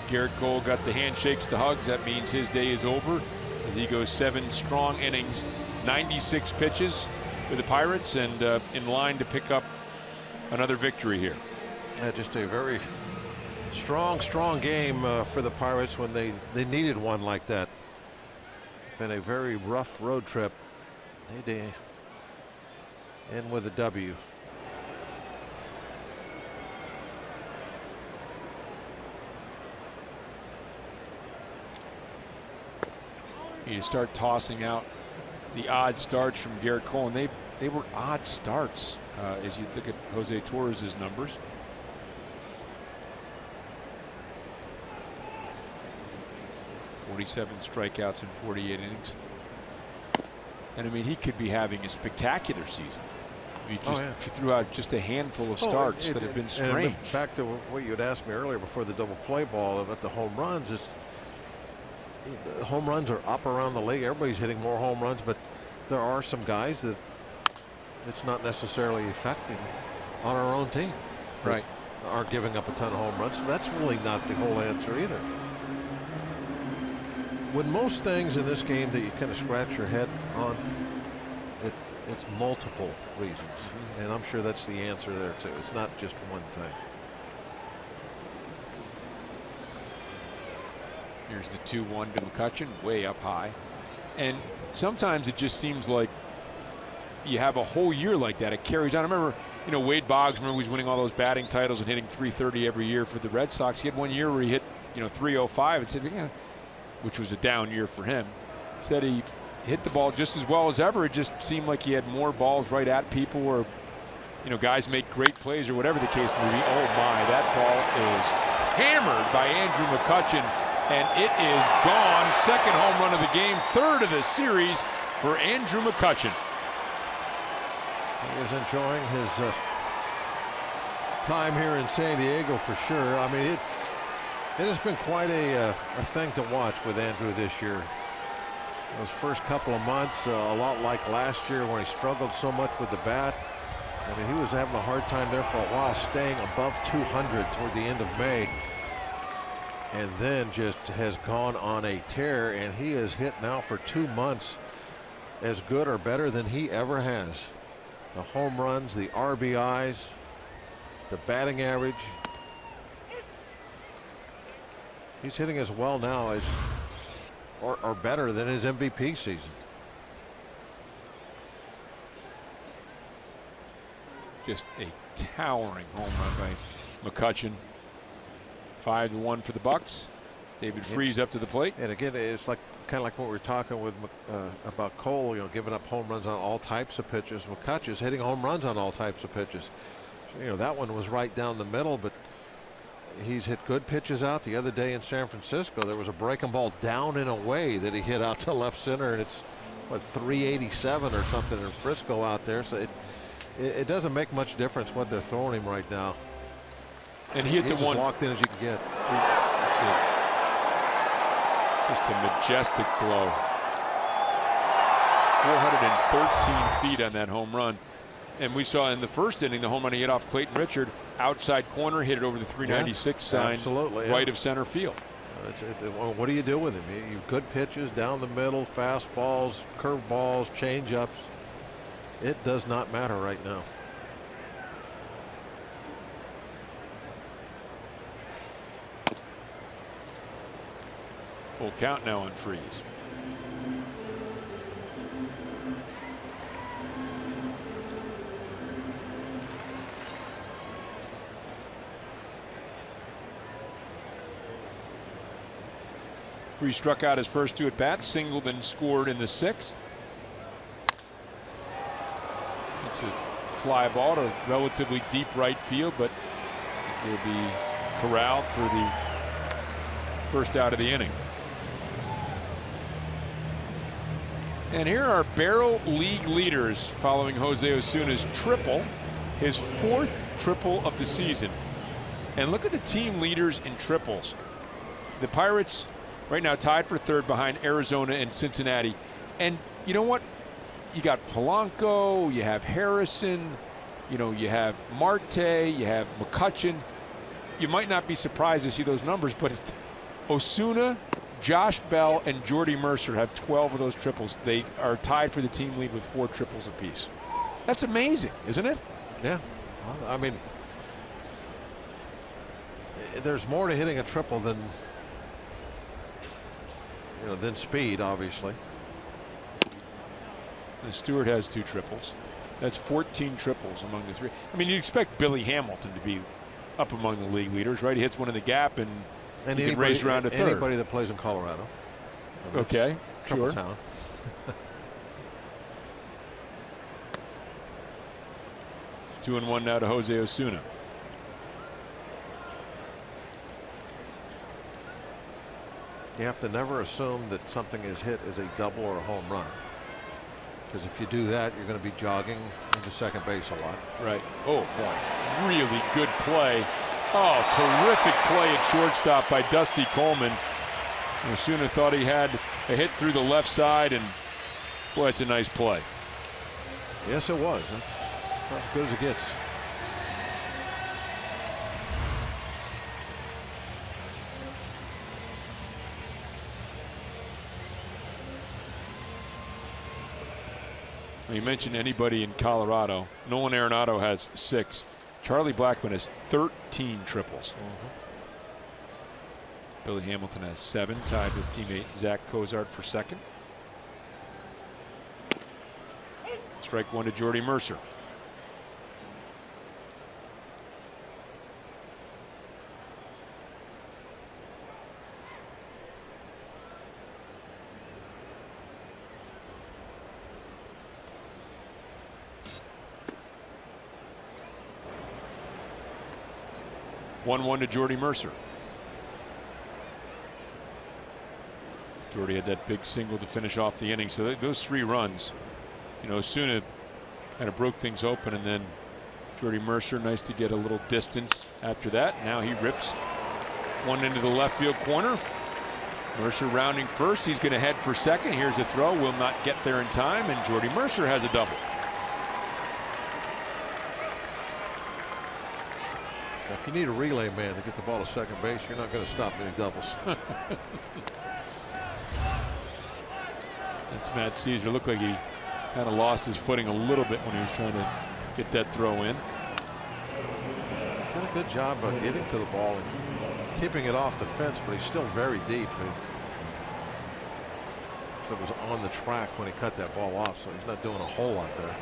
Garrett Cole got the handshakes, the hugs. That means his day is over as he goes 7 strong innings, 96 pitches for the Pirates, and in line to pick up another victory here. Yeah, just a very strong game for the Pirates when they needed one like that. Been a very rough road trip. They end with a W. You start tossing out the odd starts from Garrett Cole, and they were odd starts as you look at Jose Torres' numbers. .47 strikeouts in 48 innings. And I mean, he could be having a spectacular season if you just if you threw out just a handful of starts that have been strange. And back to what you had asked me earlier before the double play ball about the home runs, is home runs are up around the league. Everybody's hitting more home runs, but there are some guys that it's not necessarily affecting on our own team. Right. Are giving up a ton of home runs. So that's really not the whole answer either. With most things in this game that you kind of scratch your head on, it's multiple reasons. And I'm sure that's the answer there too. It's not just one thing. Here's the 2-1 to McCutchen, way up high. And sometimes it just seems like you have a whole year like that. It carries on. I remember, Wade Boggs, remember he was winning all those batting titles and hitting .330 every year for the Red Sox. He had one year where he hit, .305. It said, which was a down year for him. Said he hit the ball just as well as ever. It just seemed like he had more balls right at people, or, guys make great plays or whatever the case may be. Oh my, that ball is hammered by Andrew McCutchen. And it is gone. Second home run of the game, third of the series for Andrew McCutchen. He is enjoying his time here in San Diego for sure. I mean, it has been quite a thing to watch with Andrew this year. Those first couple of months, a lot like last year when he struggled so much with the bat. I mean, he was having a hard time there for a while, staying above 200 toward the end of May. And then just has gone on a tear, and he has hit now for 2 months as good or better than he ever has. The home runs, the RBIs, the batting average. He's hitting as well now as or better than his MVP season. Just a towering home run by McCutchen. 5-1 for the Bucks. David Freese up to the plate. And again, it's like kind of like what we were talking with about Cole, you know, giving up home runs on all types of pitches. McCutchen's hitting home runs on all types of pitches. So, you know, that one was right down the middle, but he's hit good pitches out. The other day in San Francisco, there was a breaking ball down and away that he hit out to left center, and it's what, 387 or something in Frisco out there. So it doesn't make much difference what they're throwing him right now. And he hit He's the one as locked in as you can get. That's it. Just a majestic blow. 413 feet on that home run. And we saw in the first inning the home run he hit off Clayton Richard, outside corner, hit it over the 396 sign, absolutely, right of center field. Well, what do you do with him? You good pitches down the middle, fastballs, curveballs, changeups. It does not matter right now. Full count now on Freese. Freese struck out his first 2 at bats, singled and scored in the 6th. It's a fly ball to relatively deep right field, but it will be corralled for the first out of the inning. And here are barrel league leaders following Jose Osuna's triple, his 4th triple of the season. And look at the team leaders in triples. The Pirates right now tied for 3rd behind Arizona and Cincinnati. And you know what? You got Polanco, you have Harrison, you know, you have Marte, you have McCutchen. You might not be surprised to see those numbers, but Osuna, Josh Bell, and Jordy Mercer have 12 of those triples. They are tied for the team lead with 4 triples apiece. That's amazing, isn't it? Yeah. Well, I mean, there's more to hitting a triple than, you know, than speed, obviously. And Stewart has 2 triples. That's 14 triples among the 3. I mean, you expect Billy Hamilton to be up among the league leaders, right? He hits one in the gap and he can race around to 3rd. Anybody that plays in Colorado. I mean, okay, sure. Town. 2-1 now to Jose Osuna. You have to never assume that something is hit as a double or a home run, because if you do that, you're going to be jogging into second base a lot. Right. Oh boy, really good play. Oh, terrific play at shortstop by Dusty Coleman. Osuna thought he had a hit through the left side, and boy, it's a nice play. Yes, it was. That's as good as it gets. You mentioned anybody in Colorado. Nolan Arenado has 6. Charlie Blackmon has 13 triples. Billy Hamilton has 7, tied with teammate Zach Cozart for 2nd. Strike 1 to Jordy Mercer. One to Jordy Mercer. Jordy had that big single to finish off the inning. So those 3 runs, you know, Osuna Kind of broke things open, and then Jordy Mercer, nice to get a little distance after that. Now he rips one into the left field corner. Mercer rounding first. He's going to head for second. Here's a throw. Will not get there in time, and Jordy Mercer has a double. If you need a relay man to get the ball to second base, you're not going to stop many doubles. That's Matt Caesar. Looked like he kind of lost his footing a little bit when he was trying to get that throw in. He's done a good job of getting to the ball and keeping it off the fence, but he's still very deep. So it was on the track when he cut that ball off, so he's not doing a whole lot there.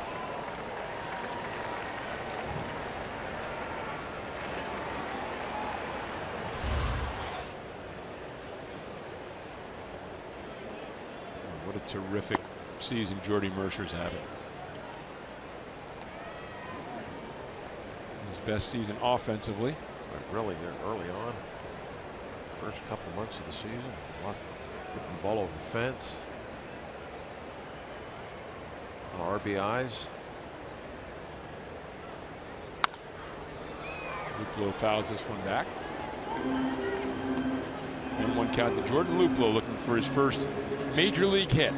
What a terrific season Jordy Mercer's having. His best season offensively. Really, early on, first couple months of the season, getting the ball over the fence. RBIs. Luplow fouls this one back. 1-1 count to Jordan Luplow, looking for his first major league hit.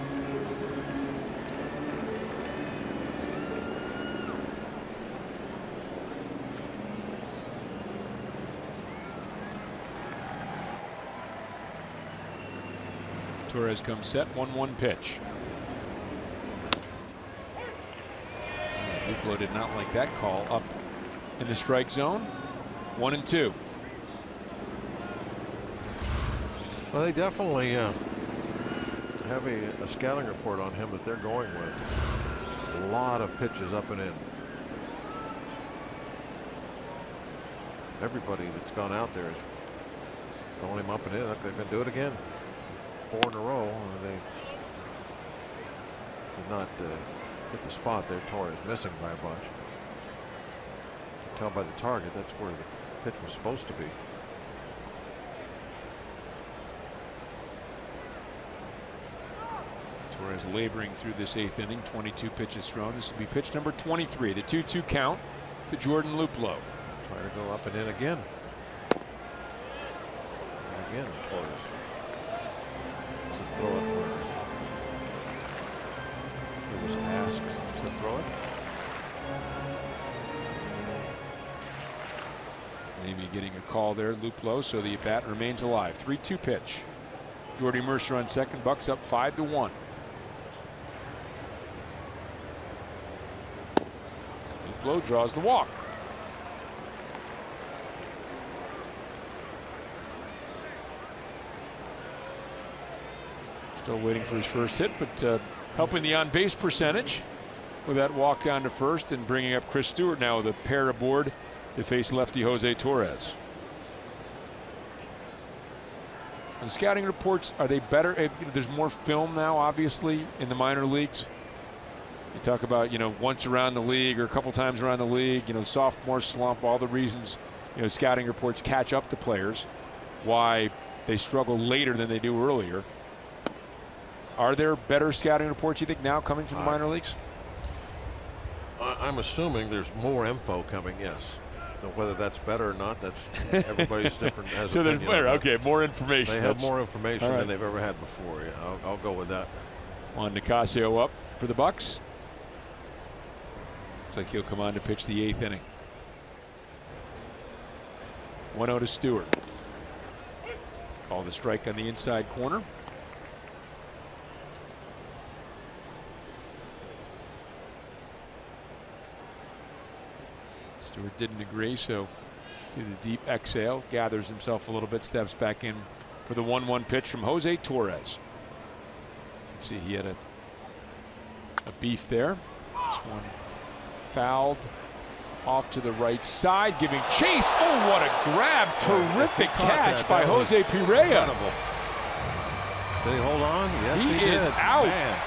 Torres comes set. 1-1 pitch. Luplow did not like that call. Up in the strike zone. 1-2. Well, they definitely have a scouting report on him that they're going with. A lot of pitches up and in. Everybody that's gone out there is throwing him up and in. They're going to do it again. 4 in a row, and they did not hit the spot there. Torres missing by a bunch. You can tell by the target that's where the pitch was supposed to be. Torres laboring through this 8th inning. 22 pitches thrown. This will be pitch number 23. The 2-2 count to Jordan Luplow. Trying to go up and in again. And again, Torres doesn't throw it where he was asked to throw it. Maybe getting a call there, Luplow, so the bat remains alive. 3-2 pitch. Jordy Mercer on second. Bucks up 5-1. Luplow draws the walk. Still waiting for his first hit, but helping the on-base percentage with that walk down to first, and bringing up Chris Stewart now with a pair aboard to face lefty Jose Torres. The scouting reports, are they better? There's more film now, obviously, in the minor leagues. You talk about, once around the league or a couple times around the league, sophomore slump, all the reasons, scouting reports catch up to players, why they struggle later than they do earlier. Are there better scouting reports, you think, now coming from the minor leagues? I'm assuming there's more info coming, yes. Now, whether that's better or not, that's everybody's different. So there's more information. They have more information than they've ever had before. Yeah, I'll go with that. Juan Nicasio up for the Bucks. Looks like he'll come on to pitch the 8th inning. 1-0 to Stewart. Call the strike on the inside corner. Stewart didn't agree, so see the deep exhale, gathers himself a little bit, steps back in for the 1-1 pitch from Jose Torres. See, he had a beef there. This one fouled off to the right side, giving chase. Oh, what a grab. Terrific catch by Jose Pereira. Incredible. Did he hold on? Yes, he is did. out. Man.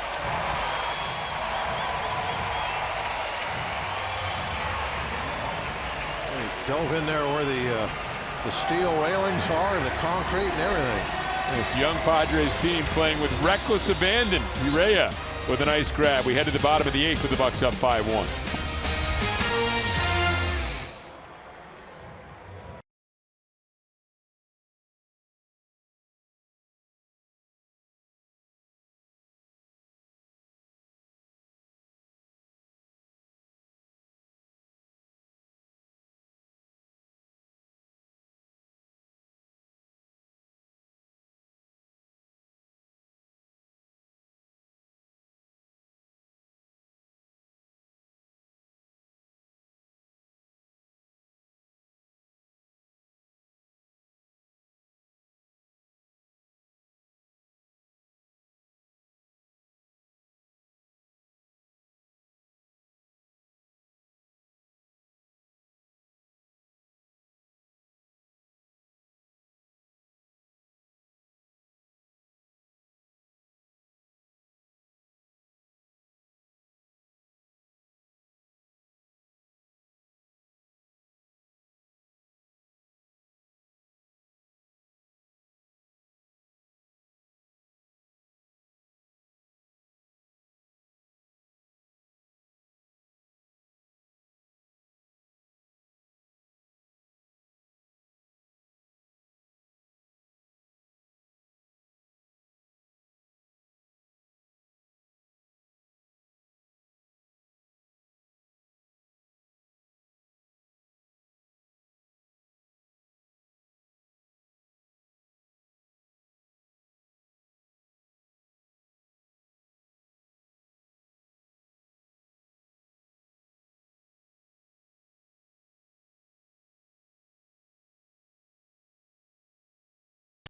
He dove in there where the steel railings are and the concrete and everything. This young Padres team playing with reckless abandon. Pereira with a nice grab. We head to the bottom of the 8th with the Bucks up 5-1.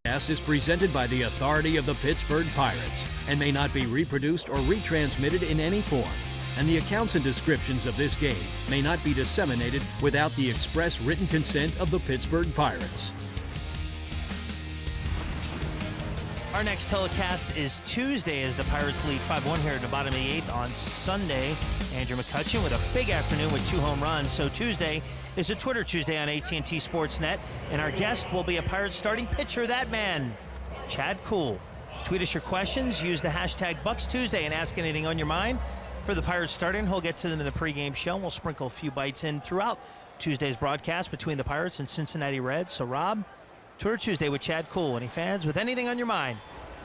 Cast is presented by the authority of the Pittsburgh Pirates and may not be reproduced or retransmitted in any form. And the accounts and descriptions of this game may not be disseminated without the express written consent of the Pittsburgh Pirates. Our next telecast is Tuesday as the Pirates lead 5-1 here at the bottom of the 8th. On Sunday, Andrew McCutchen with a big afternoon with 2 home runs. So Tuesday is a Twitter Tuesday on AT Sportsnet, and our guest will be a Pirates starting pitcher, that man, Chad Kuhl. Tweet us your questions, use the hashtag BucksTuesday, and ask anything on your mind for the Pirates starting. He'll get to them in the pregame show, and we'll sprinkle a few bites in throughout Tuesday's broadcast between the Pirates and Cincinnati Reds. So Rob, Twitter Tuesday with Chad Kuhl. Any fans with anything on your mind,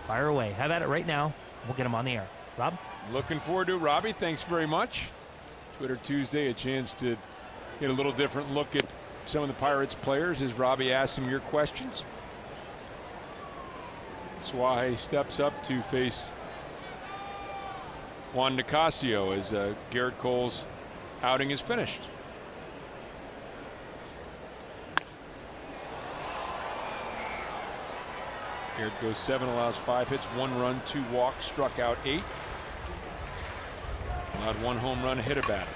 fire away. Have at it right now. We'll get them on the air. Rob? Looking forward to it, Robbie. Thanks very much. Twitter Tuesday, a chance to get a little different look at some of the Pirates players as Robbie asks them your questions. Suaje steps up to face Juan Nicasio as Garrett Cole's outing is finished. Garrett goes 7, allows 5 hits, 1 run, 2 walks, struck out 8. Allowed 1 home run, hit a batter.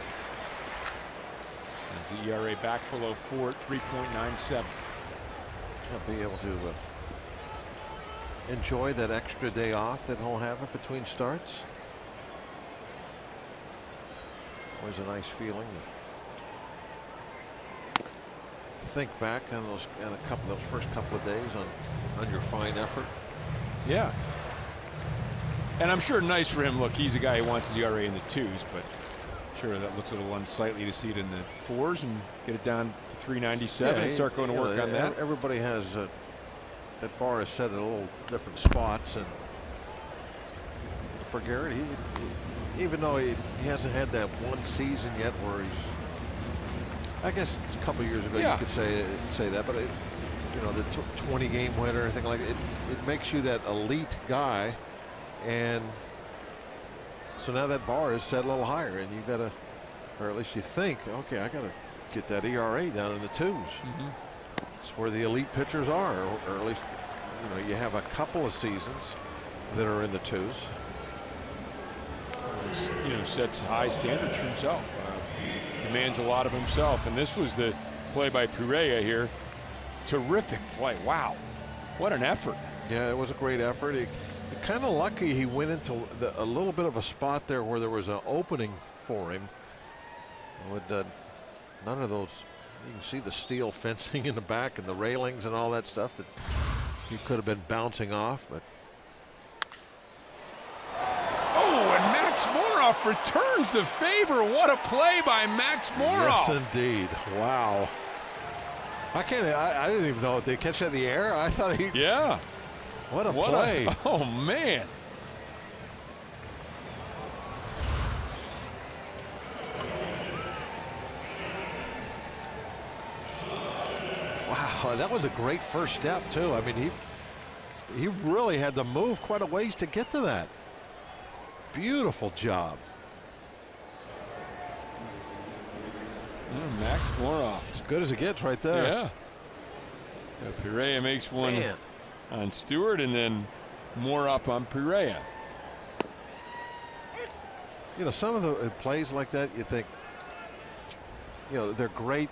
As the ERA back below 4 at 3.97. I'll be able to enjoy that extra day off that he'll have in between starts. Always a nice feeling to think back on those first couple of days on your fine effort. Yeah. And I'm sure nice for him. Look, he's a guy who wants his ERA in the 2s, but sure that looks a little unsightly to see it in the 4s and get it down to 397 and start going to work on that. Everybody has that bar is set at a little different spots, and for Garrett, he even though he hasn't had that one season yet where he's, I guess a couple years ago you could say that, but you know, the 20-game winner, everything like it, it makes you that elite guy, and so now that bar is set a little higher, and you got to, or at least you think, okay, I got to get that ERA down in the 2s. It's where the elite pitchers are, or at least, you know, you have a couple of seasons that are in the 2s. You know, sets high standards for himself. Demands a lot of himself, and this was the play by Pereira here. Terrific play. Wow, what an effort. Yeah, it was a great effort. Kind of lucky he went into a little bit of a spot there where there was an opening for him. With none of those, you can see the steel fencing in the back and the railings and all that stuff that he could have been bouncing off. But oh, and Max Mora Moroff returns the favor. What a play by Max Moroff. Yes, indeed. Wow. I didn't even know. Did they catch that in the air? I thought he. Yeah. What a play. Oh, man. Wow, that was a great first step, too. I mean, he really had to move quite a ways to get to that. Beautiful job. Max Moroff. As good as it gets right there. Yeah. So Perea makes one on Stewart, and then Moroff on Perea. You know, some of the plays like that, you think, you know, they're great,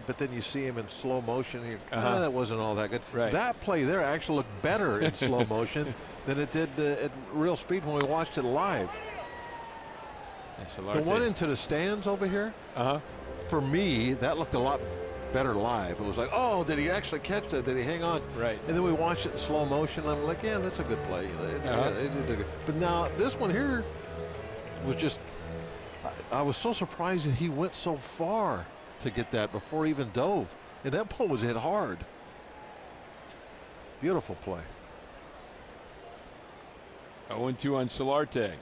but then you see him in slow motion, and that wasn't all that good. Right. That play there actually looked better in slow motion than it did at real speed when we watched it live. The one into the stands over here, for me, that looked a lot better live. It was like, oh, did he actually catch that? Did he hang on? Right. And then we watched it in slow motion. I'm like, yeah, that's a good play. You know, but now this one here was just, I was so surprised that he went so far to get that before he even dove. And that ball was hit hard. Beautiful play. 0-2 on Solarte.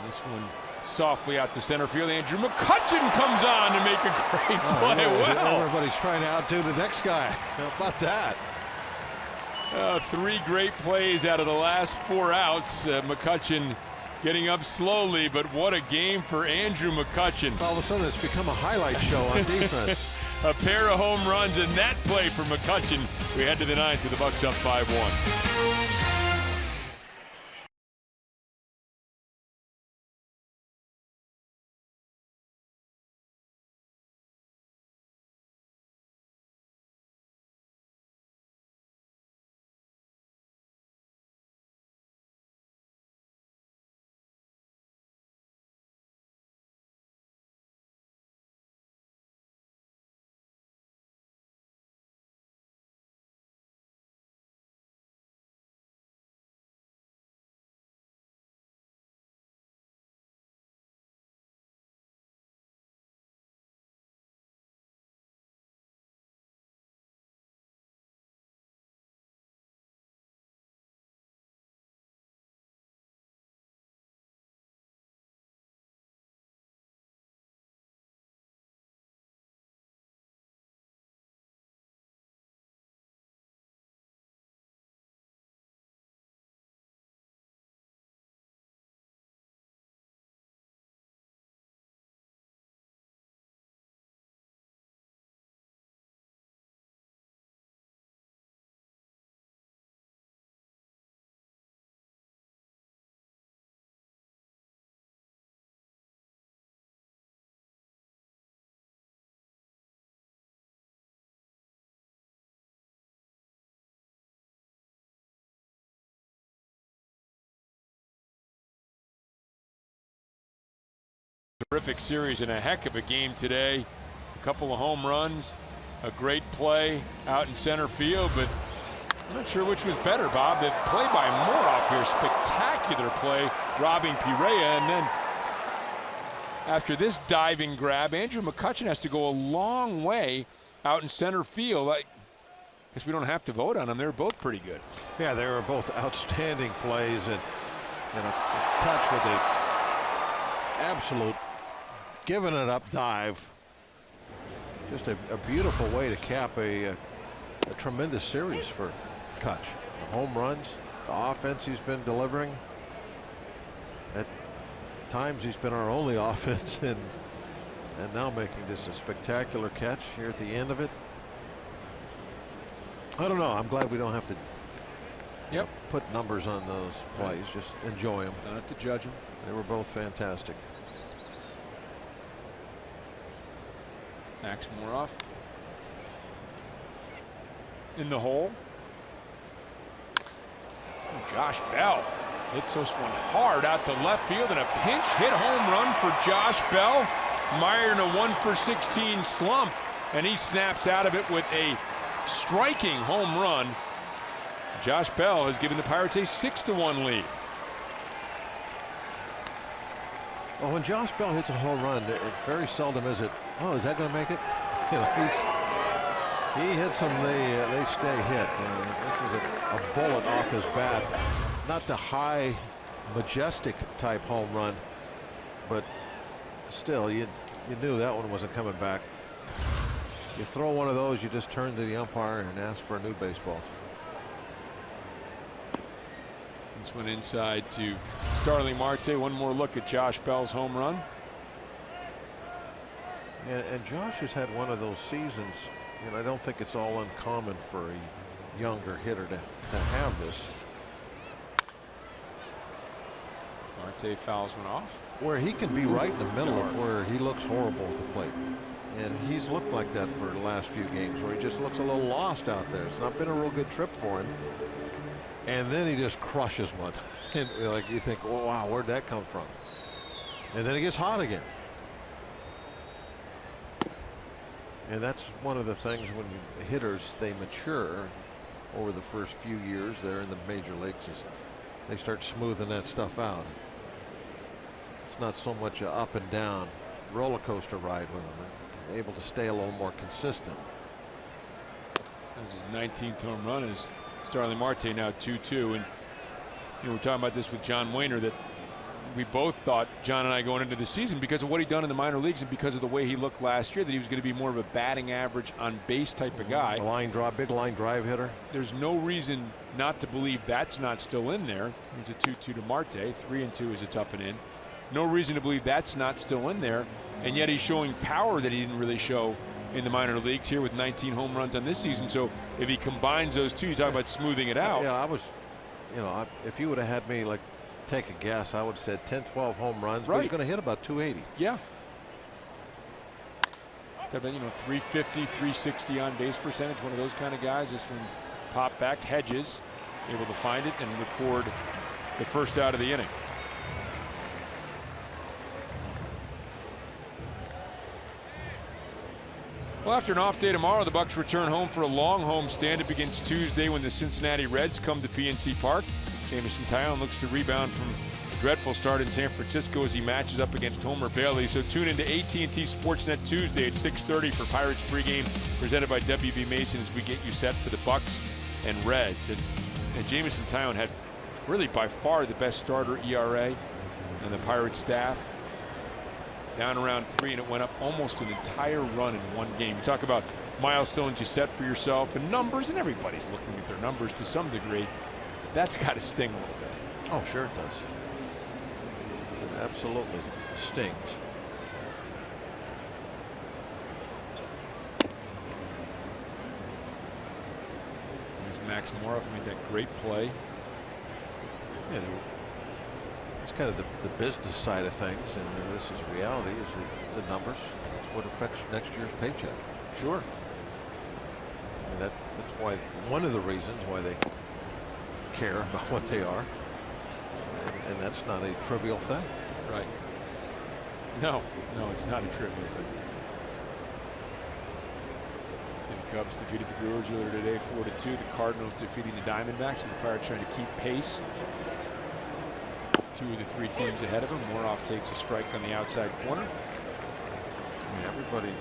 This one softly out to center field. Andrew McCutchen comes on to make a great play. Wow. Everybody's trying to outdo the next guy. How about that? 3 great plays out of the last 4 outs. McCutchen getting up slowly, but what a game for Andrew McCutchen. All of a sudden it's become a highlight show on defense. A pair of home runs and that play for McCutchen. We head to the 9th with the Bucks up 5-1. Terrific series and a heck of a game today. A couple of home runs, a great play out in center field, but I'm not sure which was better, Bob. The play by Moroff here, spectacular play, robbing Perea, and then after this diving grab, Andrew McCutchen has to go a long way out in center field. I guess we don't have to vote on them. They're both pretty good. Yeah, they were both outstanding plays, and a catch with a absolute giving it up dive. Just a beautiful way to cap a tremendous series for Kutch. The home runs, the offense he's been delivering. At times he's been our only offense, and now making this a spectacular catch here at the end of it. I don't know. I'm glad we don't have to put numbers on those plays. Just enjoy them. Don't have to judge them. They were both fantastic. Max Moroff in the hole. Josh Bell hits this one hard out to left field, and a pinch hit home run for Josh Bell. Meyer in a 1-for-16 slump, and he snaps out of it with a striking home run. Josh Bell has given the Pirates a 6-1 lead. Well, when Josh Bell hits a home run, it very seldom is it, oh, is that going to make it? You know, he hits them, they stay hit. This is a bullet off his bat. Not the high, majestic type home run, but still, you knew that one wasn't coming back. You throw one of those, you just turn to the umpire and ask for a new baseball. This one inside to Starling Marte. One more look at Josh Bell's home run. And Josh has had one of those seasons, and I don't think it's all uncommon for a younger hitter to have this. Marte fouls one off. Where he can be right in the middle of where he looks horrible at the plate. And he's looked like that for the last few games, where he just looks a little lost out there. It's not been a real good trip for him. And then he just crushes one. And like you think, oh, wow, where'd that come from? And then he gets hot again. And that's one of the things when hitters, they mature over the first few years there in the major leagues, is they start smoothing that stuff out. It's not so much a up and down roller coaster ride with them. They're able to stay a little more consistent. That's his 19th home run. Is Starling Marte now 2-2, and we're talking about this with John Wayner, that we both thought, John and I, going into the season, because of what he'd done in the minor leagues and because of the way he looked last year, that he was going to be more of a batting average on base type of guy. Line drive, big line drive hitter. There's no reason not to believe that's not still in there. It's a 2-2 to Marte, 3-2 as it's up and in. No reason to believe that's not still in there, and yet he's showing power that he didn't really show in the minor leagues here with 19 home runs on this season. So if he combines those two, you talk about smoothing it out. Yeah, I was, if you would have had me like take a guess, I would have said 10-12 home runs. Right. But he's going to hit about 280. Yeah. Talk about, 350, 360 on base percentage. One of those kind of guys. This one popped back. Hedges able to find it and record the first out of the inning. Well, after an off day tomorrow, the Bucs return home for a long homestand. It begins Tuesday when the Cincinnati Reds come to PNC Park. Jamison Tyone looks to rebound from a dreadful start in San Francisco as he matches up against Homer Bailey. So tune into AT&T Sportsnet Tuesday at 6:30 for Pirates pregame, presented by WB Mason, as we get you set for the Bucs and Reds. And Jamison Tyone had really by far the best starter ERA on the Pirates staff. Down around 3, and it went up almost an entire run in one game. You talk about milestones you set for yourself and numbers, and everybody's looking at their numbers to some degree. That's got to sting a little bit. Oh, sure it does. It absolutely stings. There's Max Moroff made that great play. Yeah, it's kind of the business side of things, and this is reality, is the numbers. That's what affects next year's paycheck. Sure. I mean, that's why, one of the reasons why they care about what they are, and that's not a trivial thing. Right. No, it's not a trivial thing. See, the Cubs defeated the Brewers earlier today 4-2. The Cardinals defeating the Diamondbacks, and the Pirates trying to keep pace. 2 of the 3 teams ahead of him. Moroff takes a strike on the outside corner. I mean, everybody,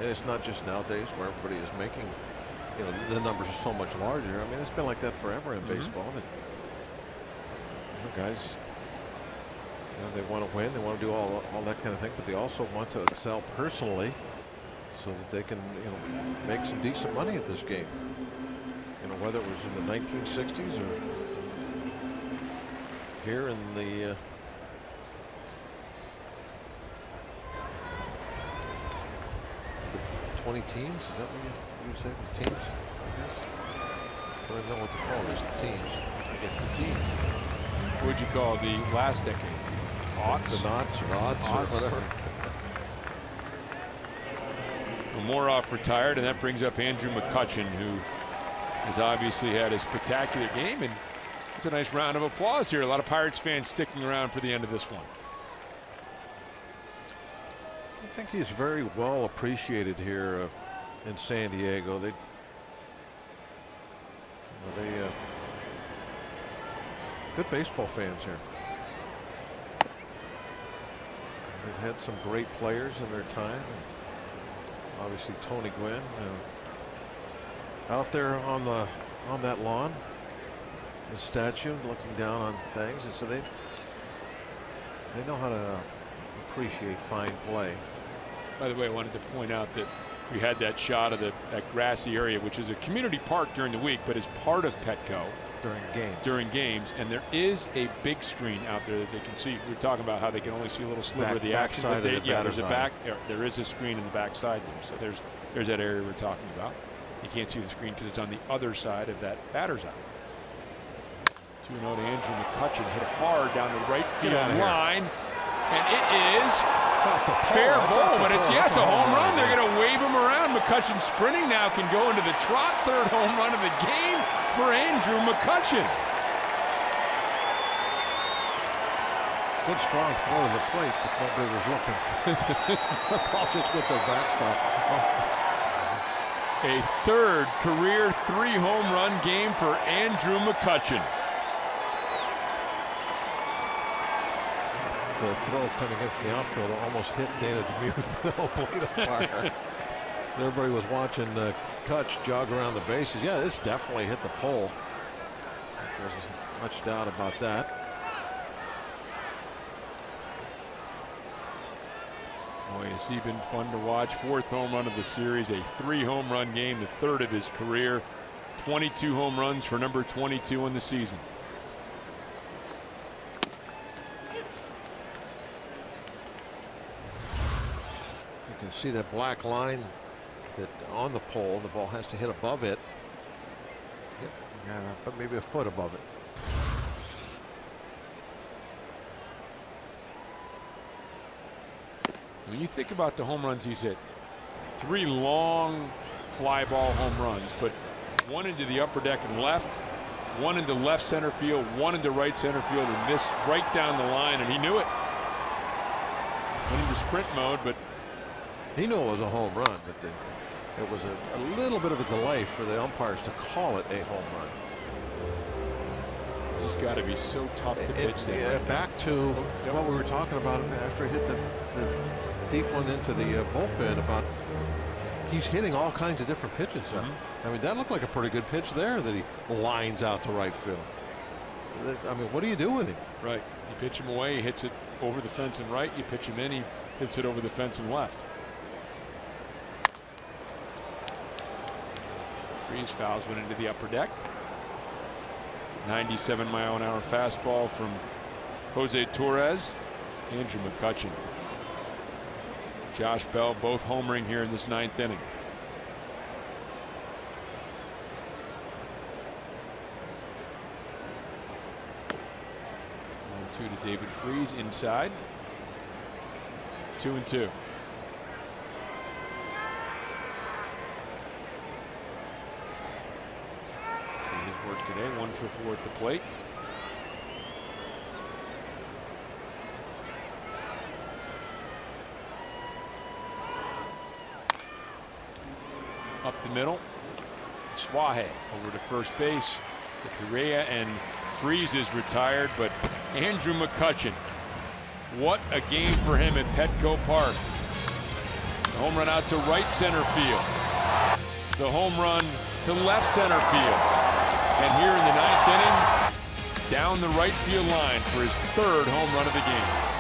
and it's not just nowadays where everybody is making, the numbers are so much larger. I mean, it's been like that forever in baseball. That guys, they want to win, they want to do all that kind of thing, but they also want to excel personally, so that they can, make some decent money at this game. Whether it was in the 1960s or here in the 20 teams, is that what you would say? The teams, I guess. I don't know what to call this. The teams. I guess the teams. What would you call the last decade? Aughts? The knots or odds or whatever. Well, Moroff retired, and that brings up Andrew McCutchen, who has obviously had a spectacular game, and it's a nice round of applause here. A lot of Pirates fans sticking around for the end of this one. I think he's very well appreciated here in San Diego. Well, they good baseball fans here. They've had some great players in their time. Obviously, Tony Gwynn out there on that lawn, the statue, looking down on things, and so they know how to appreciate fine play. By the way, I wanted to point out that we had that shot of that grassy area, which is a community park during the week, but is part of Petco during games, and there is a big screen out there that they can see. We're talking about how they can only see a little sliver of the action, but there is a screen in the back side there, so there's that area we're talking about. You can't see the screen because it's on the other side of that batter's eye. 2-0 to Andrew McCutchen, hit hard down the right field line, and it is fair ball, but it's a home run. They're going to wave him around. McCutchen sprinting now, can go into the trot. Third home run of the game for Andrew McCutchen. Good strong throw to the plate, but nobody was looking. The ball just with their backstop. A third career 3-home run game for Andrew McCutchen. The throw coming in from the outfield almost hit Dana DeMuth, the plate umpire. Everybody was watching Kutch jog around the bases. Yeah, this definitely hit the pole. There's much doubt about that. Boy, has he been fun to watch. Fourth home run of the series, a 3-home run game, the third of his career. 22 home runs for number 22 in the season. You can see that black line that on the pole, the ball has to hit above it. But maybe a foot above it. When you think about the home runs he's hit, 3 long fly ball home runs, but 1 into the upper deck and left, 1 into left center field, 1 into right center field, and this right down the line, and he knew it. Went into sprint mode, but he knew it was a home run, but it was a little bit of a delay for the umpires to call it a home run. This has got to be so tough to pitch. Back to what we were talking about after he hit the deep one into the bullpen, about he's hitting all kinds of different pitches. I mean, that looked like a pretty good pitch there that he lines out to right field. I mean, what do you do with him? Right. You pitch him away, he hits it over the fence and right. You pitch him in, he hits it over the fence and left. Freeze fouls went into the upper deck. 97-mile-an-hour fastball from Jose Torres. Andrew McCutchen. Josh Bell both homering here in this 9th inning. 1-2 to David Freese inside. 2-2. See his work today. 1 for 4 at the plate. Up the middle. Suaje over to first base. Perea and Freese is retired, but Andrew McCutchen, what a game for him at Petco Park. The home run out to right center field. The home run to left center field. And here in the 9th inning, down the right field line for his 3rd home run of the game.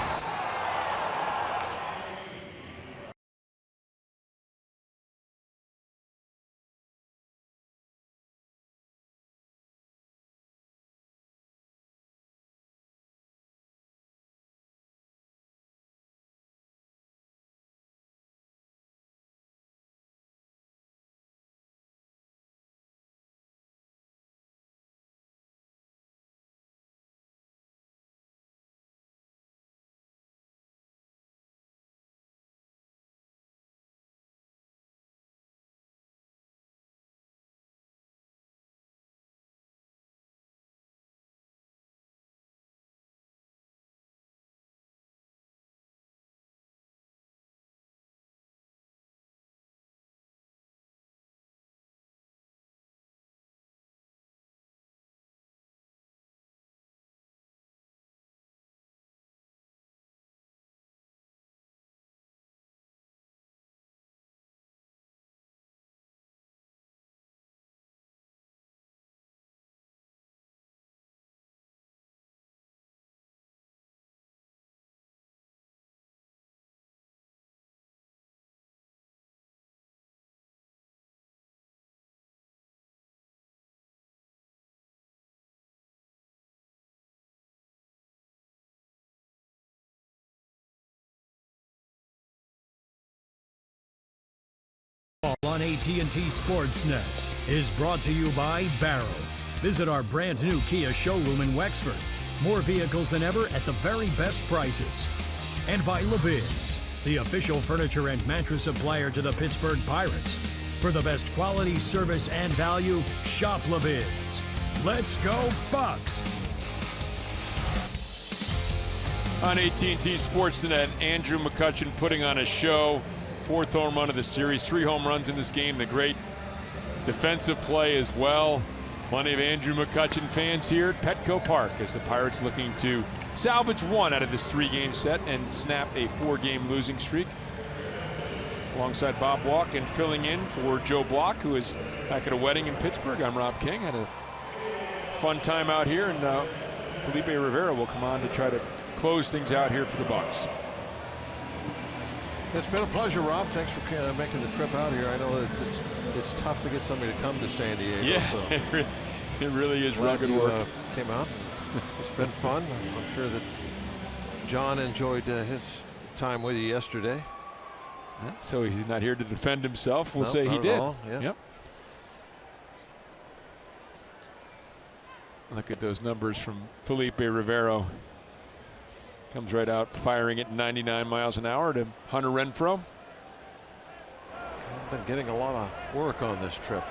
AT&T Sportsnet is brought to you by Barrow. Visit our brand new Kia showroom in Wexford. More vehicles than ever at the very best prices. And by LeViz, the official furniture and mattress supplier to the Pittsburgh Pirates. For the best quality, service, and value, shop LeViz. Let's go Bucks! On AT&T Sportsnet, Andrew McCutchen putting on a show. 4th home run of the series, 3 home runs in this game. The great defensive play as well. Plenty of Andrew McCutchen fans here at Petco Park as the Pirates looking to salvage 1 out of this 3-game set and snap a 4-game losing streak. Alongside Bob Walk and filling in for Joe Block, who is back at a wedding in Pittsburgh. I'm Rob King. Had a fun time out here, and Felipe Rivera will come on to try to close things out here for the Bucks. It's been a pleasure, Rob. Thanks for making the trip out here. I know that it's tough to get somebody to come to San Diego. Yeah, so it really is rugged work. Came out. It's been fun. I'm sure that John enjoyed his time with you yesterday. Yeah, so he's not here to defend himself. We'll No, say he not at did. all. Yeah. Yep. Look at those numbers from Felipe Rivero. Comes right out firing at 99 miles an hour to Hunter Renfroe. I've been getting a lot of work on this trip.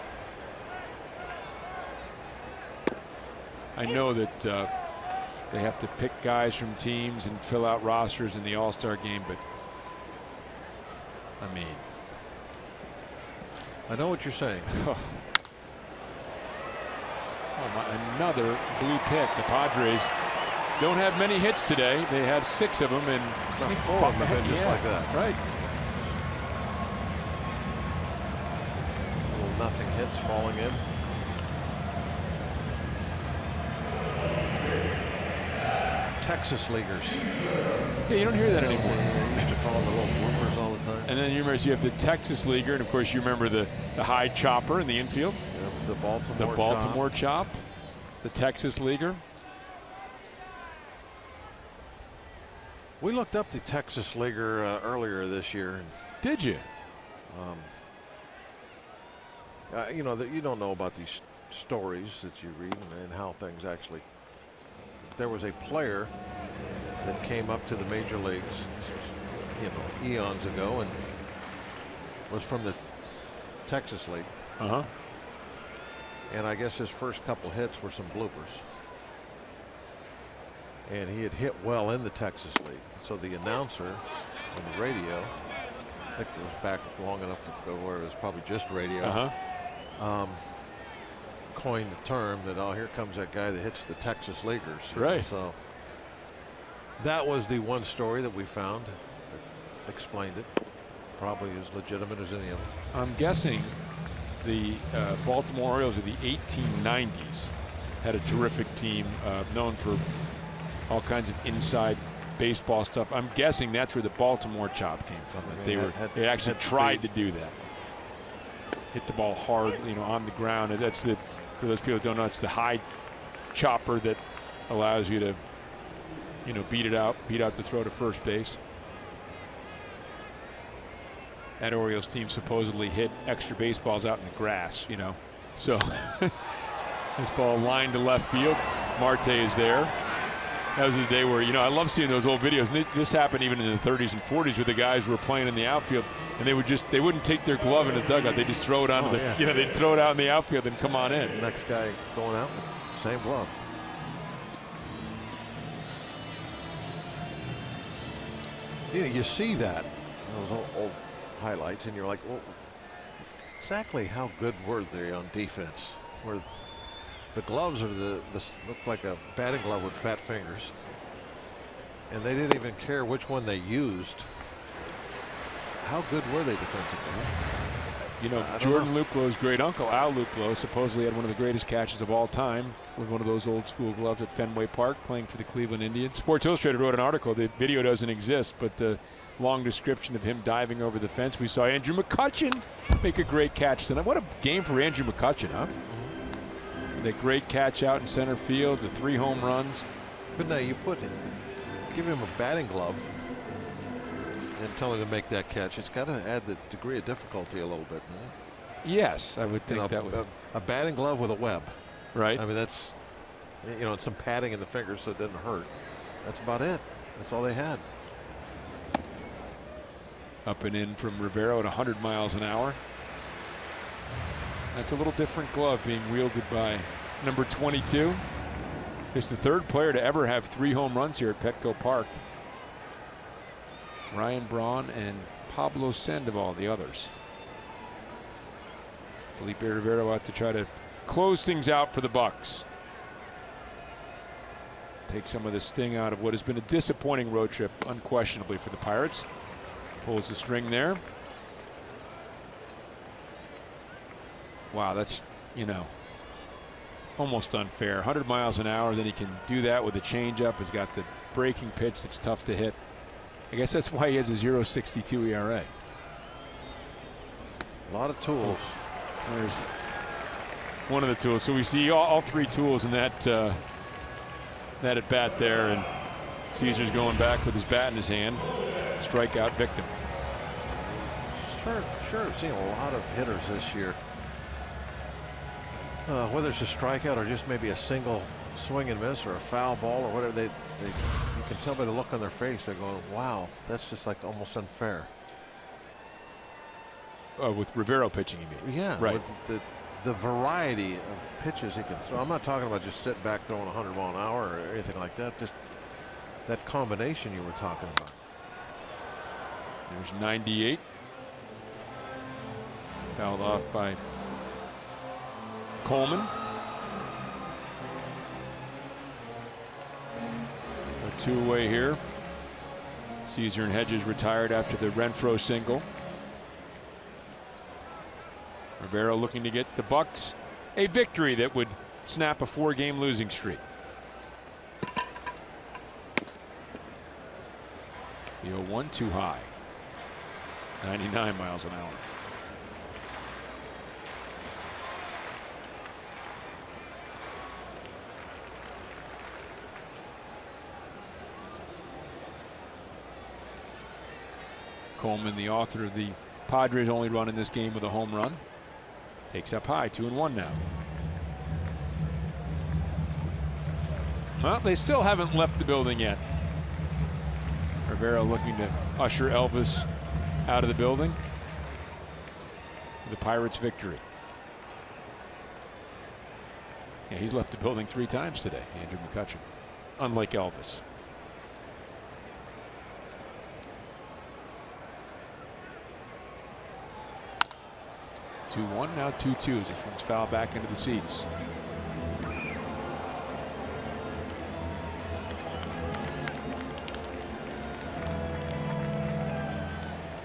I know that they have to pick guys from teams and fill out rosters in the All-Star game, but I mean, I know what you're saying. oh my, another blue pick. The Padres don't have many hits today. They have 6 of them, and Not 4 of them have been just like that. Right. Little nothing hits falling in. Texas leaguers. Yeah, you don't hear that anymore. They used to call them the little bloopers all the time. And then you have the Texas leaguer, and of course you remember the high chopper in the infield. The Baltimore, Baltimore chop. The Texas leaguer. We looked up the Texas leaguer earlier this year. Did you? You know that you don't know about these stories that you read and how things actually. There was a player that came up to the major leagues, this was, eons ago, and was from the Texas League. And I guess his first couple hits were some bloopers. And he had hit well in the Texas League. So the announcer on the radio, I think it was back long enough ago where it was probably just radio, coined the term that, oh, here comes that guy that hits the Texas leaguers. Right. So that was the one story that we found that explained it. Probably as legitimate as any of them. I'm guessing the Baltimore Orioles of the 1890s had a terrific team known for all kinds of inside baseball stuff. I'm guessing that's where the Baltimore chop came from. They actually tried to do that. Hit the ball hard, on the ground. And that's for those people who don't know, it's the high chopper that allows you to, beat out the throw to first base. That Orioles team supposedly hit extra baseballs out in the grass, So this ball lined to left field. Marte is there. That was the day where, I love seeing those old videos. And this happened even in the 30s and 40s where the guys were playing in the outfield and they wouldn't take their glove in the dugout. They just throw it onto they'd throw it out in the outfield and come on in. Next guy going out, same glove. You see that, those old highlights, and you're like, well, exactly how good were they on defense? Where the gloves are look like a batting glove with fat fingers, and they didn't even care which one they used. How good were they defensively? Jordan Luplow's great uncle, Al Luplow, supposedly had one of the greatest catches of all time with one of those old school gloves at Fenway Park playing for the Cleveland Indians. Sports Illustrated wrote an article. The video doesn't exist, but the long description of him diving over the fence. We saw Andrew McCutchen make a great catch tonight. What a game for Andrew McCutchen, huh? The great catch out in center field, the 3 home runs. But now you give him a batting glove and tell him to make that catch. It's got to add the degree of difficulty a little bit. Yes, I would think that would. A batting glove with a web. Right. I mean, that's, you know, some padding in the fingers so it didn't hurt. That's about it. That's all they had. Up and in from Rivera at 100 miles an hour. That's a little different glove being wielded by number 22. He's the third player to ever have 3 home runs here at Petco Park. Ryan Braun and Pablo Sandoval, the others. Felipe Rivera out to try to close things out for the Bucks. Take some of the sting out of what has been a disappointing road trip, unquestionably, for the Pirates. Pulls the string there. Wow, that's, you know, almost unfair. 100 miles an hour, then he can do that with a changeup. He's got the breaking pitch that's tough to hit. I guess that's why he has a 0.62 ERA. A lot of tools. There's one of the tools. So we see all 3 tools in that that at bat there, and Caesar's going back with his bat in his hand. Strikeout victim. Sure, I've seen a lot of hitters this year. Whether it's a strikeout or just maybe a single swing and miss or a foul ball or whatever, you can tell by the look on their face. They're going, "Wow, that's just like almost unfair." With Rivera pitching, you mean? Yeah, right. With the variety of pitches he can throw. I'm not talking about just sitting back throwing 100 mile an hour or anything like that. Just that combination you were talking about. There's 98. Fouled off by Coleman. A 2-away here. Caesar and Hedges retired after the Renfroe single. Rivera looking to get the Bucks a victory that would snap a 4-game losing streak. The 0-1 too high. 99 miles an hour. Coleman, the author of the Padres' only run in this game with a home run, takes up high, 2-1 now. Well, they still haven't left the building yet. Rivera looking to usher Elvis out of the building. The Pirates' victory. Yeah, he's left the building 3 times today, Andrew McCutchen, unlike Elvis. Two-one, now 2-2 as this one's fouled back into the seats.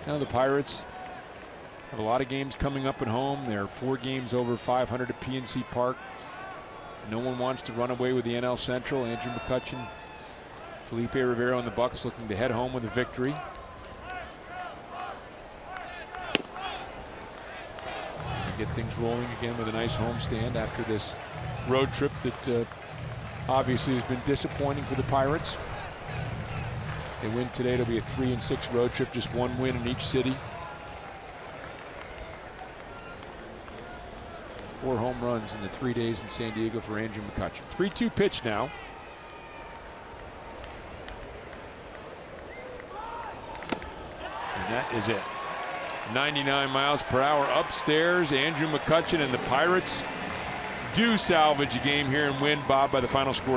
Now the Pirates have a lot of games coming up at home. They're 4 games over 500 at PNC Park. No one wants to run away with the NL Central. Andrew McCutchen, Felipe Rivera and the Bucks looking to head home with a victory. Get things rolling again with a nice homestand after this road trip that obviously has been disappointing for the Pirates. They win today, it'll be a 3-6 road trip, just 1 win in each city. 4 home runs in the 3 days in San Diego for Andrew McCutchen. 3-2 pitch now. And that is it. 99 miles per hour upstairs. Andrew McCutchen and the Pirates do salvage a game here and win, Bob, by the final score of